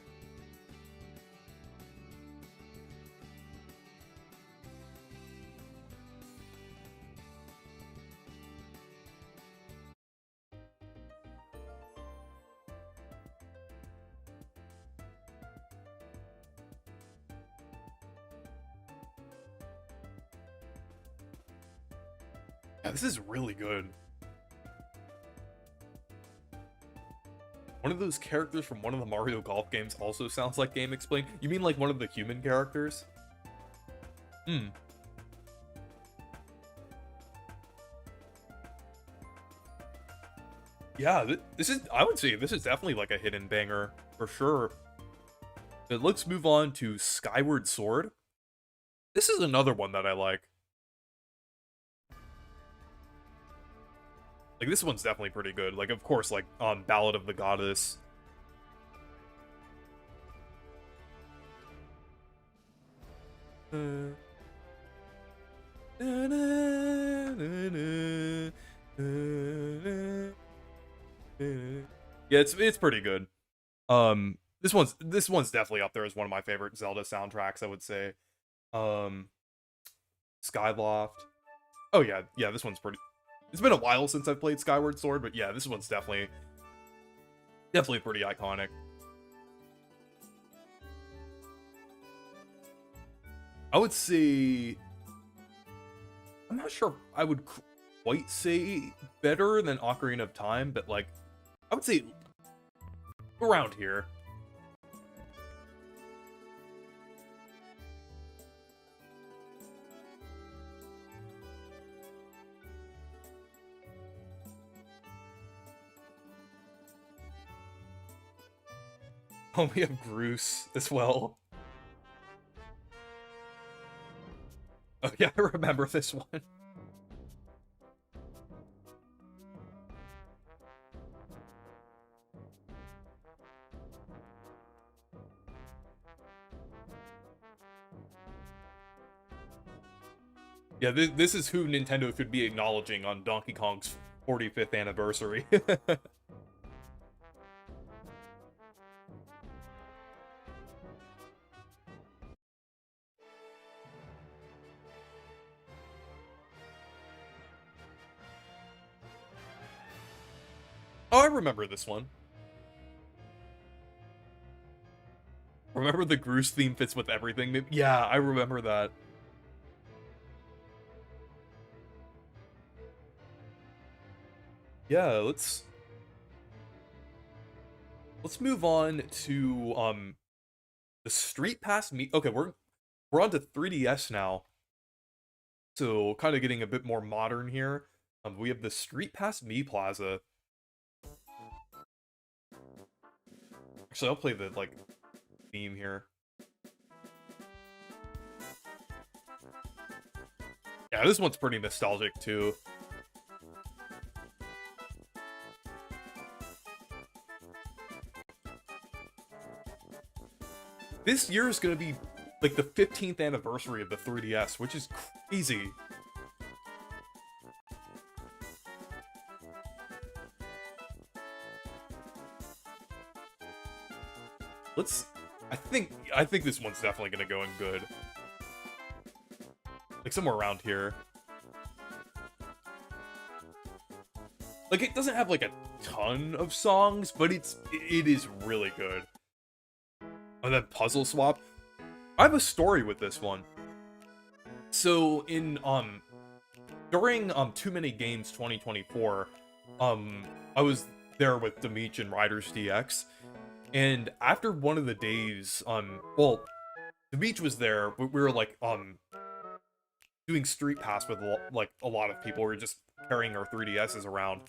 Yeah, this is really good. One of those characters from one of the Mario Golf games also sounds like Game Explain. You mean like one of the human characters? Hmm. Yeah, I would say this is definitely like a hidden banger, for sure. But let's move on to Skyward Sword. This is another one that I like. Like, this one's definitely pretty good. Like, of course, like, Ballad of the Goddess. Yeah, it's pretty good. This one's definitely up there as one of my favorite Zelda soundtracks, I would say. Skyloft. Oh yeah, this one's pretty. It's been a while since I've played Skyward Sword, but yeah, this one's definitely pretty iconic. I would say, I'm not sure I would quite say better than Ocarina of Time, but like, I would say around here. Oh, we have Bruce as well. Oh yeah, I remember this one. Yeah, this is who Nintendo should be acknowledging on Donkey Kong's 45th anniversary. Oh, I remember this one. Remember the Groose theme fits with everything? Yeah, I remember that. Yeah, let's move on to the Street Pass Me. Okay, we're on to 3DS now. So kind of getting a bit more modern here. We have the Street Pass Me Plaza. Actually, I'll play the like theme here. Yeah, this one's pretty nostalgic too. This year is gonna be like the 15th anniversary of the 3DS, which is crazy. let's. I think this one's definitely gonna go in good. Like somewhere around here. Like it doesn't have like a ton of songs, but it is really good. And then Puzzle Swap. I have a story with this one. So in during Too Many Games 2024, I was there with Demeech and Riders DX, and after one of the days, well, Demeech was there, we were like doing Street Pass with like a lot of people. We were just carrying our 3DSs around.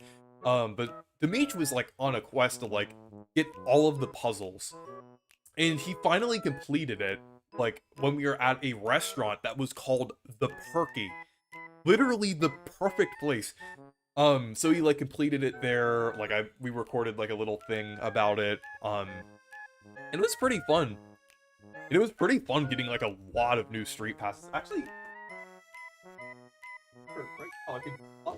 But Demeech was like on a quest to like get all of the puzzles, and he finally completed it. Like when we were at a restaurant that was called The Perky, literally the perfect place. So he like completed it there. Like we recorded like a little thing about it. And it was pretty fun. It was pretty fun getting like a lot of new Street Passes. Actually, right now I can. Oh.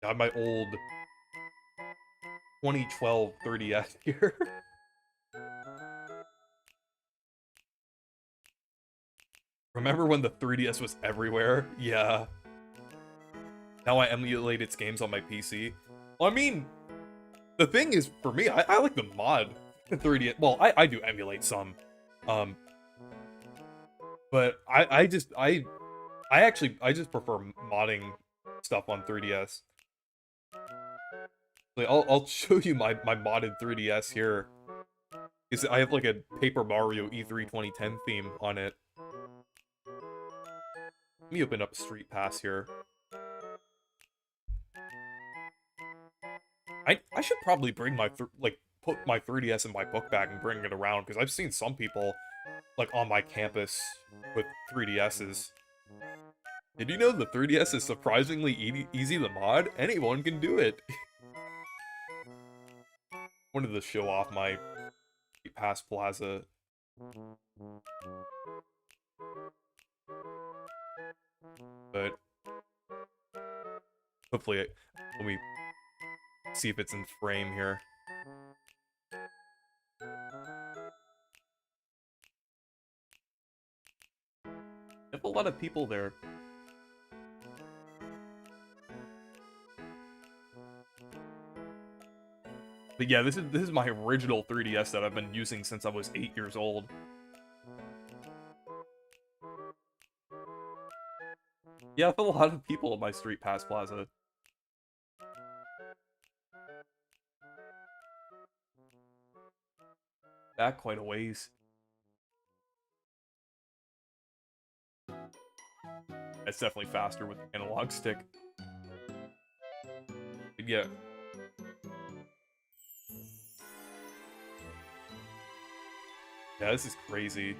Got my old 2012 30S here. Remember when the 3DS was everywhere? Yeah. Now I emulate its games on my PC. Well, I mean, the thing is, for me, I like the mod 3DS. Well, I do emulate some. But I just prefer modding stuff on 3DS. Like, I'll show you my modded 3DS here. Because I have like a Paper Mario E3 2010 theme on it. Let me open up Street Pass here. I should probably bring my put my 3DS in my book bag and bring it around, because I've seen some people like on my campus with 3DSs. Did you know the 3DS is surprisingly easy to mod? Anyone can do it. Wanted to show off my Pass Plaza. But hopefully, let me see if it's in frame here. There's a lot of people there. But yeah, this is my original 3DS that I've been using since I was 8 years old. Yeah, I have a lot of people at my Street Pass Plaza. Back quite a ways. It's definitely faster with the analog stick. But yeah. Yeah, this is crazy.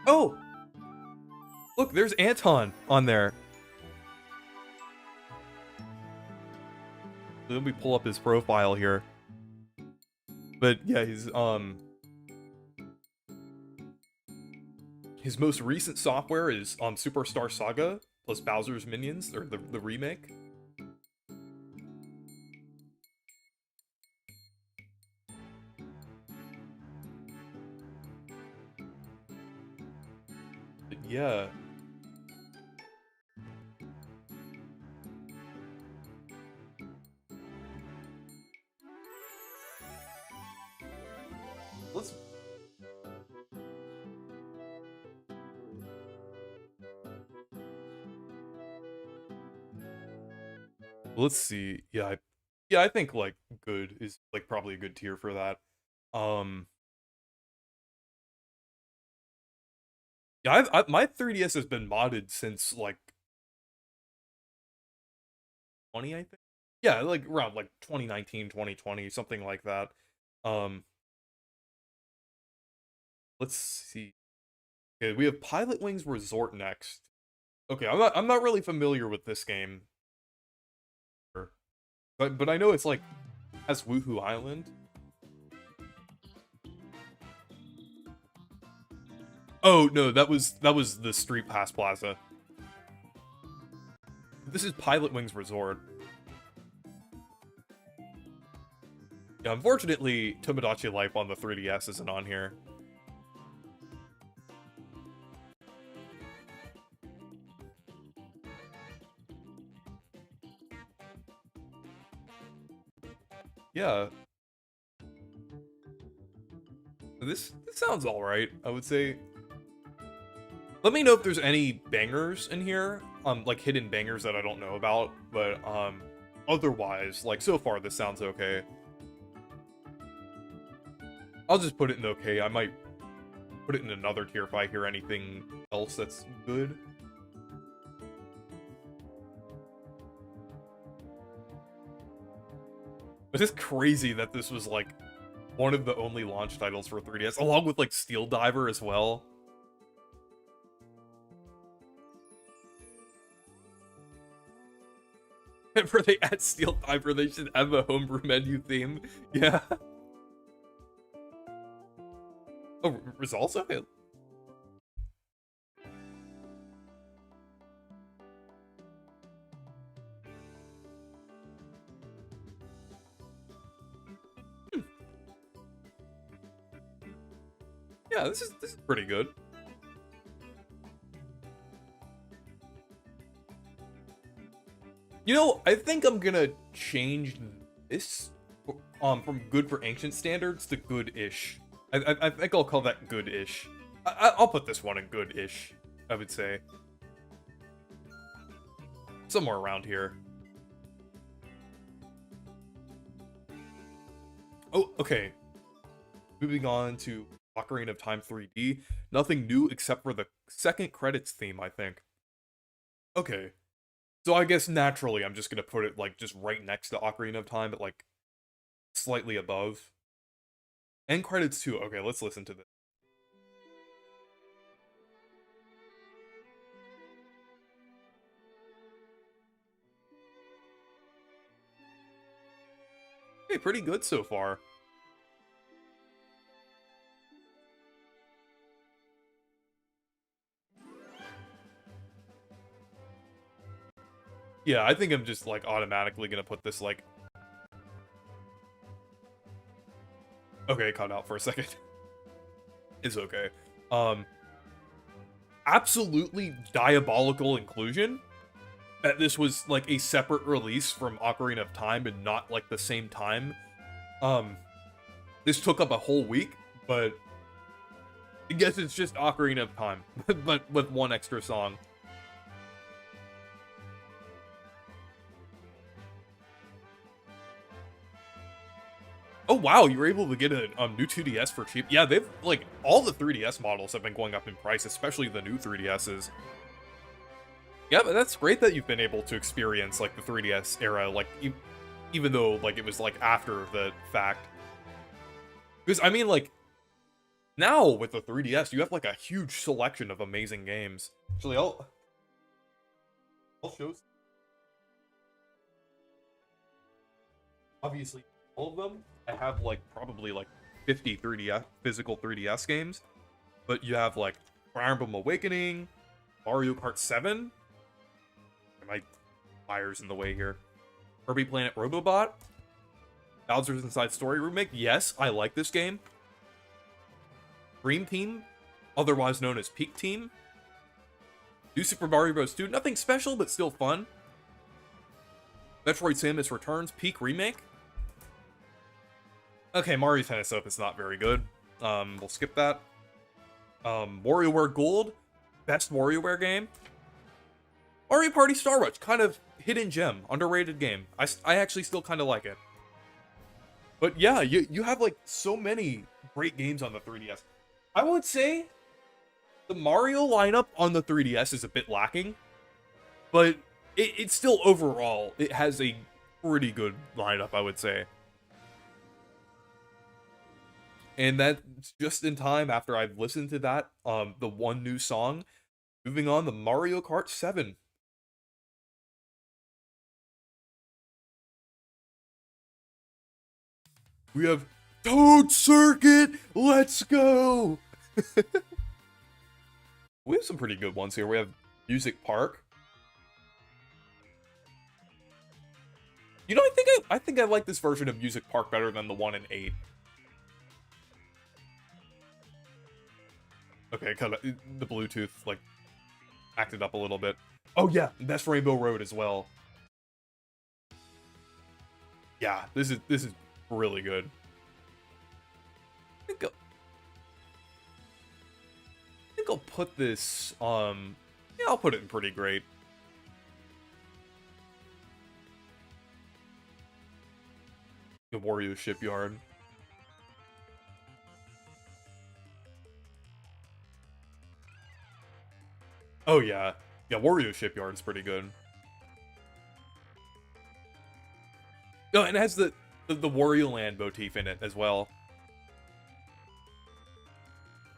Oh! Look, there's Anton on there. Let me pull up his profile here. But yeah, his most recent software is Superstar Saga plus Bowser's Minions, or the remake. But yeah. Let's see. Yeah, I think like good is like probably a good tier for that. Yeah, my 3DS has been modded since like 20, I think. Yeah, like around like 2019, 2020, something like that. Let's see. Okay, we have Pilot Wings Resort next. Okay, I'm not really familiar with this game. But I know it's like has Woohoo Island. Oh no, that was the Street Pass Plaza. This is Pilot Wings Resort. Yeah, unfortunately, Tomodachi Life on the 3DS isn't on here. Yeah. This sounds alright, I would say. Let me know if there's any bangers in here, like hidden bangers that I don't know about, but otherwise, like so far this sounds okay. I'll just put it in okay. I might put it in another tier if I hear anything else that's good. But it's crazy that this was like one of the only launch titles for 3DS, along with like Steel Diver as well. Whenever they add Steel Diver, they should have a homebrew menu theme. Yeah. Oh, results? Okay. Yeah, this is pretty good. You know, I think I'm gonna change this from good for ancient standards to good-ish. I think I'll call that good-ish. I'll put this one in good-ish, I would say. Somewhere around here. Oh, okay. Moving on to Ocarina of Time 3D. Nothing new except for the second credits theme, I think. Okay. So I guess naturally I'm just gonna put it like just right next to Ocarina of Time, but like slightly above. End credits too. Okay, let's listen to this. Okay, pretty good so far. Yeah, I think I'm just like automatically gonna put this like. Okay, cut out for a second. It's okay. Absolutely diabolical inclusion that this was like a separate release from Ocarina of Time and not like the same time. This took up a whole week, but I guess it's just Ocarina of Time, but with one extra song. Oh wow, you were able to get a new 2DS for cheap. Yeah, they've like all the 3DS models have been going up in price, especially the new 3DSs. Yeah, but that's great that you've been able to experience like the 3DS era, like even though like it was like after the fact. Because I mean, like now with the 3DS, you have like a huge selection of amazing games. Actually, I'll show. Obviously, all of them. I have like probably like 50 3DS physical 3DS games, but you have like Fire Emblem Awakening, Mario Kart 7. My fire's in the way here. Kirby Planet Robobot, Bowser's Inside Story Remake. Yes, I like this game. Dream Team, otherwise known as Peak Team. New Super Mario Bros. 2, nothing special, but still fun. Metroid Samus Returns, Peak Remake. Okay, Mario Tennis Open's not very good. We'll skip that. WarioWare Gold, best WarioWare game. Mario Party Star Rush, kind of hidden gem, underrated game. I actually still kind of like it. But yeah, you have like so many great games on the 3DS. I would say the Mario lineup on the 3DS is a bit lacking, but it's still overall, it has a pretty good lineup, I would say. And that's just in time after I've listened to that, the one new song. Moving on to Mario Kart 7. We have Toad Circuit. Let's go. We have some pretty good ones here. We have Music Park. You know, I think I like this version of Music Park better than the one in 8. Okay, kind of the Bluetooth like acted up a little bit. Oh yeah, that's Rainbow Road as well. Yeah, this is really good. I think I'll put this yeah, I'll put it in pretty great. The Wario Shipyard. Oh yeah. Yeah, Wario Shipyard is pretty good. Oh, and it has the Wario Land motif in it as well.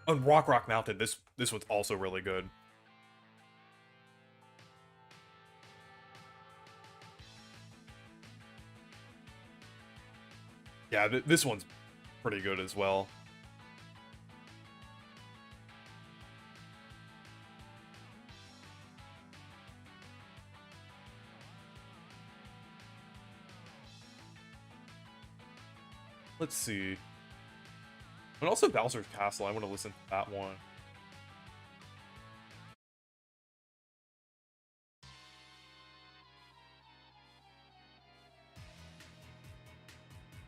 On Rock Mountain, this one's also really good. Yeah, this one's pretty good as well. Let's see. And also Bowser's Castle, I want to listen to that one.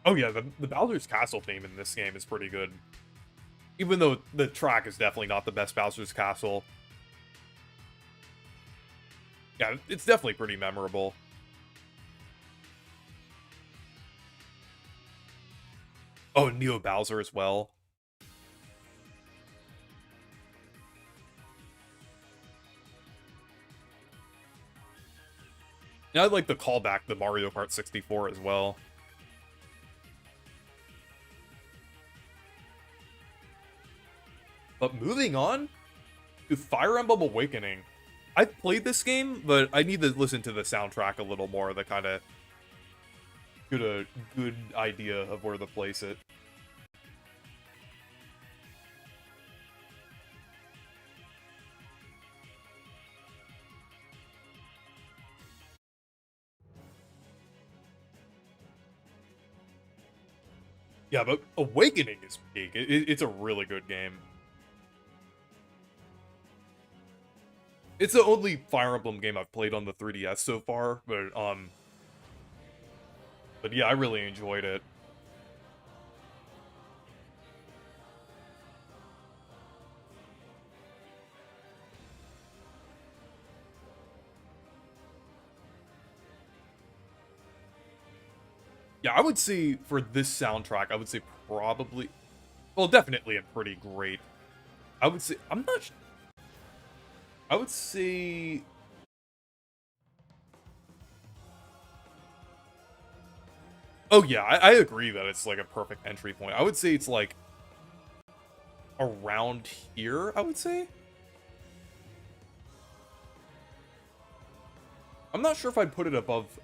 Oh yeah, the Bowser's Castle theme in this game is pretty good. Even though the track is definitely not the best Bowser's Castle. Yeah, it's definitely pretty memorable. Oh, Neo Bowser as well. And I'd like to call back the Mario Kart 64 as well. But moving on to Fire Emblem Awakening. I've played this game, but I need to listen to the soundtrack a little more to kind of get a good idea of where to place it. Yeah, but Awakening is peak. It's a really good game. It's the only Fire Emblem game I've played on the 3DS so far, but yeah, I really enjoyed it. Yeah, I would say for this soundtrack, I would say probably, well, definitely a pretty great. I would say, I'm not I would say, oh yeah, I agree that it's like a perfect entry point. I would say it's like around here, I would say. I'm not sure if I'd put it above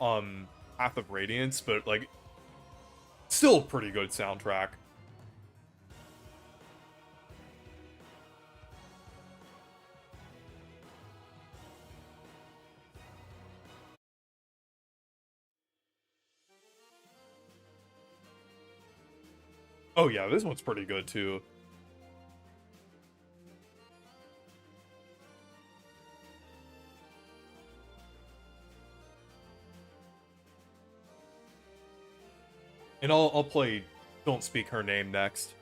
Path of Radiance, but like still a pretty good soundtrack. Oh yeah, this one's pretty good too. And I'll play Don't Speak Her Name next.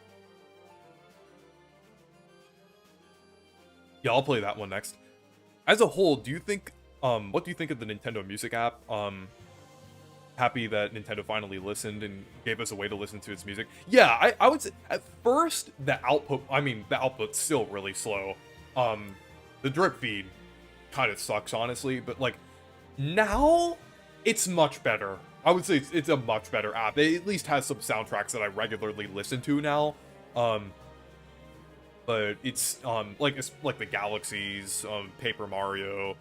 Yeah, I'll play that one next. As a whole, do you think what do you think of the Nintendo Music app? Happy that Nintendo finally listened and gave us a way to listen to its music. Yeah, I would say at first the output's still really slow. The drip feed kind of sucks, honestly, but like now it's much better. I would say it's a much better app. It at least has some soundtracks that I regularly listen to now. But it's like the Galaxies, Paper Mario,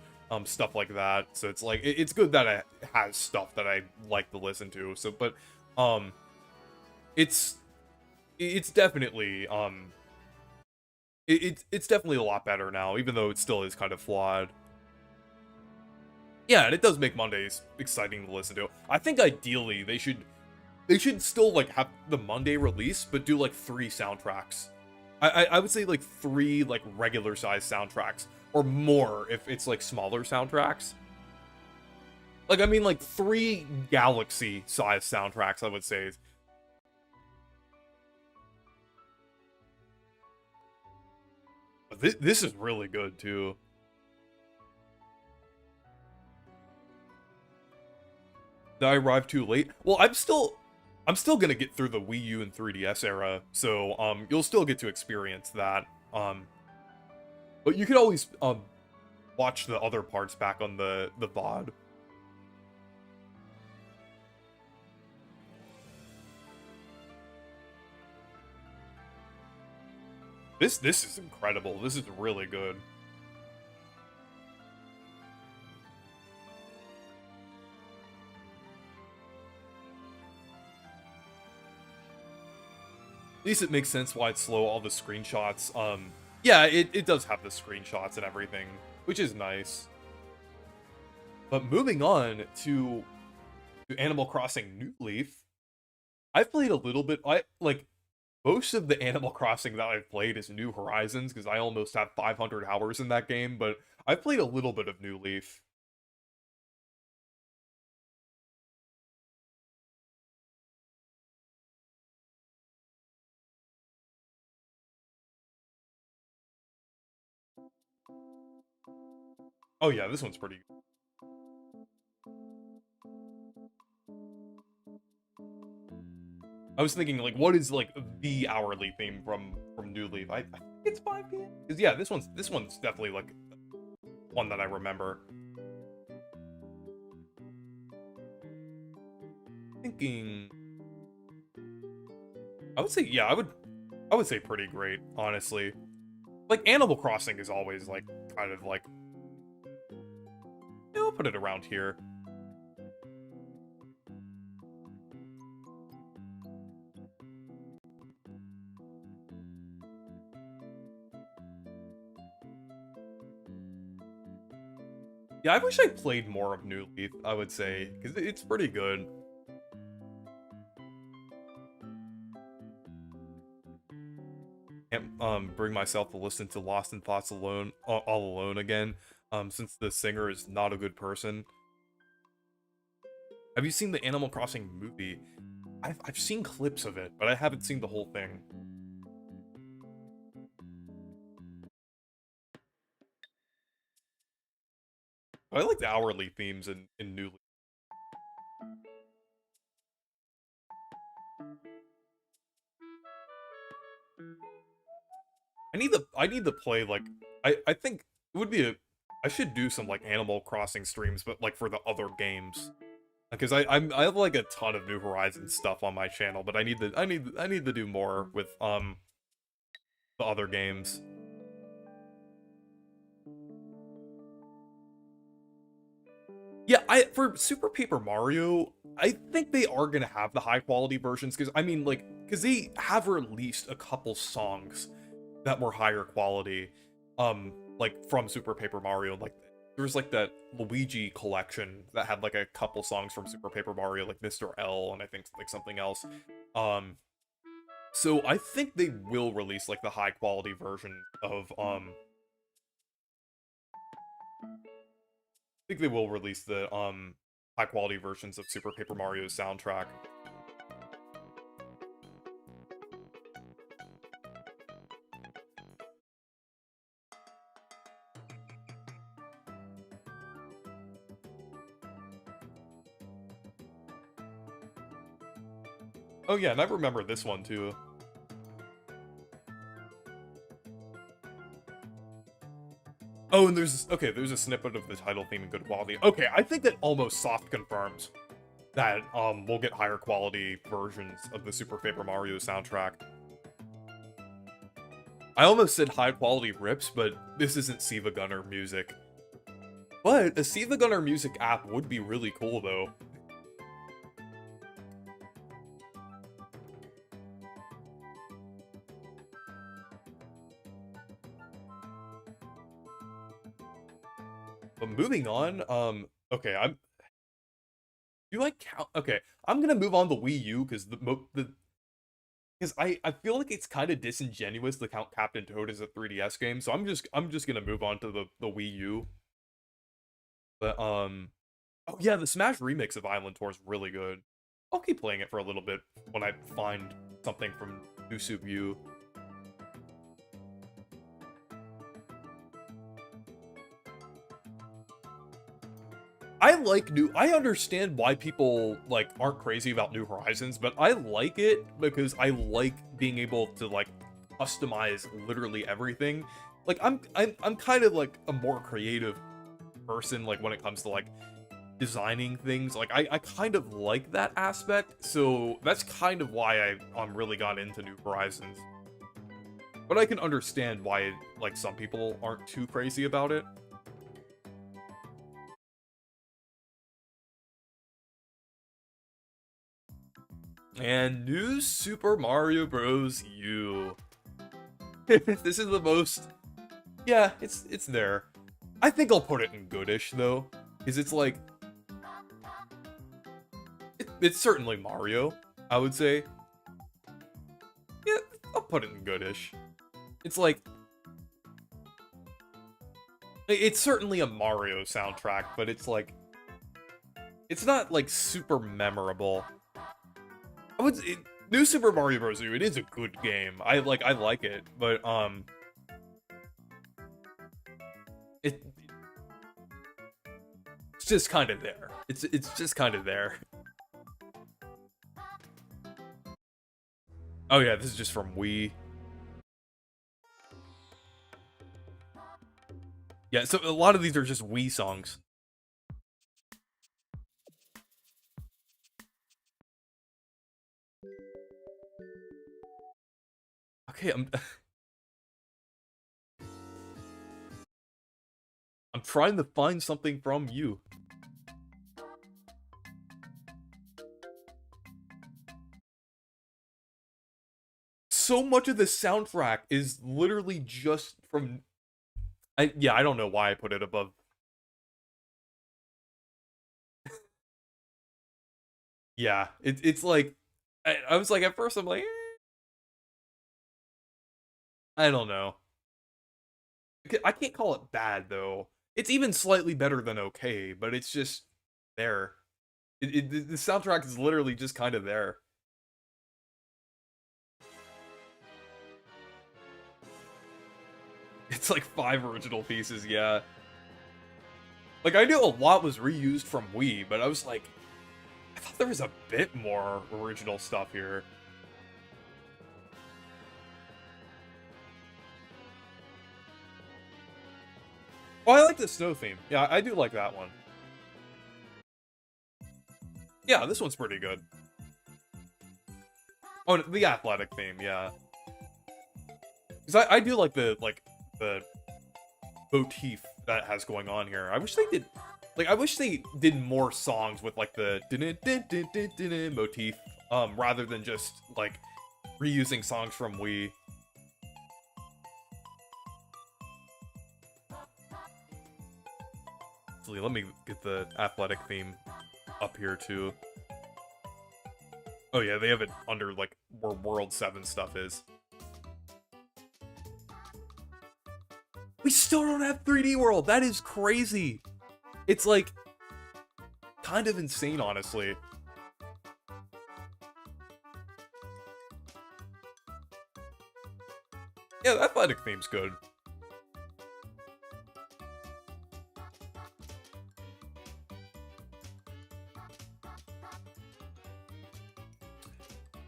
stuff like that. So it's like it's good that it has stuff that I like to listen to. So, but it's definitely it's definitely a lot better now, even though it still is kind of flawed. Yeah, and it does make Mondays exciting to listen to. I think ideally they should still like have the Monday release, but do like 3 soundtracks. I would say like 3 like regular size soundtracks, or more if it's like smaller soundtracks. Like I mean like 3 galaxy size soundtracks, I would say. But this is really good too. Did I arrive too late? Well, I'm still gonna get through the Wii U and 3DS era, so you'll still get to experience that. But you can always watch the other parts back on the VOD. This is incredible. This is really good. At least it makes sense why it's slow, all the screenshots. Yeah, it does have the screenshots and everything, which is nice. But moving on to Animal Crossing New Leaf, I've played a little bit. Most of the Animal Crossing that I've played is New Horizons, because I almost have 500 hours in that game, but I've played a little bit of New Leaf. Oh yeah, this one's pretty good. I was thinking, like, what is, like, the hourly theme from New Leaf? I think it's 5 p.m.? Because, yeah, this one's definitely, like, one that I remember. Thinking... I would say, yeah, I would say pretty great, honestly. Like, Animal Crossing is always, like, kind of, like... Yeah, I'll put it around here. Yeah, I wish I played more of New Leaf, I would say, because it's pretty good. Can't bring myself to listen to Lost in Thoughts alone, all alone again, since the singer is not a good person. Have you seen the Animal Crossing movie? I've seen clips of it, but I haven't seen the whole thing. I like the hourly themes in New Leaf. I need to play, like, I think it would be I should do some, like, Animal Crossing streams, but, like, for the other games. Because I have, like, a ton of New Horizons stuff on my channel, but I need to do more with the other games. Yeah, for Super Paper Mario, I think they are gonna have the high quality versions, because I mean, like, because they have released a couple songs that were higher quality, like from Super Paper Mario. Like, there was like that Luigi collection that had like a couple songs from Super Paper Mario, like Mr. L, and I think like something else. So I think they will release like the high quality version of I think they will release the high quality versions of Super Paper Mario's soundtrack. Oh yeah, and I remember this one too. Oh, and there's a snippet of the title theme in good quality. Okay, I think that almost soft confirms that we'll get higher quality versions of the Super Paper Mario soundtrack. I almost said high quality rips, but this isn't Siva Gunner music. But a Siva Gunner music app would be really cool though. But moving on, okay, do I count? Okay, I'm gonna move on to Wii U because because I feel like it's kind of disingenuous to count Captain Toad as a 3DS game, so I'm just gonna move on to the Wii U. But oh yeah, the Smash remix of Island Tour is really good. I'll keep playing it for a little bit when I find something from New Soup U. I understand why people like aren't crazy about New Horizons, but I like it because I like being able to like customize literally everything. Like I'm kind of like a more creative person like when it comes to like designing things. Like I kind of like that aspect, so that's kind of why I'm really got into New Horizons. But I can understand why like some people aren't too crazy about it. And New Super Mario Bros. U. This is the most... Yeah, it's there. I think I'll put it in goodish, though. Because it's like... It's certainly Mario, I would say. Yeah, I'll put it in goodish. It's like... It's certainly a Mario soundtrack, but it's like... It's not, like, super memorable. New Super Mario Bros. U, it is a good game. I like it, but it's just kind of there. It's just kind of there. Oh yeah, this is just from Wii. Yeah, so a lot of these are just Wii songs. Okay, I'm trying to find something from you. So much of the soundtrack is literally just from... yeah, I don't know why I put it above. Yeah, it's like... I was like, at first I'm like... I don't know. I can't call it bad, though. It's even slightly better than okay, but it's just there. The soundtrack is literally just kind of there. It's like 5 original pieces, yeah. Like, I knew a lot was reused from Wii, but I was like... I thought there was a bit more original stuff here. Oh, I like the snow theme. Yeah, I do like that one. Yeah, this one's pretty good. Oh, the athletic theme, yeah. Because I do like the motif that has going on here. I wish they did... Like, I wish they did more songs with, like, the motif, rather than just, like, reusing songs from Wii. Actually, let me get the athletic theme up here, too. Oh, yeah, they have it under, like, where World 7 stuff is. We still don't have 3D World! That is crazy! It's, like, kind of insane, honestly. Yeah, the athletic theme's good.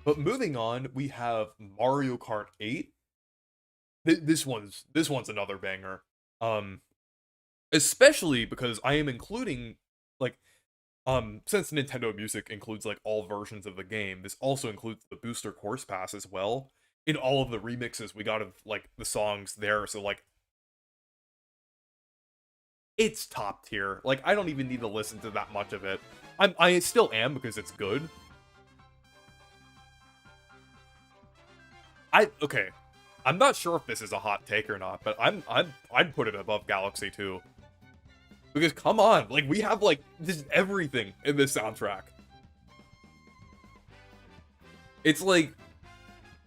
But moving on, we have Mario Kart 8. This one's another banger. Especially because I am including, like, since Nintendo Music includes, like, all versions of the game, this also includes the Booster Course Pass as well. In all of the remixes we got of, like, the songs there, so, like, it's top tier. Like, I don't even need to listen to that much of it. I still am because it's good. Okay. I'm not sure if this is a hot take or not, but I'd put it above Galaxy 2. Because come on, like we have like just everything in this soundtrack. It's like,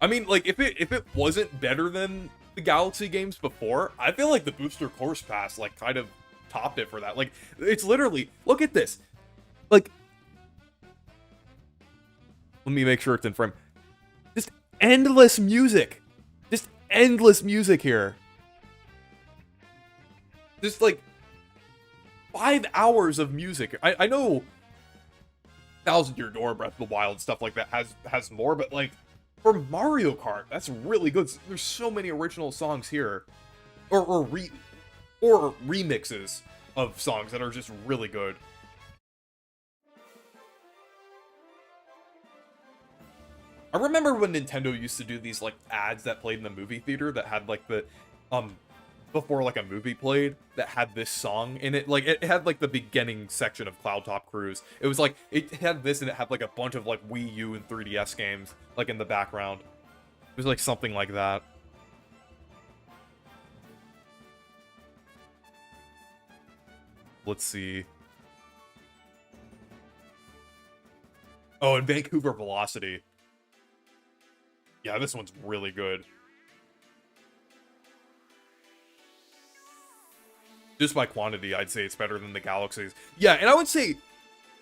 I mean, like if it wasn't better than the Galaxy games before, I feel like the Booster Course Pass like kind of topped it for that. Like it's literally, look at this. Like, let me make sure it's in frame. Just endless music. Just endless music here. Just like 5 hours of music. I know Thousand Year Door, Breath of the Wild, stuff like that has more, but like for Mario Kart, that's really good. There's so many original songs here, or remixes of songs that are just really good. I remember when Nintendo used to do these like ads that played in the movie theater that had like the before like a movie played that had this song in it. Like it had like the beginning section of Cloud Top Cruise. It was like it had this and it had like a bunch of like Wii U and 3DS games like in the background. It was like something like that. Let's see. Oh, and Vancouver Velocity. Yeah, this one's really good. Just by quantity, I'd say it's better than the Galaxies. Yeah, and I would say,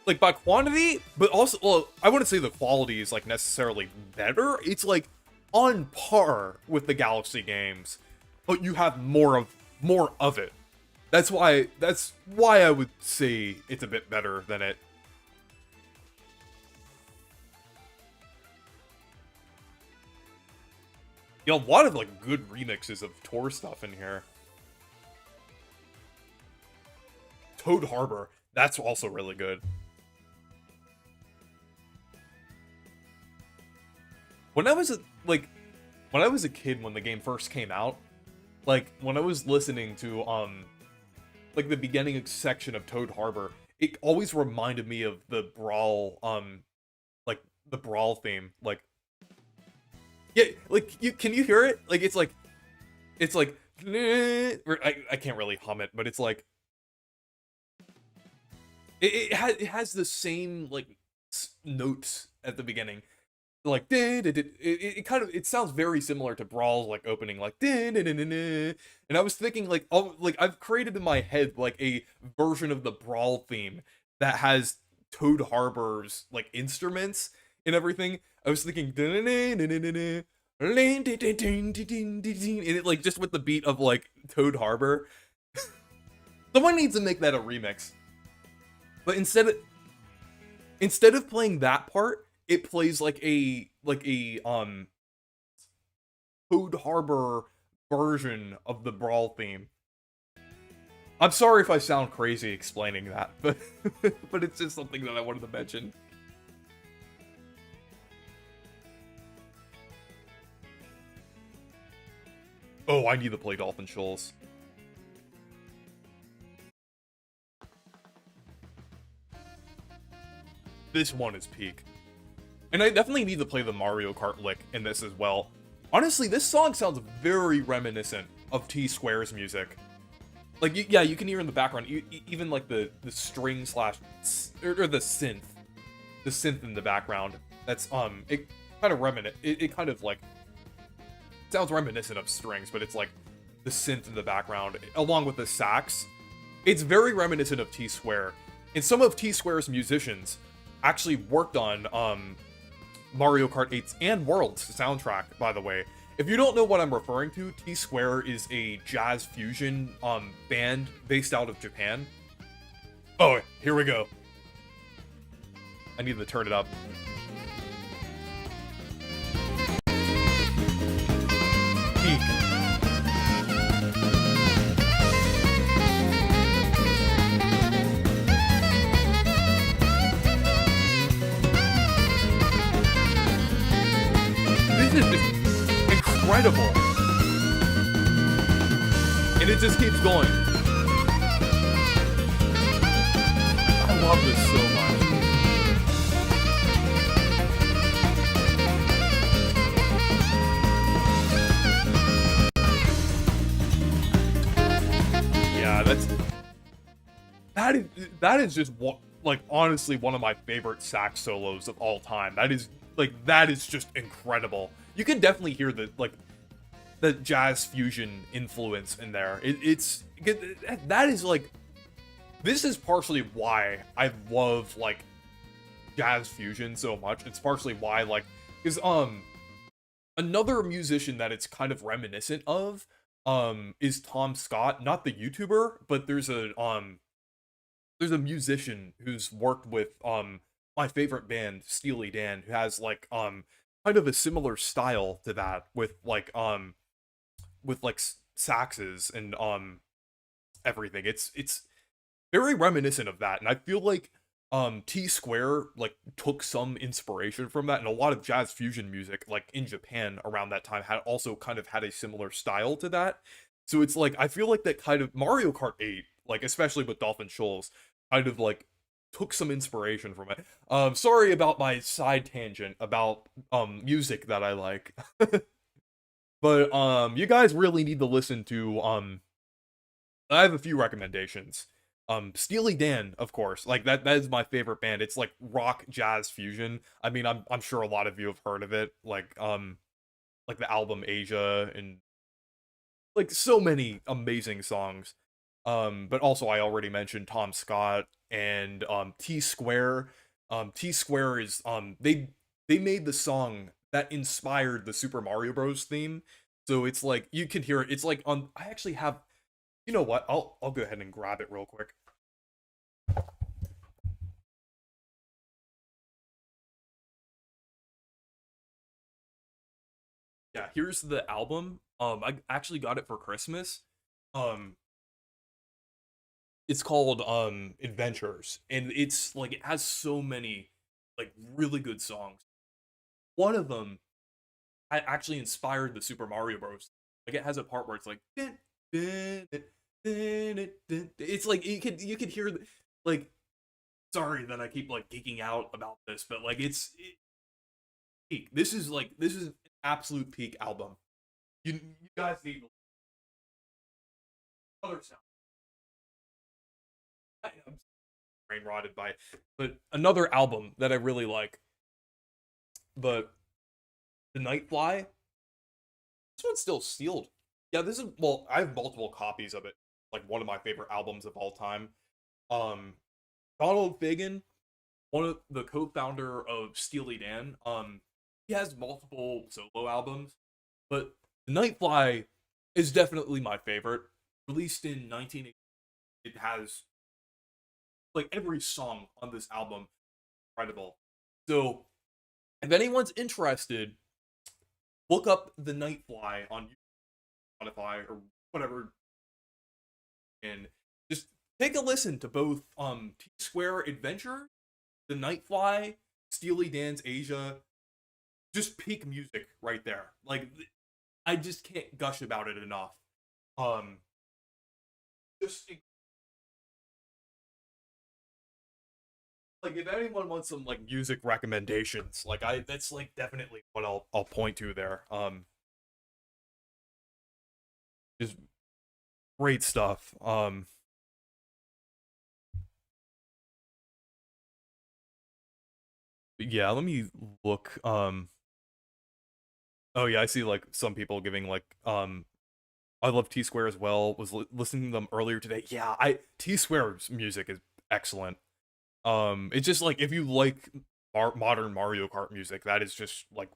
like, by quantity, but also, well, I wouldn't say the quality is, like, necessarily better. It's, like, on par with the Galaxy games, but you have more of it. That's why I would say it's a bit better than it. Yeah, a lot of, like, good remixes of Tour stuff in here. Toad Harbor, that's also really good. When I was a kid when the game first came out, like when I was listening to like the beginning section of Toad Harbor, it always reminded me of the Brawl like the Brawl theme. Like, yeah, like can you hear it? Like it's like I can't really hum it, but it's like it has the same like notes at the beginning, like it kind of it sounds very similar to Brawl's like opening, like and I was thinking like, oh, like I've created in my head like a version of the Brawl theme that has Toad Harbor's like instruments and everything. I was thinking and it like just with the beat of like Toad Harbor. Someone needs to make that a remix. But instead of playing that part, it plays like a Toad Harbor version of the Brawl theme. I'm sorry if I sound crazy explaining that, but but it's just something that I wanted to mention. Oh, I need to play Dolphin Shoals. This one is peak. And I definitely need to play the Mario Kart lick in this as well. Honestly, this song sounds very reminiscent of T-Square's music. Like, yeah, you can hear in the background, even like the string slash, or the synth in the background. That's, it kind of it kind of like, sounds reminiscent of strings, but it's like the synth in the background, along with the sax. It's very reminiscent of T-Square. And some of T-Square's musicians actually worked on Mario Kart 8's and World's soundtrack, by the way. If you don't know what I'm referring to, T-Square is a jazz fusion band based out of Japan. Oh, here we go. I need to turn it up. Peak. This is just incredible. And it just keeps going. I love this so much. Yeah, that is just what, like, honestly one of my favorite sax solos of all time. That is just incredible. You can definitely hear the jazz fusion influence in there. That is like, this is partially why I love like jazz fusion so much. It's partially why, like, because another musician that it's kind of reminiscent of is Tom Scott, not the YouTuber, but there's a musician who's worked with my favorite band, Steely Dan, who has like kind of a similar style to that with like saxes and everything. It's very reminiscent of that, and I feel like T Square like took some inspiration from that, and a lot of jazz fusion music like in Japan around that time had also kind of had a similar style to that. So it's like I feel like that kind of Mario Kart 8, like especially with Dolphin Shoals, kind of like took some inspiration from it. Sorry about my side tangent about music that I like. But you guys really need to listen to I have a few recommendations. Steely Dan, of course. Like that is my favorite band. It's like rock jazz fusion. I mean, I'm sure a lot of you have heard of it. Like the album Asia and like so many amazing songs. But also I already mentioned Tom Scott and T Square. T Square is they made the song that inspired the Super Mario Bros. Theme. So it's like you can hear it. It's like on I actually have, you know what? I'll go ahead and grab it real quick. Yeah, here's the album. I actually got it for Christmas. Um it's called Adventures, and it's like it has so many like really good songs. One of them I actually inspired the Super Mario Bros. Like it has a part where it's like it's like you could hear like, sorry that I keep like geeking out about this, but like peak. This is an absolute peak album. You guys need other sound. I'm brain rotted by it. But another album that I really like, but The Nightfly. This one's still sealed. Yeah, this is, well, I have multiple copies of it. Like one of my favorite albums of all time. Um, Donald Fagen, one of the co-founder of Steely Dan, he has multiple solo albums, but The Nightfly is definitely my favorite. Released in 1980, it has like every song on this album incredible. So if anyone's interested, look up The Nightfly on Spotify or whatever, and just take a listen to both T Square Adventure, The Nightfly, Steely Dan's Asia. Just peak music right there. Like I just can't gush about it enough. Um, just like if anyone wants some like music recommendations, like I that's like definitely what I'll point to there. Just great stuff. Yeah, let me look. Oh yeah, I see like some people giving like I love T Square as well. Was listening to them earlier today. Yeah, I T Square's music is excellent. It's just like if you like modern Mario Kart music, that is just like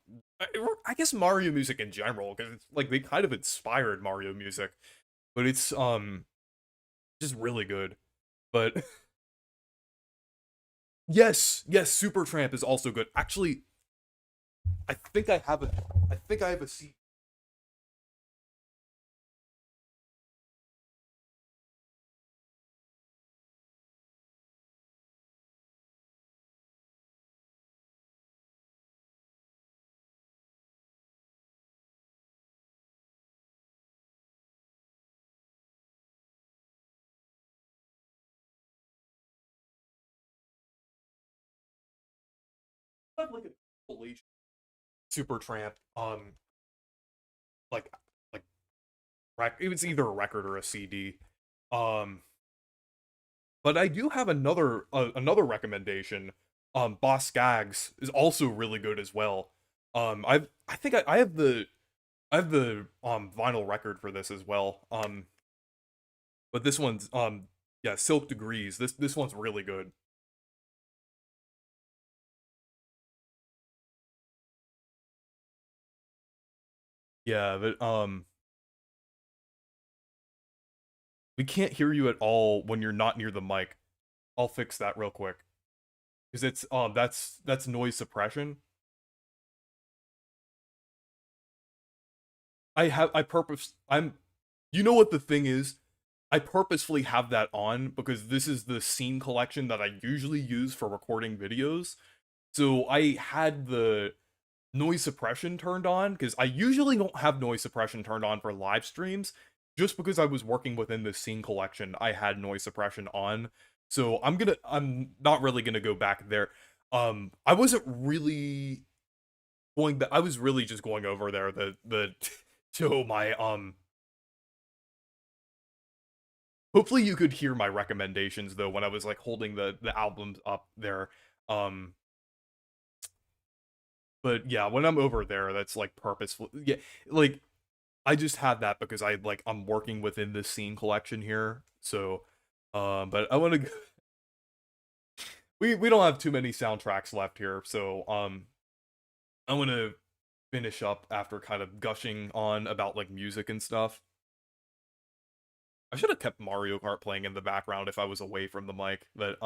I guess Mario music in general, because it's like they kind of inspired Mario music, but it's just really good. But yes, Supertramp is also good. Actually, I think I have a C. I have like a compilation Supertramp like like it was either a record or a CD. Um But I do have another recommendation. Boss Gags is also really good as well. I think I have the vinyl record for this as well. But this one's yeah, Silk Degrees. This one's really good. Yeah, but we can't hear you at all when you're not near the mic. I'll fix that real quick. Cuz it's that's noise suppression. I'm you know what the thing is? I purposefully have that on because this is the scene collection that I usually use for recording videos. So I had the noise suppression turned on because I usually don't have noise suppression turned on for live streams. Just because I was working within the scene collection, I had noise suppression on. So I'm not really gonna go back there. I wasn't really I was really just going over there the to my hopefully you could hear my recommendations though when I was like holding the albums up there. Um but yeah, when I'm over there that's like purposeful. Yeah, like I just had that because I'm working within this scene collection here. So but I want to we don't have too many soundtracks left here. So I want to finish up after kind of gushing on about like music and stuff. I should have kept Mario Kart playing in the background if I was away from the mic, but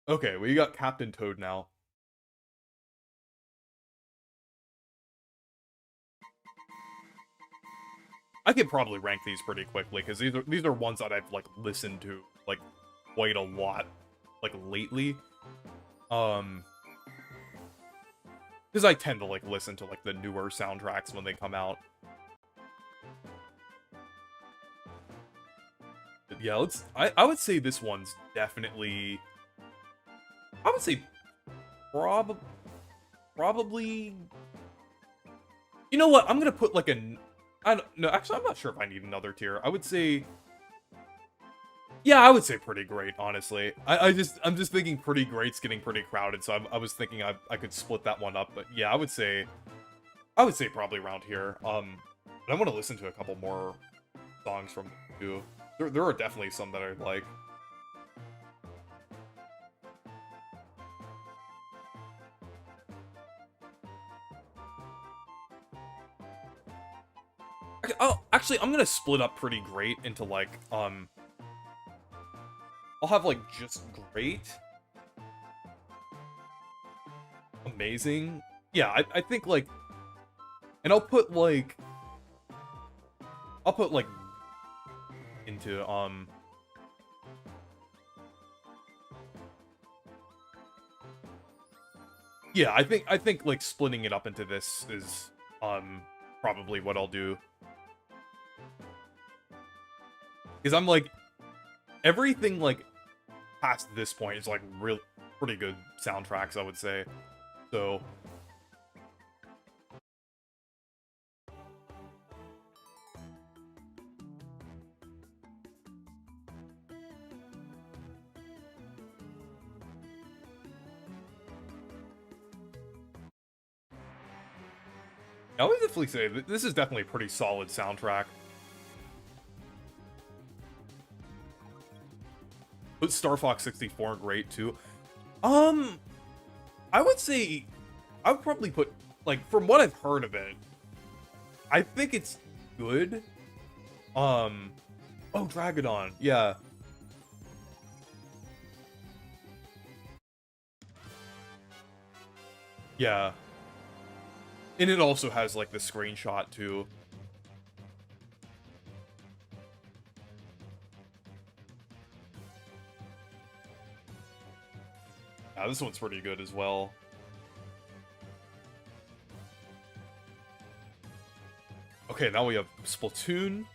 okay, we got Captain Toad now. I could probably rank these pretty quickly because these are ones that I've like listened to like quite a lot like lately. Because I tend to like listen to like the newer soundtracks when they come out. But yeah, I would say this one's definitely I would say probably you know what? I'm gonna put like I don't no, actually I'm not sure if I need another tier. I would say yeah, I would say pretty great, honestly. I'm just thinking pretty great's getting pretty crowded, so I was thinking I could split that one up, but yeah, I would say probably around here. But I want to listen to a couple more songs from you. There are definitely some that I like. Oh, actually, I'm gonna split up pretty great into like I'll have like just great, amazing. Yeah, I think like, and I'll put like into yeah, I think like splitting it up into this is probably what I'll do. Because I'm like everything like past this point is like real pretty good soundtracks, I would say. So I would definitely say that this is definitely a pretty solid soundtrack. Put Star Fox 64 great too. I would say I would probably put like from what I've heard of it, I think it's good. Oh, Dragodon, yeah. Yeah. And it also has like the screenshot too. Yeah, this one's pretty good as well. Okay, now we have Splatoon.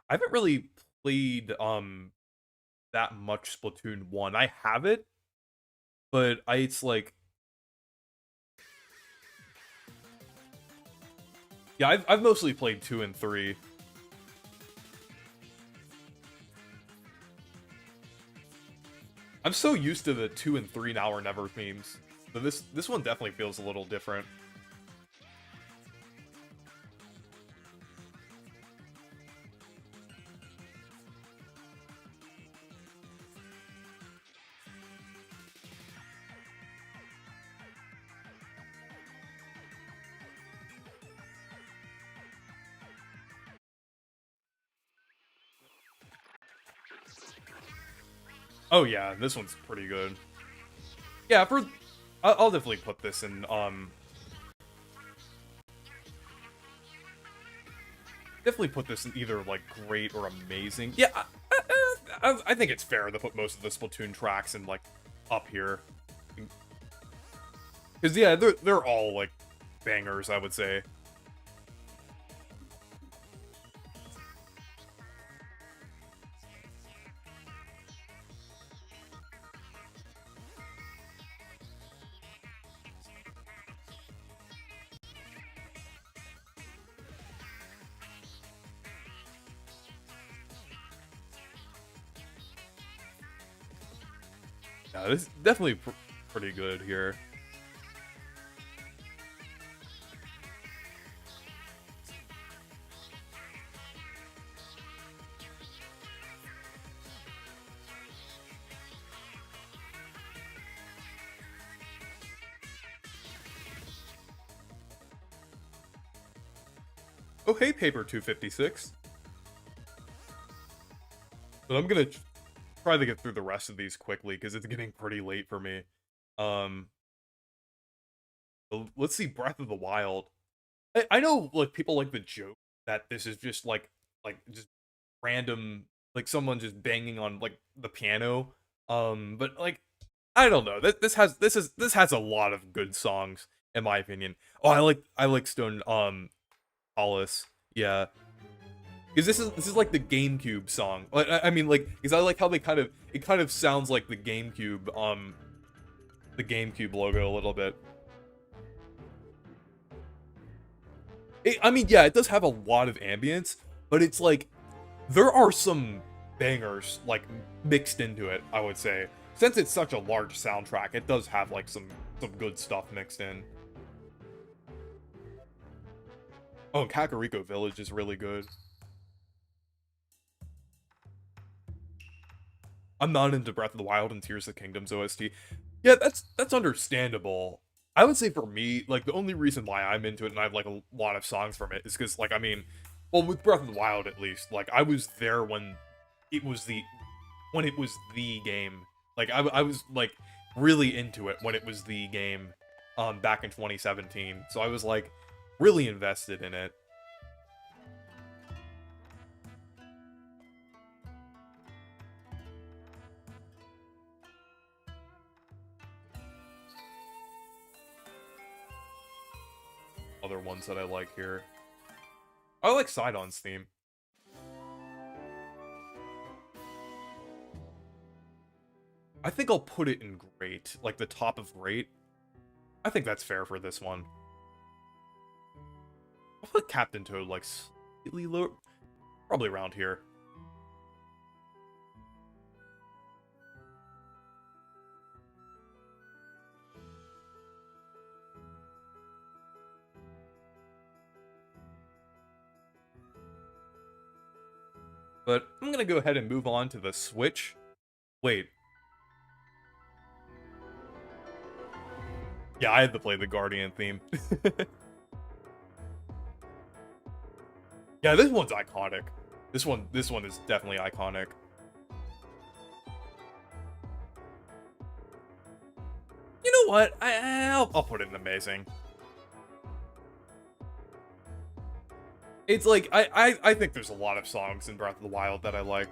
I haven't really played that much Splatoon 1. I have it, but it's like Yeah, I've mostly played 2 and 3. I'm so used to the 2 and 3 now or never memes. So this one definitely feels a little different. Oh yeah, this one's pretty good. Yeah, I'll definitely put this in, definitely put this in either, like, great or amazing. Yeah, I think it's fair to put most of the Splatoon tracks in, like, up here. Because, yeah, they're all, like, bangers, I would say. Yeah, this is definitely pretty good here. Oh, hey, Paper 256. But I'm gonna try to get through the rest of these quickly, because it's getting pretty late for me. Let's see, Breath of the Wild. I know, like, people like the joke that this is just, just random, like, someone just banging on, like, the piano. But, like, I don't know. This has a lot of good songs, in my opinion. Oh, I like Stone, Hollis. Yeah. Because this is like the GameCube song. Like, I mean, like, because I like how it kind of sounds like the GameCube logo a little bit. I mean, yeah, it does have a lot of ambience, but it's like there are some bangers like mixed into it, I would say. Since it's such a large soundtrack, it does have like some good stuff mixed in. Oh, and Kakariko Village is really good. I'm not into Breath of the Wild and Tears of the Kingdom's OST. Yeah, that's understandable. I would say for me, like, the only reason why I'm into it and I have like a lot of songs from it is because, like, I mean, well, with Breath of the Wild at least, like, I was there when it was the game. Like, I was like really into it when it was the game, back in 2017. So I was like really invested in it. Other ones that I like here. I like Sidon's theme. I think I'll put it in great, like the top of great. I think that's fair for this one. I'll put Captain Toad like slightly lower, probably around here. But I'm gonna go ahead and move on to the Switch. Wait. Yeah, I had to play the Guardian theme. Yeah, this one's iconic. This one is definitely iconic. You know what? I'll put it in amazing. It's like I think there's a lot of songs in Breath of the Wild that I like.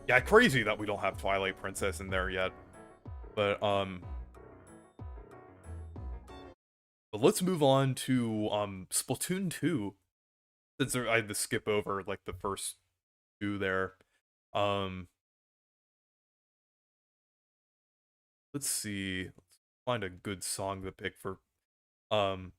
Yeah, crazy that we don't have Twilight Princess in there yet. But let's move on to Splatoon 2. Since I had to skip over like the first two there. Um let's see. Let's find a good song to pick for um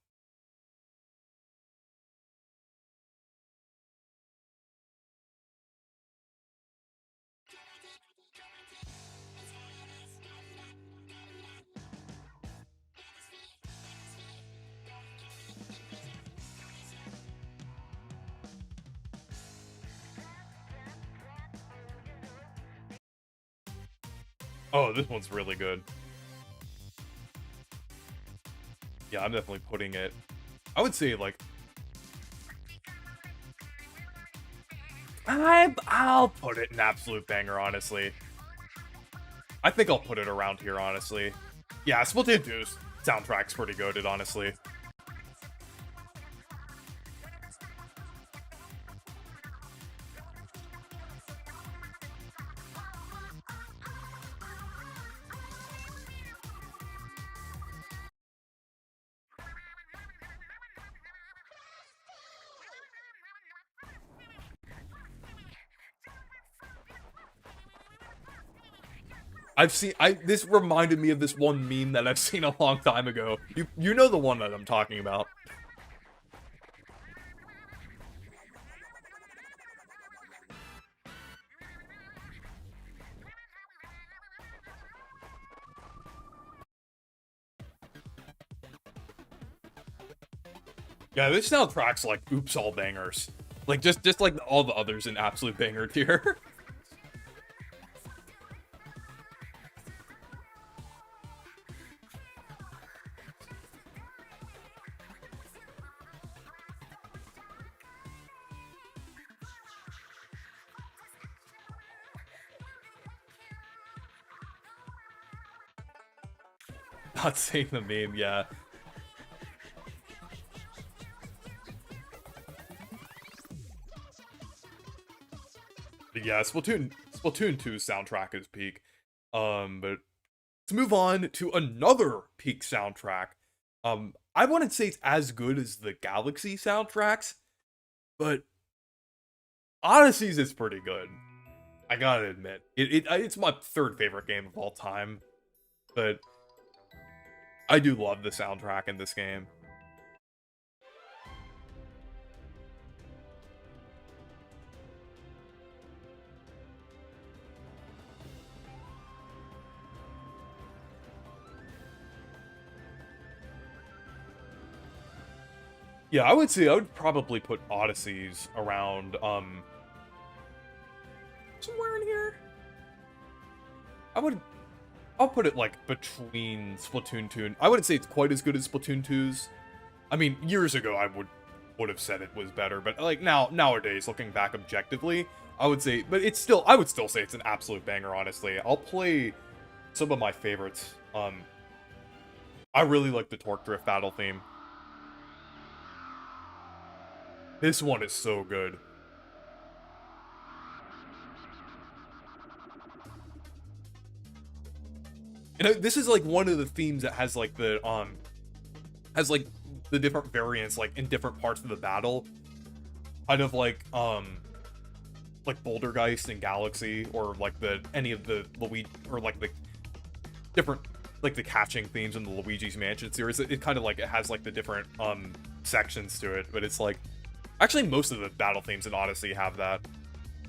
oh, this one's really good. Yeah, I'm definitely putting it. I would say like I'll put it an absolute banger, honestly. I think I'll put it around here, honestly. Yeah, Splatoon 2's soundtrack's pretty goated, honestly. This reminded me of this one meme that I've seen a long time ago. You know the one that I'm talking about. Yeah, this soundtrack's like oops all bangers. Like just like all the others in absolute banger tier. Not saying the meme, yeah. But yeah, Splatoon 2's soundtrack is peak. But let's move on to another peak soundtrack. I wouldn't say it's as good as the Galaxy soundtracks, but Odyssey's is pretty good. I gotta admit, it's my third favorite game of all time, but I do love the soundtrack in this game. Yeah, I would say I would probably put Odyssey's around, somewhere in here. I'll put it, like, between Splatoon 2 and... I wouldn't say it's quite as good as Splatoon 2's. I mean, years ago, I would have said it was better, but, like, nowadays, looking back objectively, I would say... But it's still... I would still say it's an absolute banger, honestly. I'll play some of my favorites. I really like the Torque Drift battle theme. This one is so good. And this is like one of the themes that has like the different variants like in different parts of the battle. Kind of like Bouldergeist and Galaxy, or like any of the Luigi, or like the different like the catching themes in the Luigi's Mansion series. It kind of like it has like the different sections to it, but it's like actually most of the battle themes in Odyssey have that.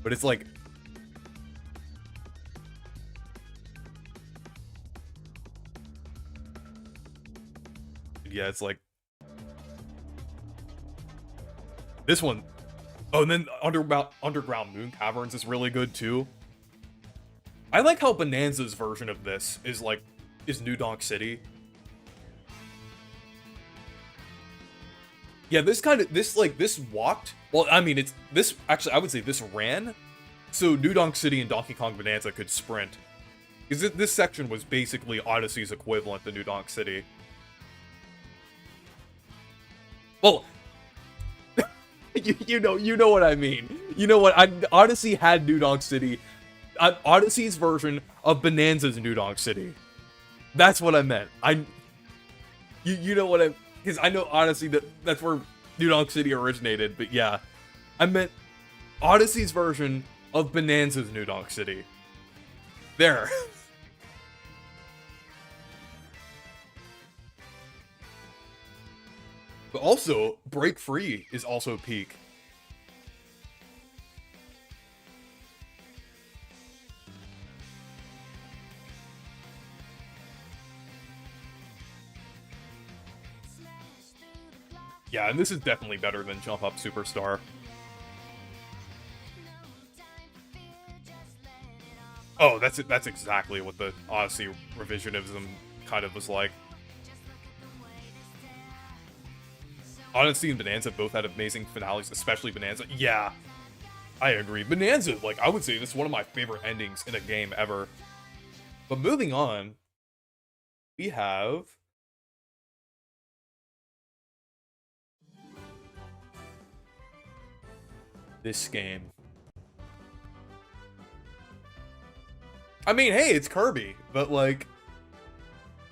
But it's like yeah, it's like this one. Oh, and then Underground Moon Caverns is really good too. I like how Bonanza's version of this is New Donk City. Yeah, this walked. Well, I mean, it's this actually. I would say this ran, so New Donk City and Donkey Kong Bonanza could sprint. Because this section was basically Odyssey's equivalent to New Donk City. Well, you know what I mean. You know what? Odyssey had New Donk City. Odyssey's version of Bonanza's New Donk City. That's what I meant. You know what I... Because I know Odyssey, that's where New Donk City originated, but yeah. I meant Odyssey's version of Bonanza's New Donk City. There. But also, Break Free is also peak. Yeah, and this is definitely better than Jump Up Superstar. Oh, that's exactly what the Odyssey revisionism kind of was like. Odyssey and Bonanza both had amazing finales, especially Bonanza. Yeah, I agree. Bonanza, like, I would say this is one of my favorite endings in a game ever. But moving on, we have... this game. I mean, hey, it's Kirby, but, like,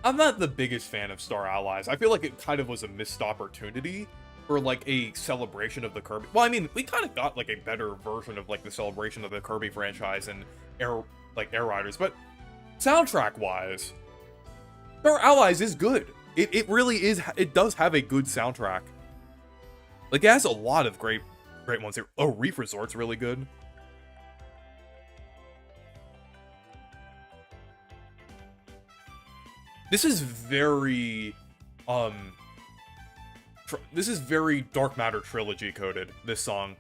I'm not the biggest fan of Star Allies. I feel like it kind of was a missed opportunity for, like, a celebration of the Kirby. Well, I mean, we kind of got, like, a better version of, like, the celebration of the Kirby franchise and Air Riders, but soundtrack-wise, Star Allies is good. It really is. It does have a good soundtrack. Like, it has a lot of great ones here. Oh, Reef Resort's really good. This is very, this is very Dark Matter Trilogy coded, this song.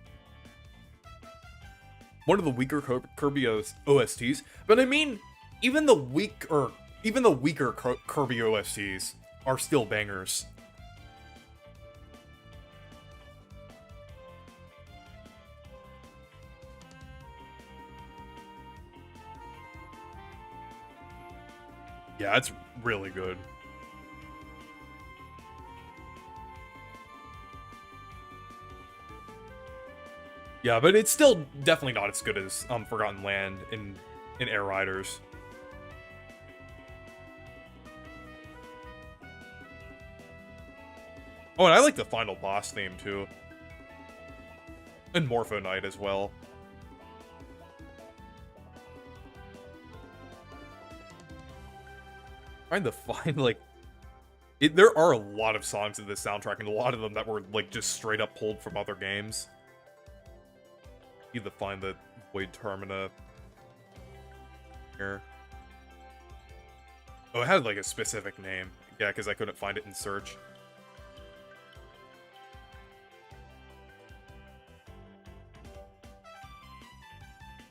One of the weaker Kirby OSTs, but I mean, even the weaker Kirby OSTs are still bangers. Yeah, it's really good. Yeah, but it's still definitely not as good as Forgotten Land in Air Riders. Oh, and I like the final boss theme too. And Morpho Knight as well. Trying to find, like... there are a lot of songs in this soundtrack, and a lot of them that were, like, just straight up pulled from other games. Need to find the Void Termina here. Oh, it had, like, a specific name. Yeah, because I couldn't find it in search.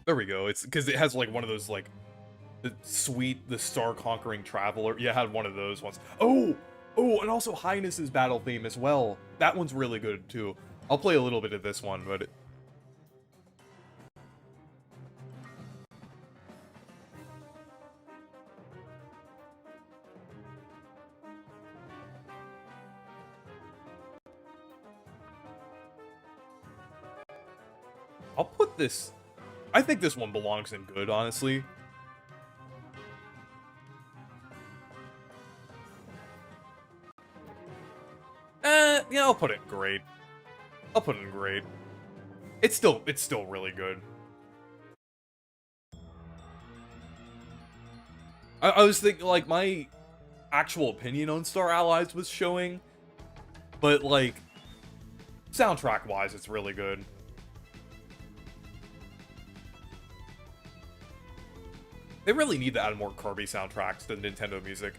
There we go. It's because it has, like, one of those, like... the Star-Conquering Traveler. Yeah, I had one of those ones. Oh, and also Highness's battle theme as well. That one's really good, too. I'll play a little bit of this one, but... I'll put this... I think this one belongs in good, honestly. Yeah, I'll put it in great. I'll put it in great. It's still really good. I was thinking, like, my actual opinion on Star Allies was showing, but, like, soundtrack-wise, it's really good. They really need to add more Kirby soundtracks to Nintendo music.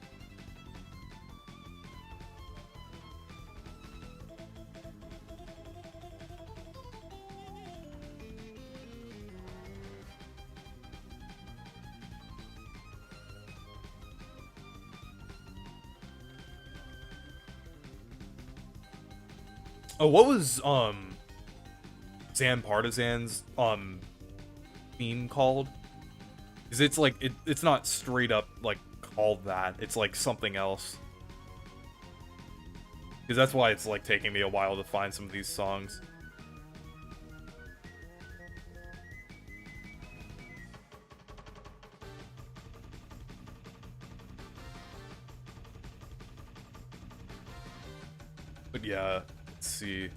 Oh, what was, Zan Partizan's, theme called? Because it's, like, it's not straight up, like, called that. It's, like, something else. Because that's why it's, like, taking me a while to find some of these songs. But yeah, let's see.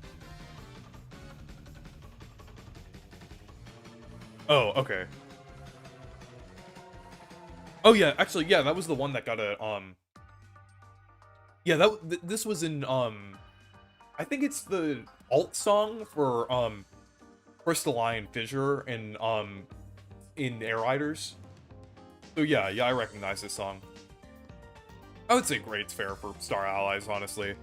Oh, okay. Oh yeah, actually, yeah, that was the one that got a, yeah, this was in, I think it's the alt song for Crystalline Fissure in Air Riders. So yeah, I recognize this song. I would say grade's fair for Star Allies, honestly.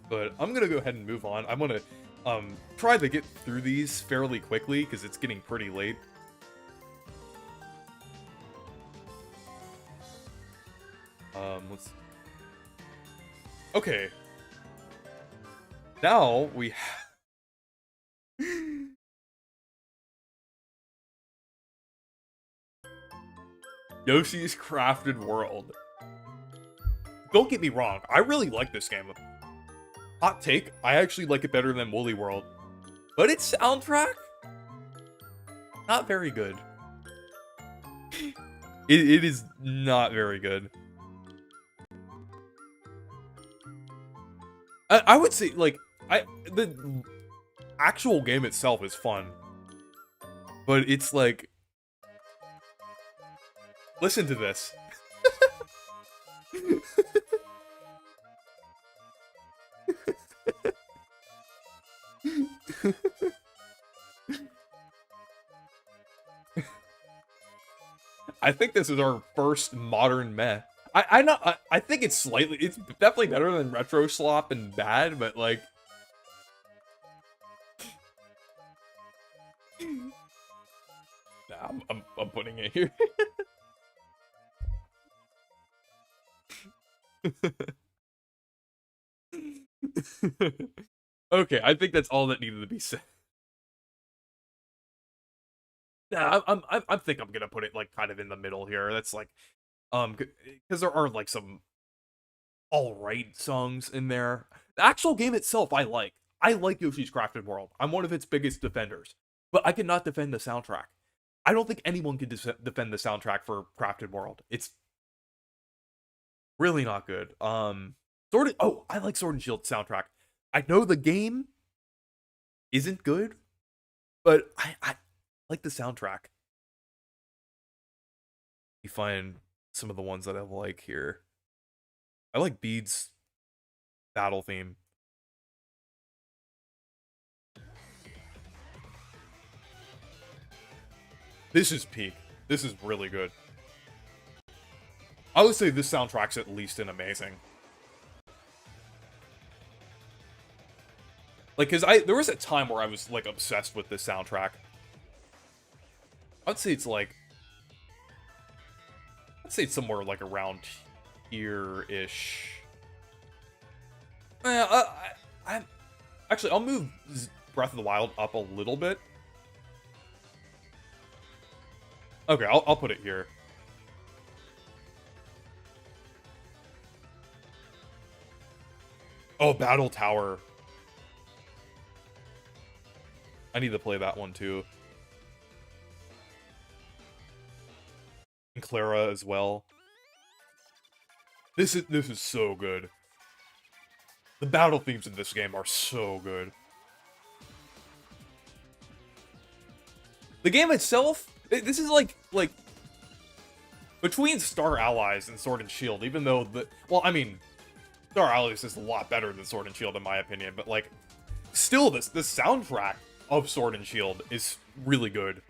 But I'm gonna go ahead and move on. I'm gonna try to get through these fairly quickly because it's getting pretty late. Let's. Okay. Now we. Yoshi's Crafted World. Don't get me wrong, I really like this game. Hot take, I actually like it better than Woolly World. But its soundtrack? Not very good. It is not very good. I would say, like, the actual game itself is fun. But it's like... Listen to this. I think this is our first modern meh. I think it's definitely better than Retro Slop and Bad, but like... Nah, I'm putting it here. Okay, I think that's all that needed to be said. Nah, I think I'm gonna put it like kind of in the middle here. That's like, because there are like some all right songs in there. The actual game itself, I like. I like Yoshi's Crafted World. I'm one of its biggest defenders, but I cannot defend the soundtrack. I don't think anyone can defend the soundtrack for Crafted World. It's really not good. I like Sword and Shield soundtrack. I know the game isn't good, but I like the soundtrack. You find some of the ones that I like here. I like Bede's battle theme. This is peak. This is really good. I would say this soundtrack's at least an amazing. Like, cause there was a time where I was like obsessed with this soundtrack. I'd say it's like, I'd say it's somewhere like around here-ish. Actually, I'll move Breath of the Wild up a little bit. Okay, I'll put it here. Oh, Battle Tower. I need to play that one too. And Clara as well. This is so good. The battle themes in this game are so good. The game itself, this is like between Star Allies and Sword and Shield, even though well, I mean, Star Allies is a lot better than Sword and Shield in my opinion, but like, still the soundtrack of Sword and Shield is really good.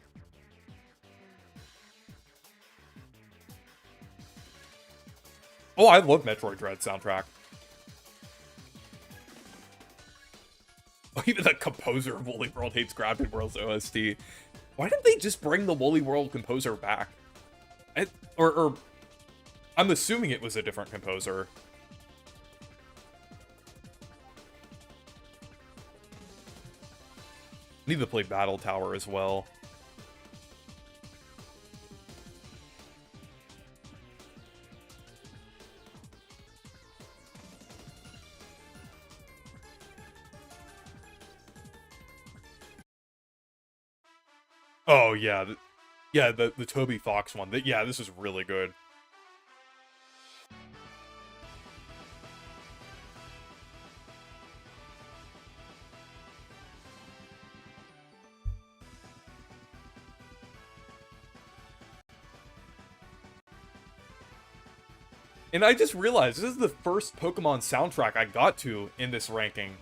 Oh, I love Metroid Dread soundtrack. Even the composer of Woolly World hates Crafted World's OST. Why didn't they just bring the Woolly World composer back? Or I'm assuming it was a different composer. Need to play Battle Tower as well. Oh yeah, the Toby Fox one. Yeah, this is really good. And I just realized this is the first Pokemon soundtrack I got to in this ranking.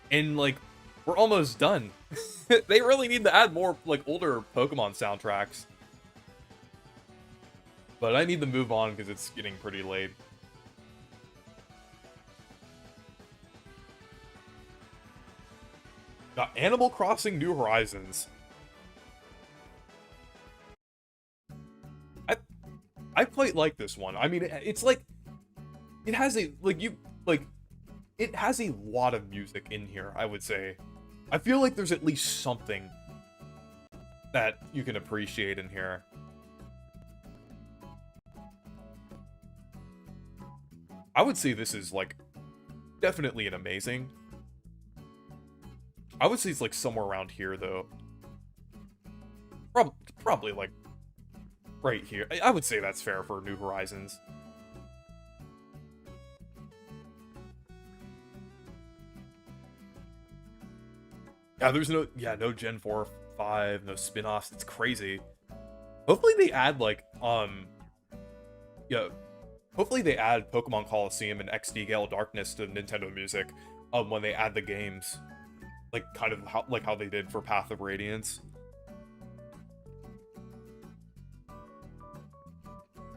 And, like, we're almost done. They really need to add more, like, older Pokemon soundtracks. But I need to move on because it's getting pretty late. Got Animal Crossing New Horizons. I quite like this one. I mean, it's like, it has a, it has a lot of music in here, I would say. I feel like there's at least something that you can appreciate in here. I would say this is, like, definitely an amazing. I would say it's, like, somewhere around here, though. Probably, like, right here. I would say that's fair for New Horizons. Yeah, there's no Gen 4 or 5, no spin-offs. It's crazy. Hopefully they add, like, hopefully they add Pokemon Coliseum and XD Gale Darkness to Nintendo Music, when they add the games. Like, kind of how they did for Path of Radiance.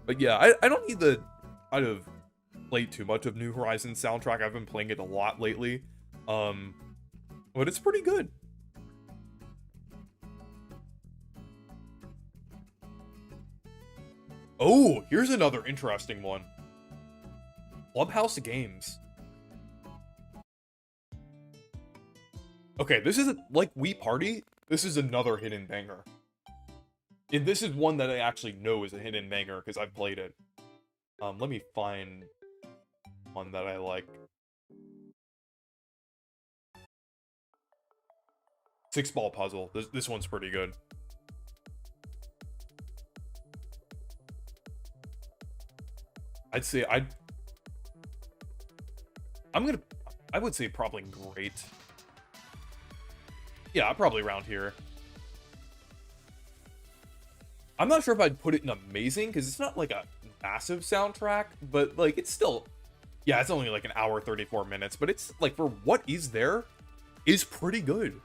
But yeah, I don't need to kind of play too much of New Horizons soundtrack. I've been playing it a lot lately. But it's pretty good. Oh, here's another interesting one. Clubhouse Games. Okay, this isn't like Wii Party. This is another hidden banger. And this is one that I actually know is a hidden banger because I've played it. Let me find one that I like. Six Ball Puzzle. This one's pretty good. I'd say I would say probably great. Yeah, probably around here. I'm not sure if I'd put it in amazing, because it's not like a massive soundtrack, but like it's still, yeah, it's only like an hour 34 minutes, but it's like for what is there is pretty good.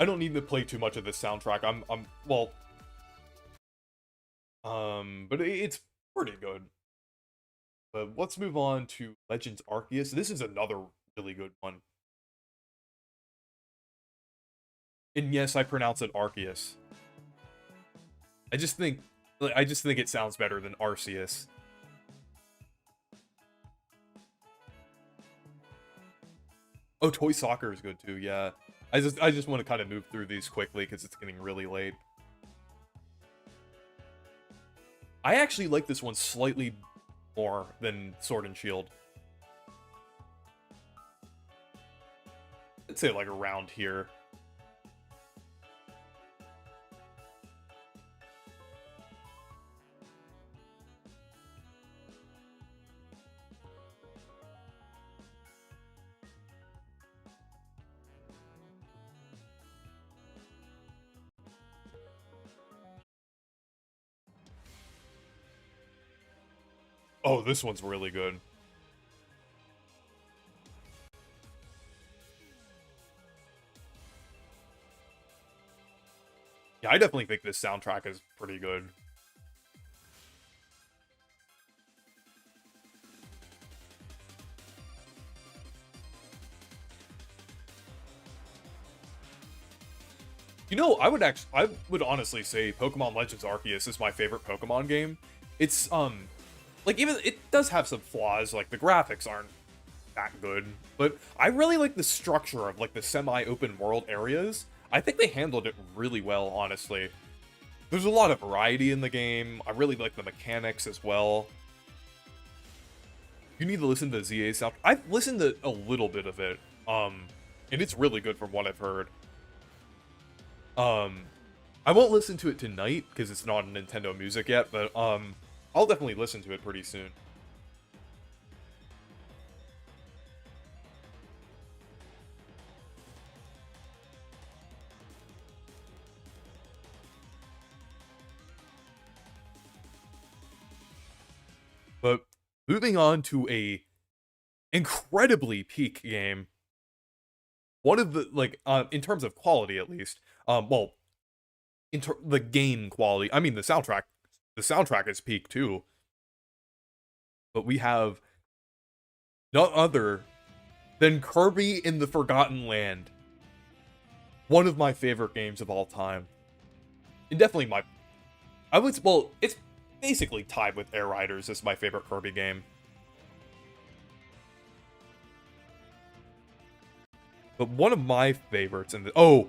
I don't need to play too much of this soundtrack. Well, but it's pretty good. But let's move on to Legends Arceus. This is another really good one. And yes, I pronounce it Arceus. I just think it sounds better than Arceus. Oh, Toy Soccer is good too. Yeah. I just want to kind of move through these quickly because it's getting really late. I actually like this one slightly more than Sword and Shield. I'd say like around here. Oh, this one's really good. Yeah, I definitely think this soundtrack is pretty good. You know, I would honestly say Pokemon Legends Arceus is my favorite Pokemon game. It's, like, even, it does have some flaws, like, the graphics aren't that good, but I really like the structure of, like, the semi-open world areas. I think they handled it really well, honestly. There's a lot of variety in the game. I really like the mechanics as well. You need to listen to the ZA sound. I've listened to a little bit of it, and it's really good from what I've heard. I won't listen to it tonight, because it's not on Nintendo Music yet, but, I'll definitely listen to it pretty soon. But moving on to a incredibly peak game. One of the, like, in terms of quality at least, well, the game quality, I mean the soundtrack is peak too. But we have none other than Kirby in the Forgotten Land. One of my favorite games of all time. And definitely well, it's basically tied with Air Riders as my favorite Kirby game. But one of my favorites in the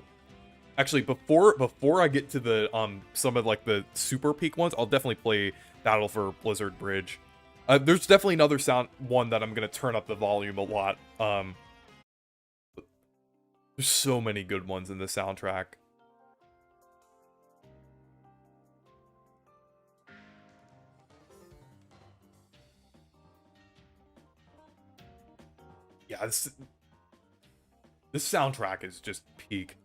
actually before I get to the some of like the super peak ones, I'll definitely play Battle for Blizzard Bridge. There's definitely another one that I'm gonna turn up the volume a lot. There's so many good ones in the soundtrack. Yeah, this soundtrack is just peak.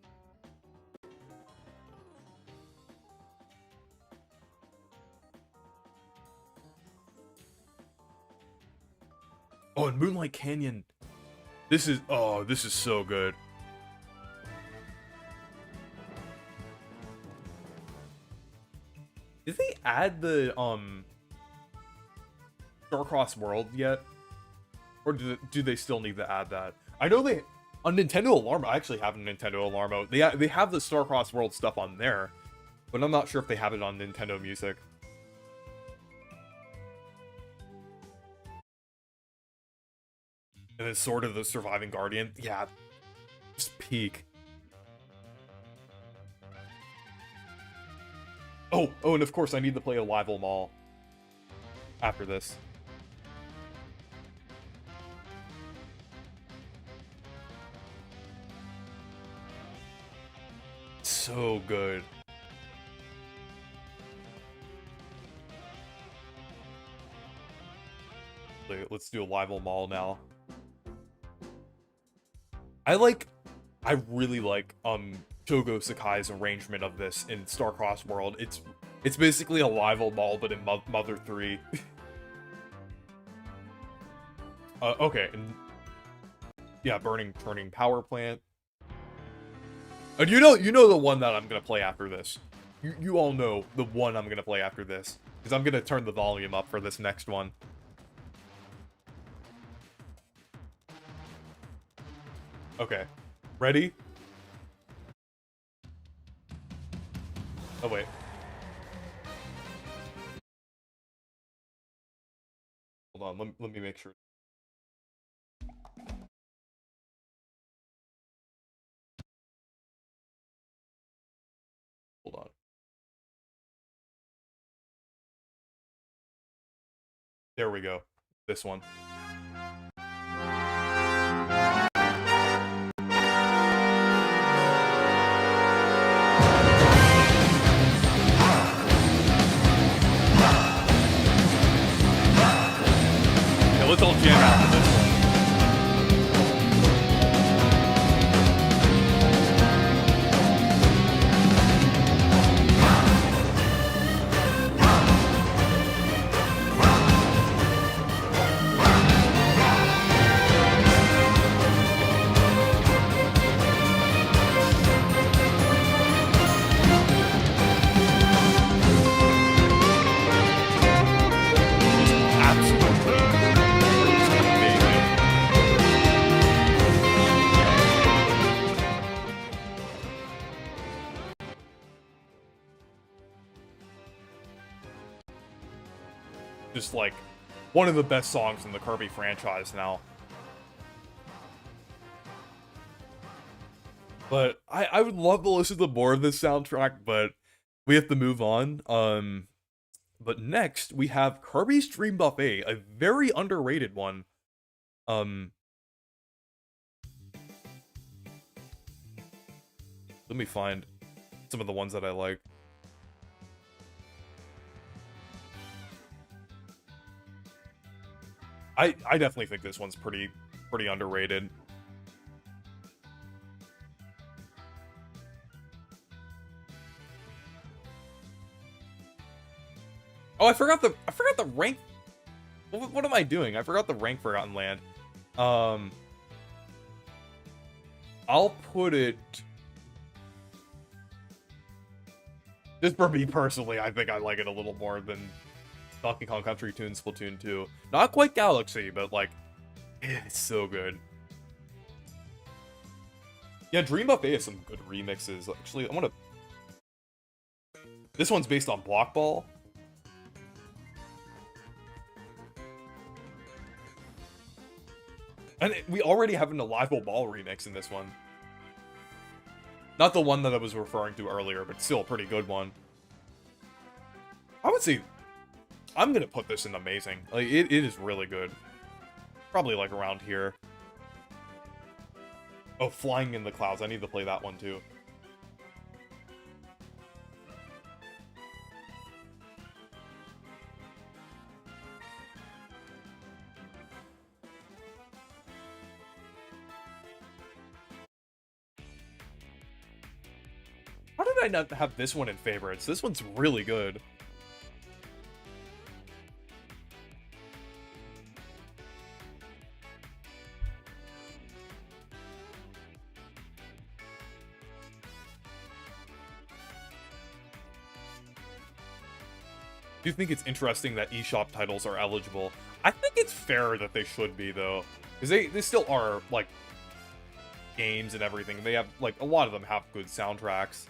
Oh, and Moonlight Canyon. This is so good. Did they add the Starcross World yet? Or do they still need to add that? I know they on Nintendo Alarm. I actually have a Nintendo Alarm. They have the Starcross World stuff on there, but I'm not sure if they have it on Nintendo Music. And then Sword of the Surviving Guardian. Yeah, just peak. Oh, and of course I need to play Arrival Mall after this. So good. Let's do Arrival Mall now. I really like Shogo Sakai's arrangement of this in Starcross World. It's basically a Arrival Mall but in Mother 3. Okay, and yeah, turning power plant. And you know the one that I'm gonna play after this. You all know the one I'm gonna play after this, because I'm gonna turn the volume up for this next one. Okay, ready? Oh wait. Hold on, let me make sure. Hold on. There we go. This one. Yeah, let's all jam out to this one. Absolutely amazing. Just like one of the best songs in the Kirby franchise now. But I would love to listen to more of this soundtrack, but we have to move on. But next we have Kirby's Dream Buffet, a very underrated one. Let me find some of the ones that I like. I definitely think this one's pretty underrated. Oh, I forgot the rank. What am I doing? I forgot the rank Forgotten Land. I'll put it. Just for me personally, I think I like it a little more than Donkey Kong Country 2 and Splatoon 2. Not quite Galaxy, but like, it's so good. Yeah, Dream Buffet has some good remixes. Actually, I want to. This one's based on Block Ball. And we already have an Alive-O Ball remix in this one. Not the one that I was referring to earlier, but still a pretty good one. I would say I'm gonna put this in amazing. Like it is really good. Probably like around here. Oh, Flying in the Clouds. I need to play that one too. How did I not have this one in favorites? This one's really good. Do you think it's interesting that eShop titles are eligible? I think it's fair that they should be, though. Because they still are, like, games and everything. They have, like, a lot of them have good soundtracks.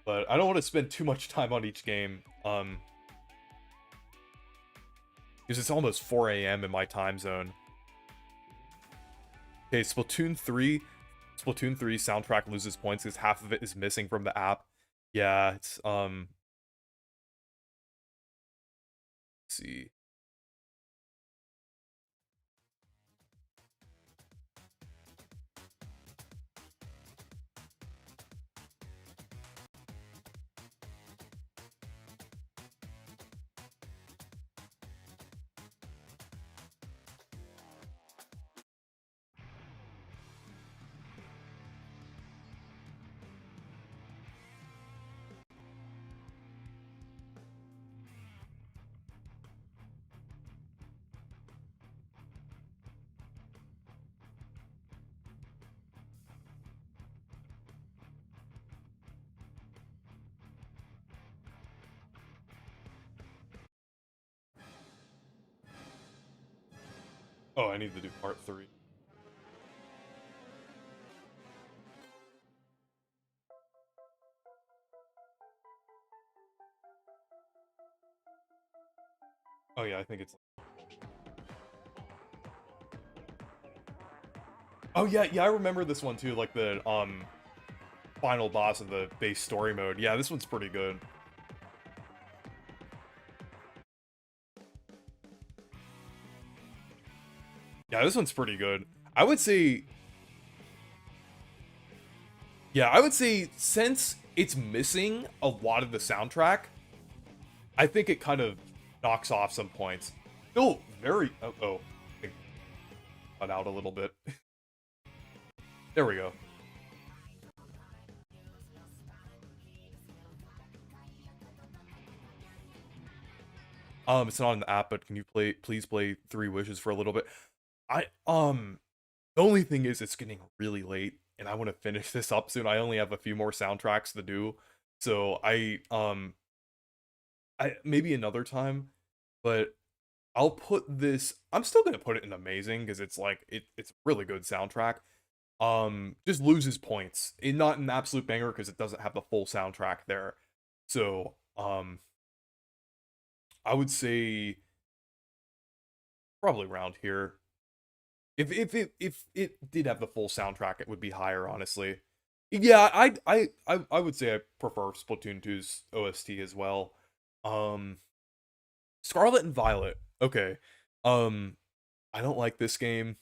But I don't want to spend too much time on each game. Because it's almost 4 a.m. in my time zone. Okay, Splatoon 3 soundtrack loses points because half of it is missing from the app. Yeah, it's, let's see. Oh, I need to do part 3. Oh yeah, I think it's... Oh yeah, I remember this one too, like the, final boss of the base story mode. Yeah, this one's pretty good. Yeah, this one's pretty good. I would say... Yeah, I would say since it's missing a lot of the soundtrack, I think it kind of knocks off some points. Still very... Oh. I think cut out a little bit. There we go. It's not in the app, but can you please play Three Wishes for a little bit? The only thing is it's getting really late and I want to finish this up soon. I only have a few more soundtracks to do. So I maybe another time, but I'll put this, I'm still going to put it in amazing because it's like it's a really good soundtrack. Just loses points. Not an absolute banger because it doesn't have the full soundtrack there. So, I would say probably around here. If it did have the full soundtrack, it would be higher, honestly. Yeah, I would say I prefer Splatoon 2's OST as well. Scarlet and Violet. Okay. I don't like this game,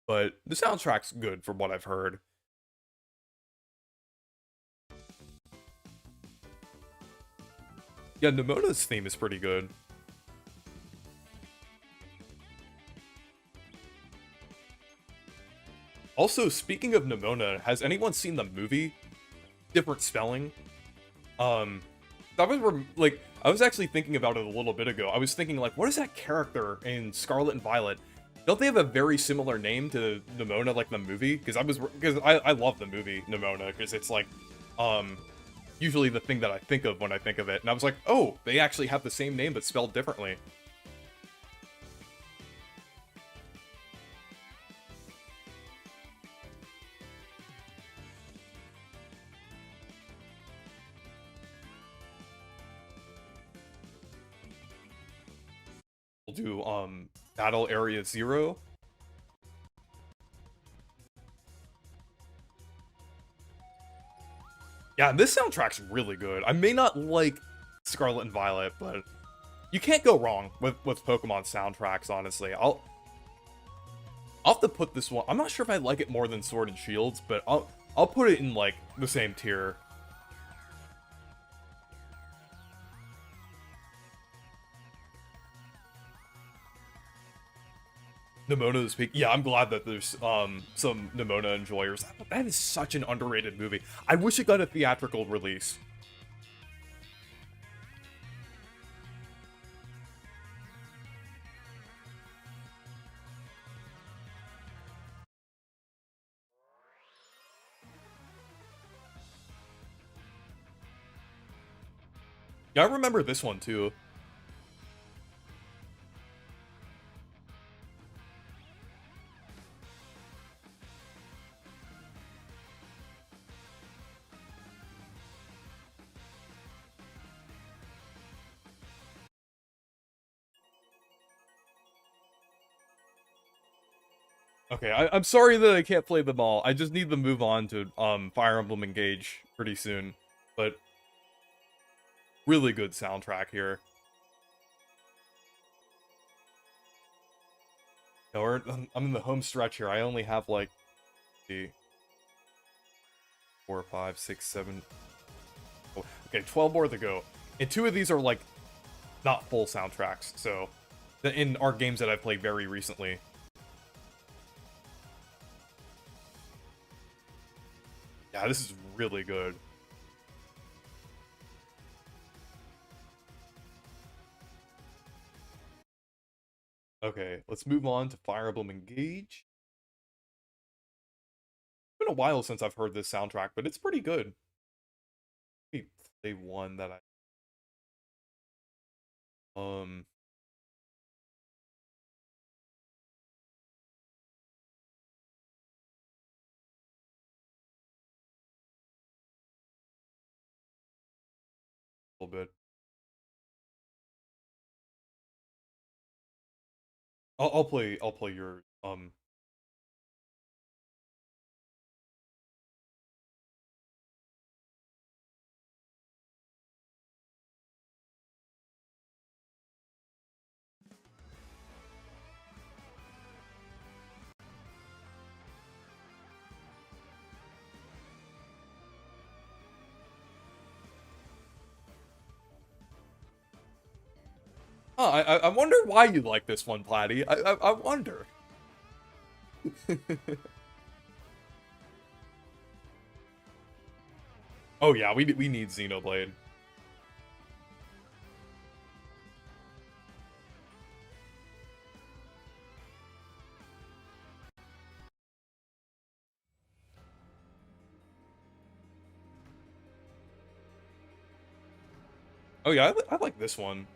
but the soundtrack's good from what I've heard. Yeah, Nemona's theme is pretty good. Also, speaking of Nimona, has anyone seen the movie? Different spelling. That was like, I was actually thinking about it a little bit ago. I was thinking like, what is that character in Scarlet and Violet? Don't they have a very similar name to Nimona, like the movie? Because I love the movie Nimona, because it's like, usually the thing that I think of when I think of it. And I was like, oh, they actually have the same name but spelled differently. We'll do, Battle Area 0. Yeah, this soundtrack's really good. I may not like Scarlet and Violet, but you can't go wrong with Pokemon soundtracks, honestly. I'll have to put this one... I'm not sure if I like it more than Sword and Shields, but I'll put it in, like, the same tier. Nimona speak. Yeah, I'm glad that there's some Nimona enjoyers. That is such an underrated movie. I wish it got a theatrical release. Yeah, I remember this one too. Okay, I'm sorry that I can't play them all. I just need to move on to Fire Emblem Engage pretty soon. But really good soundtrack here. No, I'm in the home stretch here. I only have like the 4, 5, 6, 7. Oh, okay, 12 more to go. And 2 of these are like not full soundtracks. So in our games that I've played very recently. Yeah, this is really good. Okay, let's move on to Fire Emblem Engage. It's been a while since I've heard this soundtrack, but it's pretty good. Let me play one that I... a little bit. I'll play your Oh, I wonder why you like this one, Platy. I wonder. Oh yeah, we need Xenoblade. Oh yeah, I like this one.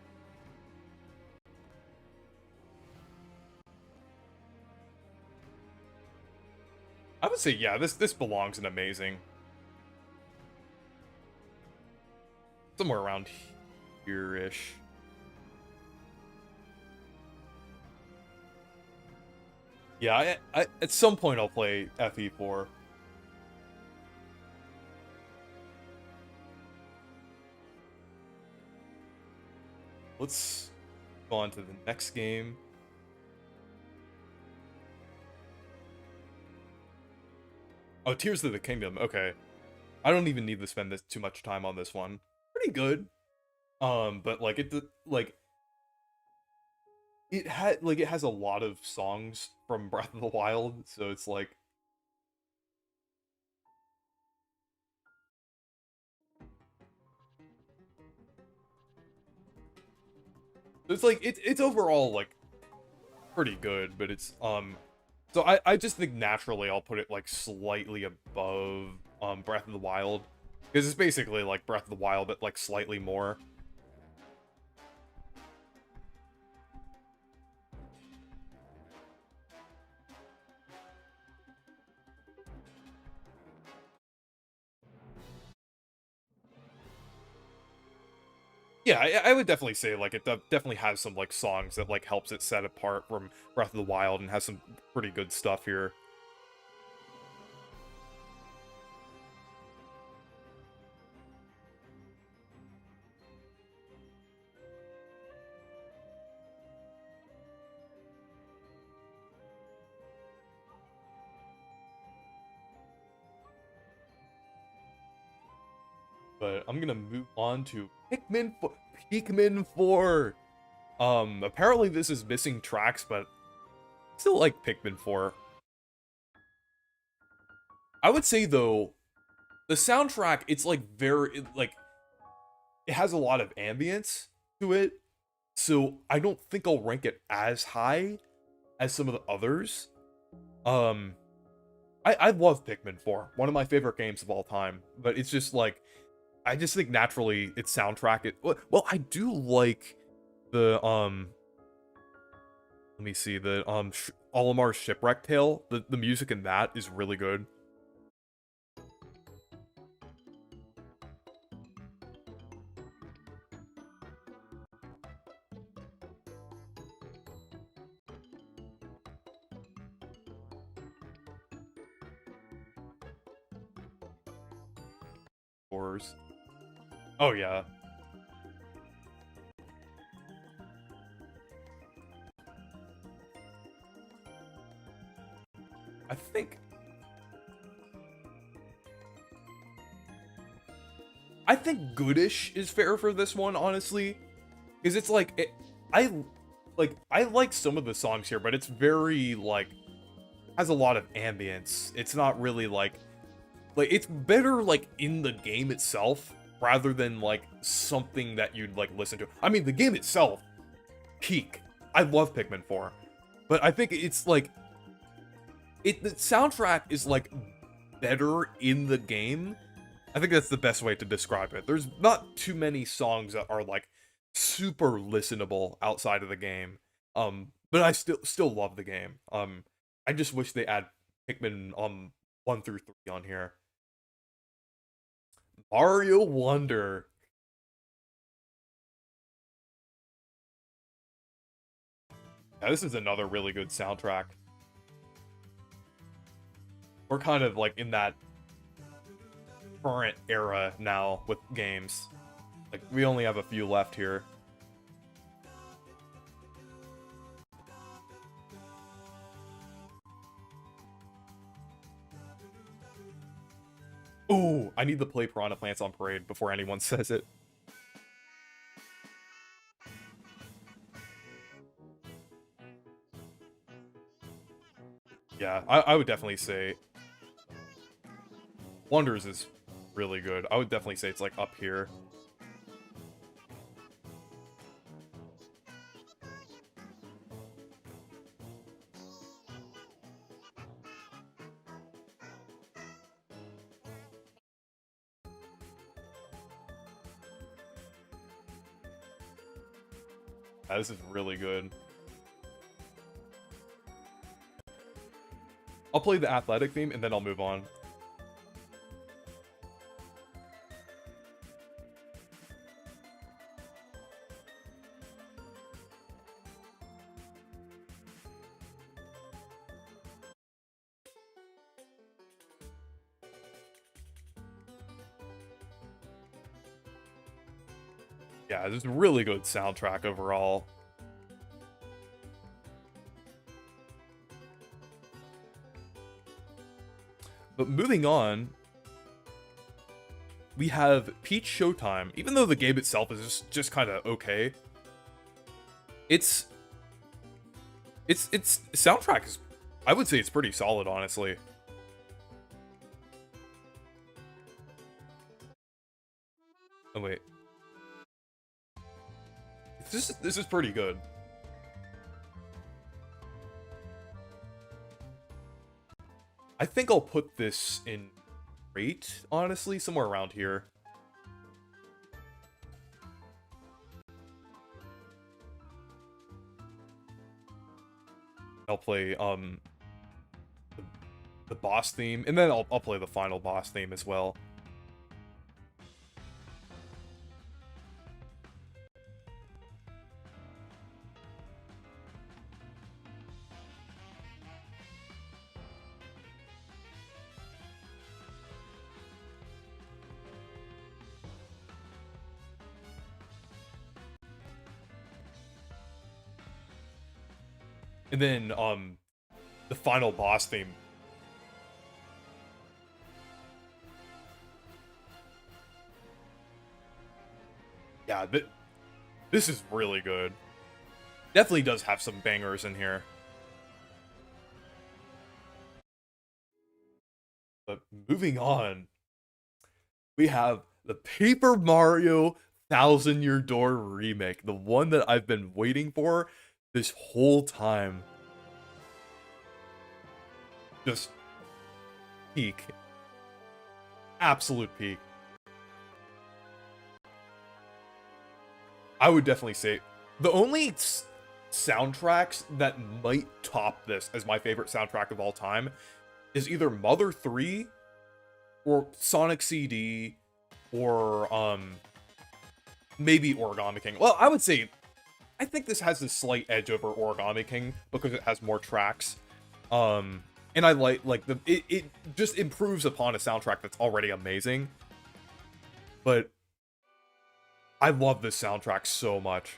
I would say yeah, this belongs in Amazing. Somewhere around here-ish. Yeah, I at some point I'll play FE4. Let's go on to the next game. Oh, Tears of the Kingdom. Okay. I don't even need to spend too much time on this one. Pretty good. But like it has a lot of songs from Breath of the Wild, so it's like It's like it's overall like pretty good, but it's so I just think naturally I'll put it like slightly above Breath of the Wild, because it's basically like Breath of the Wild but like slightly more. Yeah, I would definitely say like it definitely has some like songs that like helps it set apart from Breath of the Wild and has some pretty good stuff here. But I'm gonna move on to Pikmin 4. Apparently this is missing tracks, but I still like Pikmin 4. I would say though, the soundtrack, it's like it has a lot of ambience to it, so I don't think I'll rank it as high as some of the others. Um, I love Pikmin 4, one of my favorite games of all time, but it's just like, I just think naturally its soundtrack, well, I do like the, let me see, the, Olimar's Shipwreck Tale, the music in that is really good. Scores. Oh yeah. I think goodish is fair for this one, honestly, because it's like I like some of the songs here, but it's very like has a lot of ambience. It's not really like it's better like in the game itself rather than like something that you'd like listen to. I mean, the game itself, peak. I love Pikmin 4, but I think it's like the soundtrack is like better in the game. I think that's the best way to describe it. There's not too many songs that are like super listenable outside of the game. But I still love the game. I just wish they add Pikmin 1 through 3 on here. Mario Wonder. Yeah, this is another really good soundtrack. We're kind of like in that current era now with games. Like, we only have a few left here. Ooh, I need to play Piranha Plants on Parade before anyone says it. Yeah, I would definitely say Wonders is really good. I would definitely say it's like up here. Yeah, this is really good. I'll play the athletic theme and then I'll move on. Yeah, this is a really good soundtrack overall. But moving on, we have Peach Showtime. Even though the game itself is just kind of okay, its soundtrack is, I would say it's pretty solid, honestly. Oh wait, This is pretty good. I think I'll put this in rate, honestly, somewhere around here. I'll play the boss theme, and then I'll play the final boss theme as well. And then, the final boss theme. Yeah, this is really good. Definitely does have some bangers in here. But moving on, we have the Paper Mario Thousand Year Door remake, the one that I've been waiting for this whole time. Just peak. Absolute peak. I would definitely say the only soundtracks that might top this as my favorite soundtrack of all time is either Mother 3 or Sonic CD or maybe Origami King. Well, I would say I think this has a slight edge over Origami King because it has more tracks. And I like it just improves upon a soundtrack that's already amazing. But I love this soundtrack so much.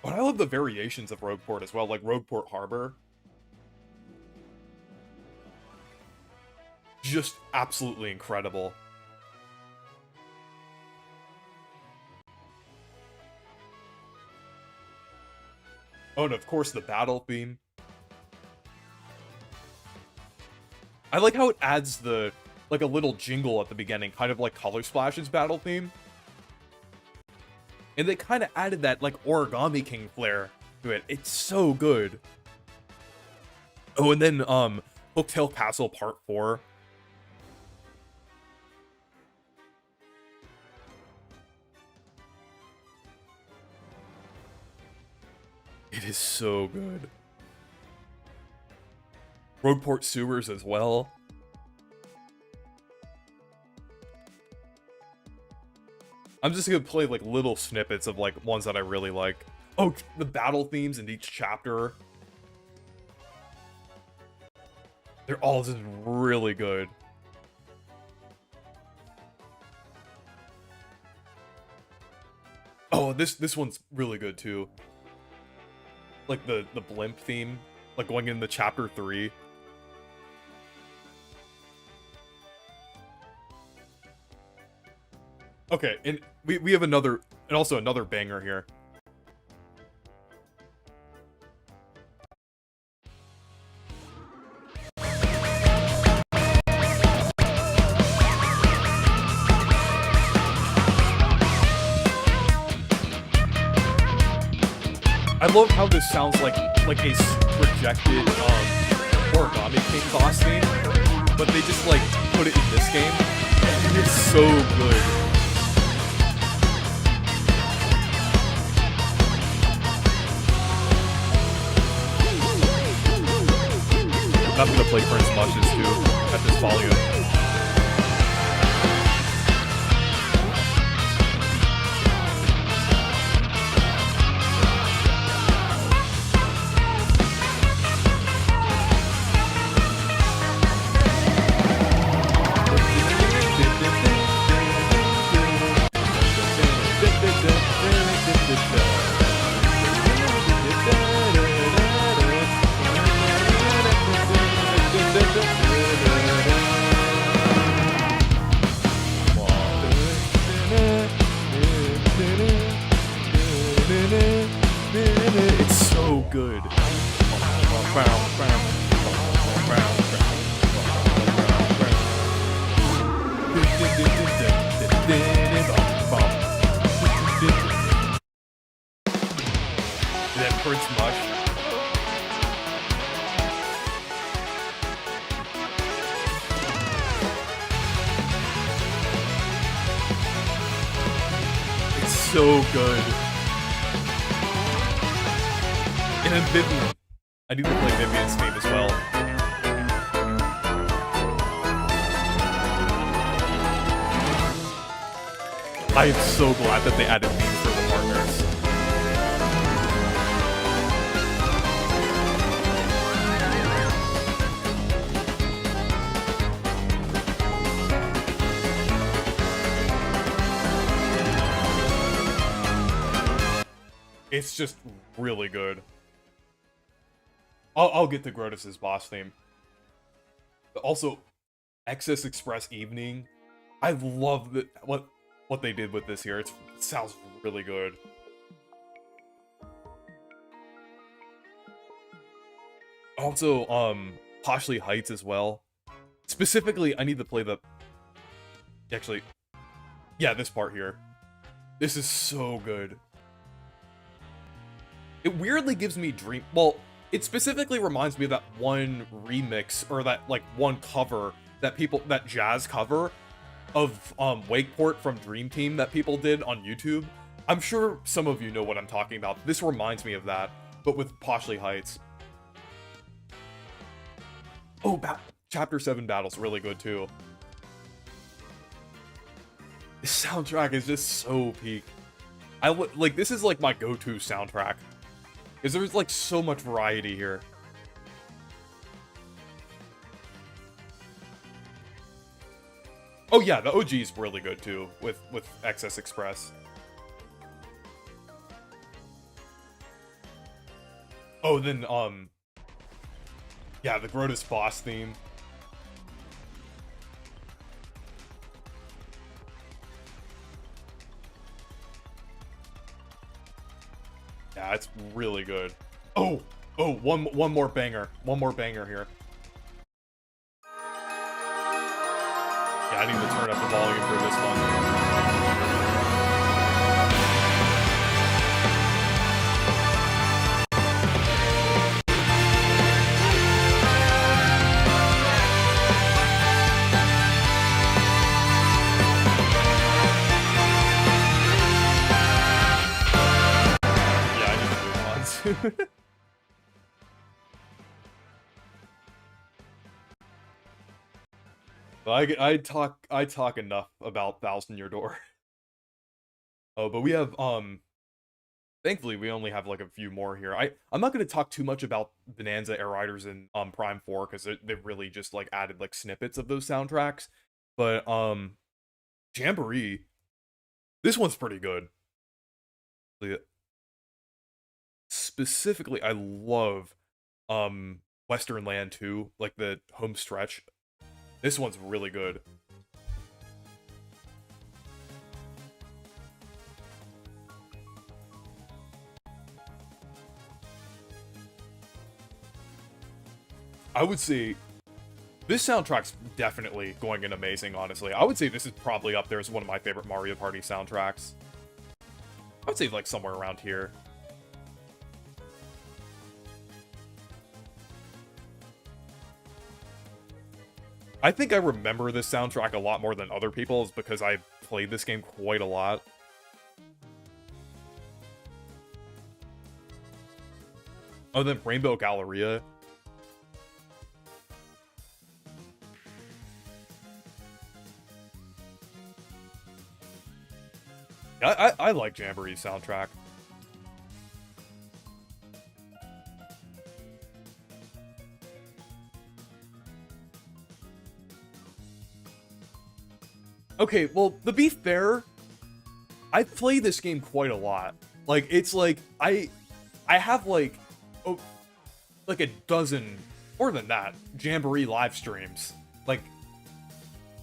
But I love the variations of Rogueport as well, like Rogueport Harbor. Just absolutely incredible. Oh, and of course the battle theme. I like how it adds like a little jingle at the beginning, kind of like Color Splash's battle theme. And they kind of added that like Origami King flair to it. It's so good. Oh, and then Hooktail Castle Part 4. It is so good. Rogueport Sewers as well. I'm just gonna play like little snippets of like ones that I really like. Oh, the battle themes in each chapter. They're all just really good. Oh, this one's really good too. Like the blimp theme, like going into chapter 3. Okay, and we have another, and also another banger here. I love how this sounds like a projected Origami King boss theme, but they just like put it in this game. And it's so good. I'm gonna play Prince Mushes too at this volume. It's so good. Prince Mush. It's so good. And then Vivian. I need to play Vivian's theme as well. I am so glad that they added themes for the partners. It's just really good. I'll get to Grotus's boss theme. But also, Excess Express Evening. I love what they did with this here. It sounds really good. Also, Poshley Heights as well. Specifically, I need to play the... Actually, yeah, this part here. This is so good. It weirdly gives me dream... Well, it specifically reminds me of that one remix, or that, like, one cover that jazz cover of Wakeport from Dream Team that people did on YouTube. I'm sure some of you know what I'm talking about. This reminds me of that, but with Poshley Heights. Oh, Chapter 7 Battle's really good too. This soundtrack is just so peak. Like, this is like my go-to soundtrack. Because there's like so much variety here. Oh yeah, the OG is really good too, with Excess Express. Oh, then, yeah, the Grotus boss theme. Yeah, it's really good. Oh, one more banger. One more banger here. Yeah, I need to turn up the volume for this one. Yeah, I need to move on soon. I talk enough about Thousand Year Door. Oh, but we have thankfully we only have like a few more here. I'm not going to talk too much about Bonanza Air Riders in Prime 4 cuz they really just like added like snippets of those soundtracks. But Jamboree, this one's pretty good. Specifically, I love Western Land 2, like the home stretch. This one's really good. I would say this soundtrack's definitely going in amazing, honestly. I would say this is probably up there as one of my favorite Mario Party soundtracks. I would say like somewhere around here. I think I remember this soundtrack a lot more than other people's because I played this game quite a lot. Oh, then Rainbow Galleria. I like Jamboree's soundtrack. Okay, well, to be fair, I play this game quite a lot. Like, it's like, I have like a dozen, more than that, Jamboree live streams. Like,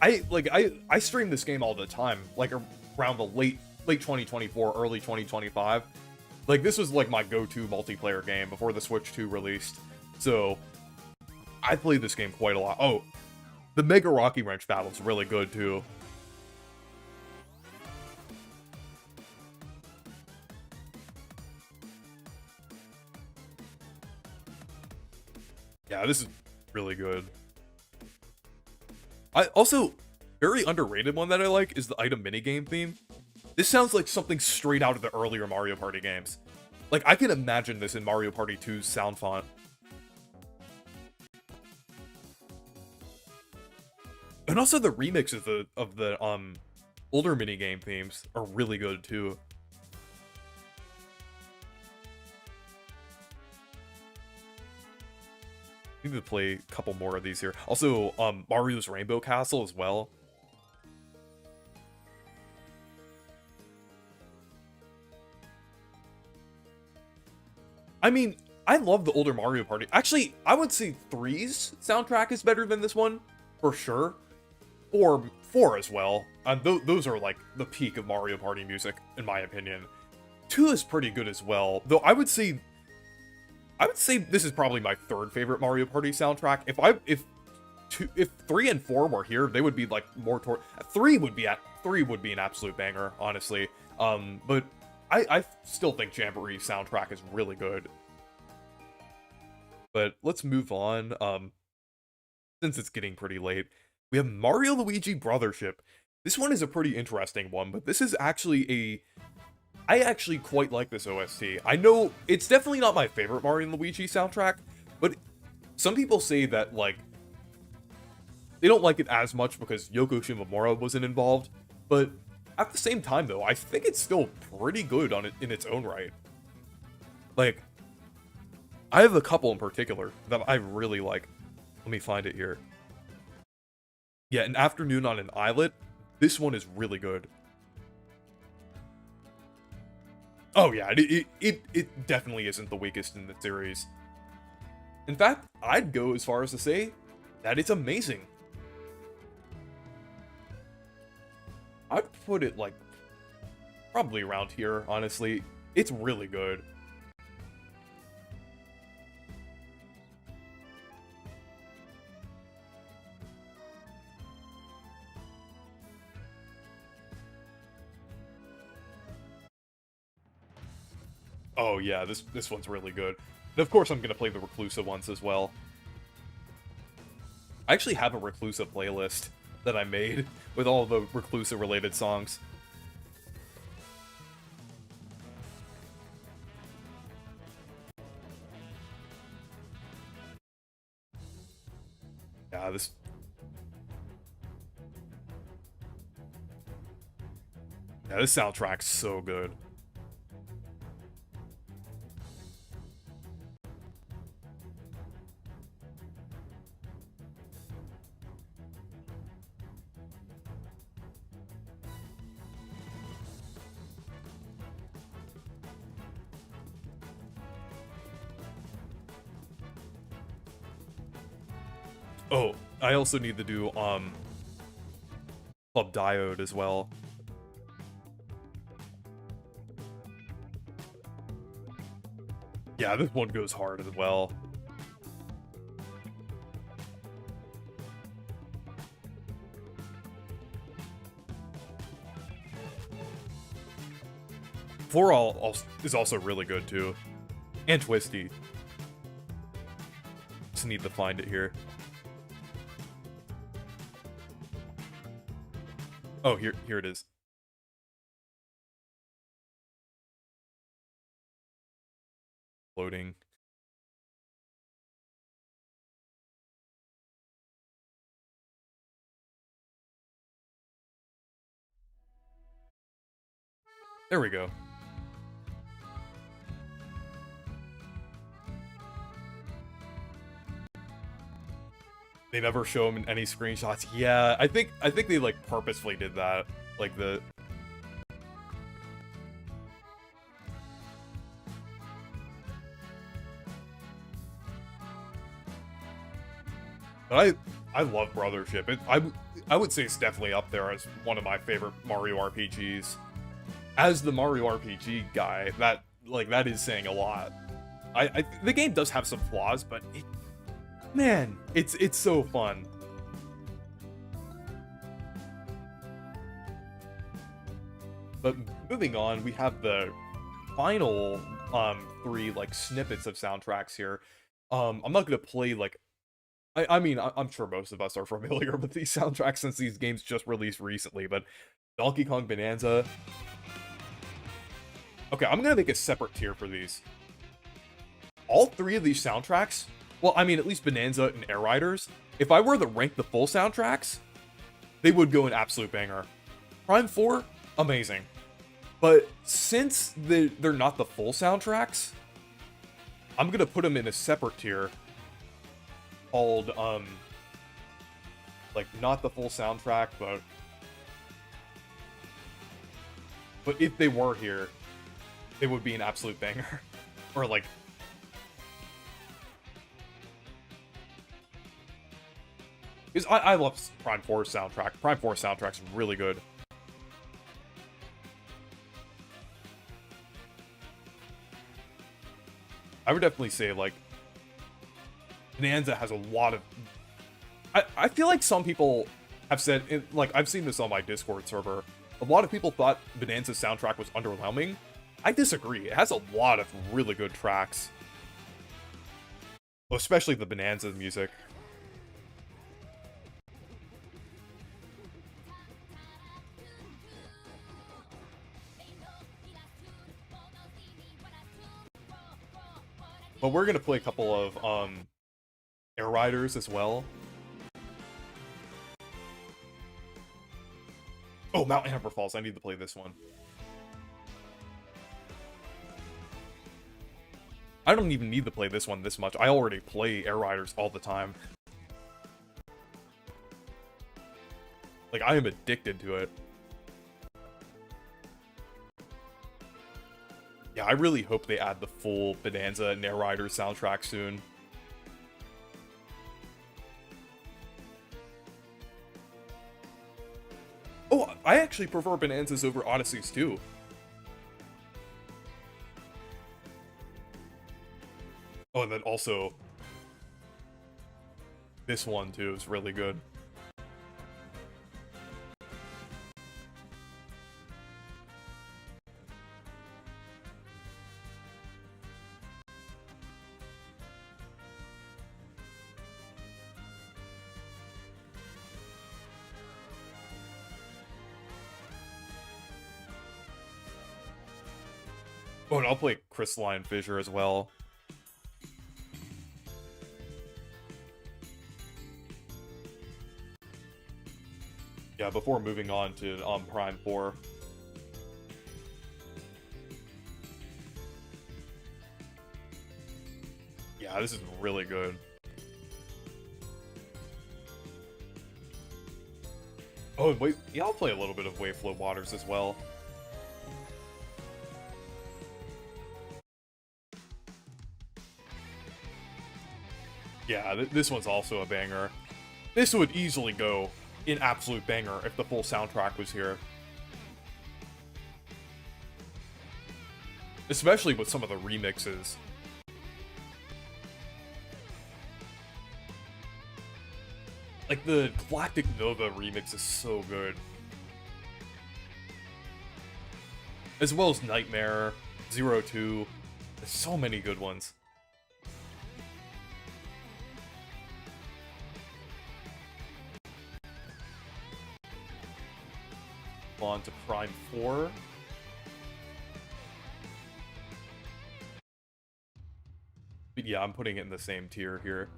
I stream this game all the time, like around the late 2024, early 2025. Like, this was like my go-to multiplayer game before the Switch 2 released. So, I played this game quite a lot. Oh, the Mega Rocky Wrench battle's really good too. Yeah, this is really good. I also, very underrated one that I like is the item minigame theme. This sounds like something straight out of the earlier Mario Party games. Like, I can imagine this in Mario Party 2's sound font. And also the remix of the older minigame themes are really good too. I need to play a couple more of these here. Also, Mario's Rainbow Castle as well. I mean, I love the older Mario Party. Actually, I would say 3's soundtrack is better than this one, for sure. Or 4 as well. Those are like the peak of Mario Party music, in my opinion. 2 is pretty good as well, though I would say this is probably my third favorite Mario Party soundtrack. If 3 and 4 were here, they would be like more toward 3 would be an absolute banger, honestly. But I still think Jamboree's soundtrack is really good. But let's move on. Since it's getting pretty late, we have Mario Luigi Brothership. This one is a pretty interesting one, but this is actually I actually quite like this OST. I know it's definitely not my favorite Mario and Luigi soundtrack, but some people say that, like, they don't like it as much because Yoko Shimomura wasn't involved, but at the same time, though, I think it's still pretty good in its own right. Like, I have a couple in particular that I really like. Let me find it here. Yeah, An Afternoon on an Islet. This one is really good. Oh yeah, it definitely isn't the weakest in the series. In fact, I'd go as far as to say that it's amazing. I'd put it, like, probably around here, honestly. It's really good. Oh yeah, this one's really good. And of course I'm gonna play the Reclusa ones as well. I actually have a Reclusa playlist that I made with all the Reclusa related songs. Yeah, this soundtrack's so good. Oh, I also need to do Club Diode as well. Yeah, this one goes hard as well. All is also really good too. And Twisty. Just need to find it here. Oh, here it is. Loading. There we go. They never show him in any screenshots. Yeah, I think they, like, purposefully did that. Like, the... But I love Brothership. I would say it's definitely up there as one of my favorite Mario RPGs. As the Mario RPG guy, that is saying a lot. The game does have some flaws, but man, it's so fun. But moving on, we have the final 3, like, snippets of soundtracks here. I'm not gonna play like I mean I'm sure most of us are familiar with these soundtracks since these games just released recently, but Donkey Kong Bonanza. Okay, I'm gonna make a separate tier for these. All three of these soundtracks, well, I mean at least Bonanza and Air Riders, if I were to rank the full soundtracks, they would go an absolute banger. Prime 4, amazing. But since they're not the full soundtracks, I'm gonna put them in a separate tier called, like, not the full soundtrack, but if they were here, it would be an absolute banger. Or, like, because I love Prime 4's soundtrack. Prime 4 soundtrack's really good. I would definitely say, like, Bonanza has a lot of... I feel like some people have said, like, I've seen this on my Discord server, a lot of people thought Bonanza's soundtrack was underwhelming. I disagree. It has a lot of really good tracks. Especially the Bonanza music. But we're gonna play a couple of, Air Riders as well. Oh, Mount Amber Falls. I need to play this one. I don't even need to play this one this much. I already play Air Riders all the time. Like, I am addicted to it. Yeah, I really hope they add the full Bonanza and Air Riders soundtrack soon. Oh, I actually prefer Bonanzas over Odysseys too. Oh, and then also, this one too is really good. Oh, and I'll play Crystalline Fissure as well. Yeah, before moving on to Prime 4. Yeah, this is really good. Oh, wait, yeah, I'll play a little bit of Waveflow Waters as well. Yeah, this one's also a banger. This would easily go an absolute banger if the full soundtrack was here. Especially with some of the remixes. Like, the Galactic Nova remix is so good. As well as Nightmare, Zero 2. There's so many good ones. On to Prime 4. But yeah, I'm putting it in the same tier here.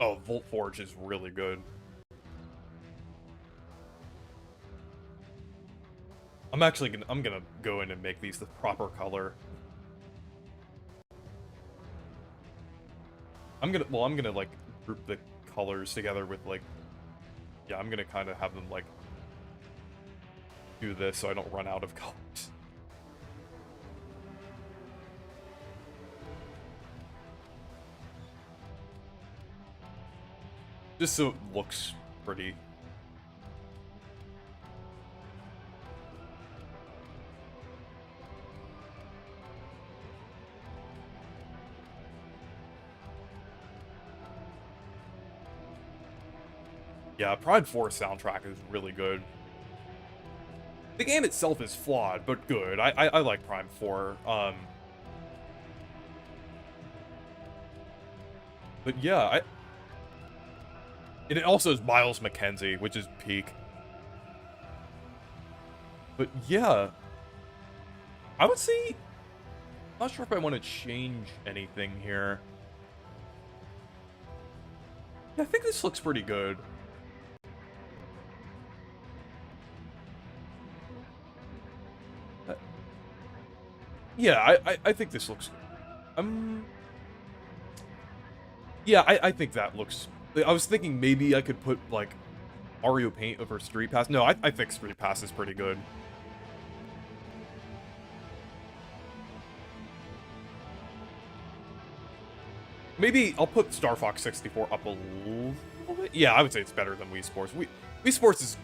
Oh, Volt Forge is really good. I'm gonna go in and make these the proper color. I'm gonna like group the colors together with like, yeah, I'm gonna kind of have them like do this so I don't run out of colors. Just so it looks pretty. Yeah, Prime 4 soundtrack is really good. The game itself is flawed, but good. I like Prime 4. But yeah, and it also is Miles McKenzie, which is peak. But yeah, I would say, not sure if I want to change anything here. Yeah, I think this looks pretty good. Yeah, I think this looks, yeah, I think that looks, I was thinking maybe I could put, like, Mario Paint over Street Pass. No, I think Street Pass is pretty good. Maybe I'll put Star Fox 64 up a little bit. Yeah, I would say it's better than Wii Sports. Wii Sports is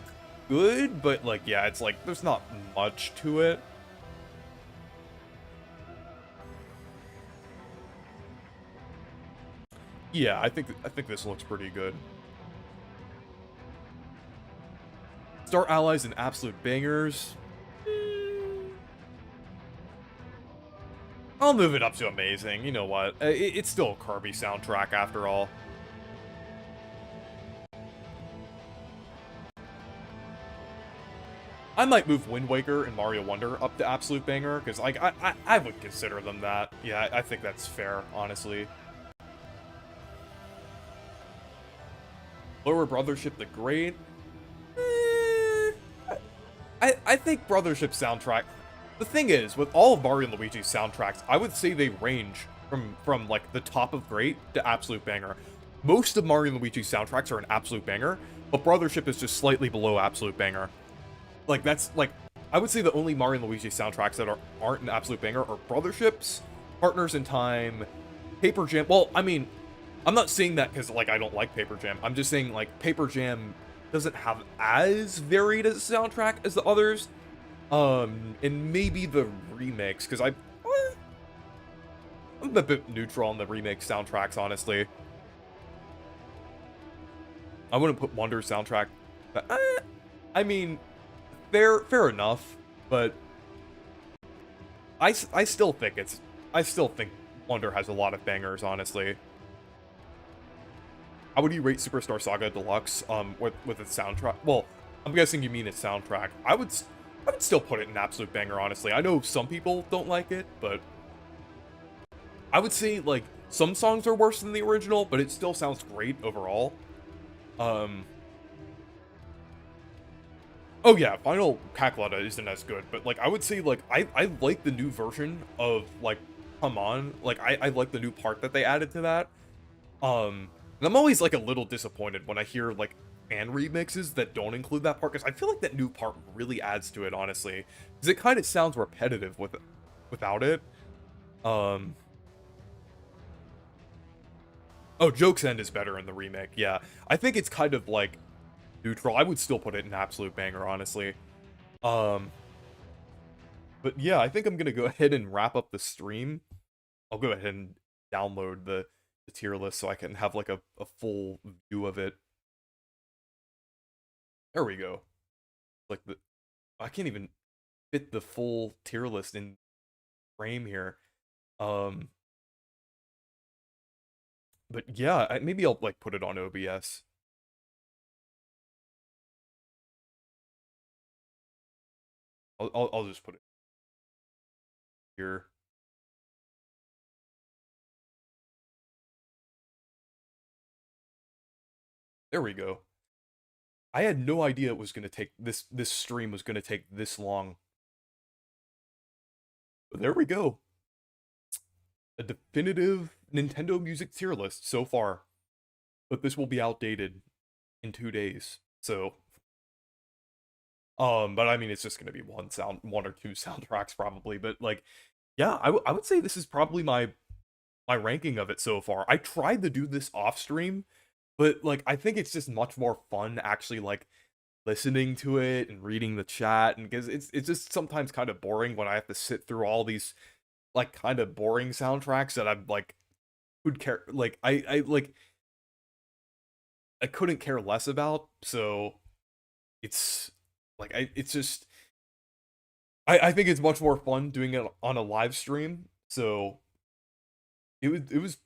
good, but, like, yeah, it's like, there's not much to it. Yeah, I think this looks pretty good. Star Allies and Absolute Bangers. I'll move it up to Amazing. You know what? It's still a Kirby soundtrack after all. I might move Wind Waker and Mario Wonder up to Absolute Banger, because, like, I would consider them that. Yeah, I think that's fair, honestly. Lower Brothership the Great. I think Brothership soundtrack... The thing is, with all of Mario and Luigi's soundtracks, I would say they range from like, the top of great to absolute banger. Most of Mario and Luigi's soundtracks are an absolute banger, but Brothership is just slightly below absolute banger. Like, that's, like, I would say the only Mario and Luigi soundtracks that aren't an absolute banger are Brotherships, Partners in Time, Paper Jam. Well, I mean, I'm not saying that because, like, I don't like Paper Jam. I'm just saying, like, Paper Jam doesn't have as varied a soundtrack as the others. And maybe the remix, because I'm a bit neutral on the remix soundtracks, honestly. I wouldn't put Wonder soundtrack, but, I mean, fair enough, but I still think Wonder has a lot of bangers, honestly. How would you rate Superstar Saga Deluxe, with its soundtrack? Well, I'm guessing you mean its soundtrack. I would still put it in absolute banger, honestly. I know some people don't like it, but I would say, like, some songs are worse than the original, but it still sounds great overall. Oh yeah, Final Cackletta isn't as good, but, like, I would say, like, I like the new version of, like, Come On. Like, I like the new part that they added to that. And I'm always, like, a little disappointed when I hear, like, fan remixes that don't include that part, because I feel like that new part really adds to it, honestly. Because it kind of sounds repetitive without it. Oh, Joke's End is better in the remake, yeah. I think it's kind of, like, neutral. I would still put it in absolute banger, honestly. But yeah, I think I'm gonna go ahead and wrap up the stream. I'll go ahead and download the tier list so I can have, like, a full view of it. There we go. Like, I can't even fit the full tier list in frame here. But yeah, maybe I'll, like, put it on OBS. I'll just put it here. There we go. I had no idea it was gonna take this stream was gonna take this long. But there we go. A definitive Nintendo Music tier list so far. But this will be outdated in 2 days. So but I mean, it's just gonna be one or two soundtracks probably, but, like, yeah, I would say this is probably my ranking of it so far. I tried to do this off stream, but, like, I think it's just much more fun actually, like, listening to it and reading the chat, and because it's just sometimes kind of boring when I have to sit through all these, like, kind of boring soundtracks that I'm like, would care, like, I like, I couldn't care less about. So it's like, it's just, I think it's much more fun doing it on a live stream. So it was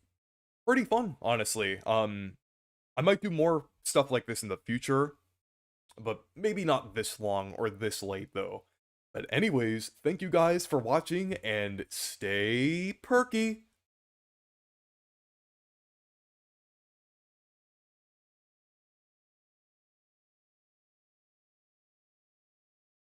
pretty fun, honestly. I might do more stuff like this in the future, but maybe not this long or this late though. But anyways, thank you guys for watching and stay perky.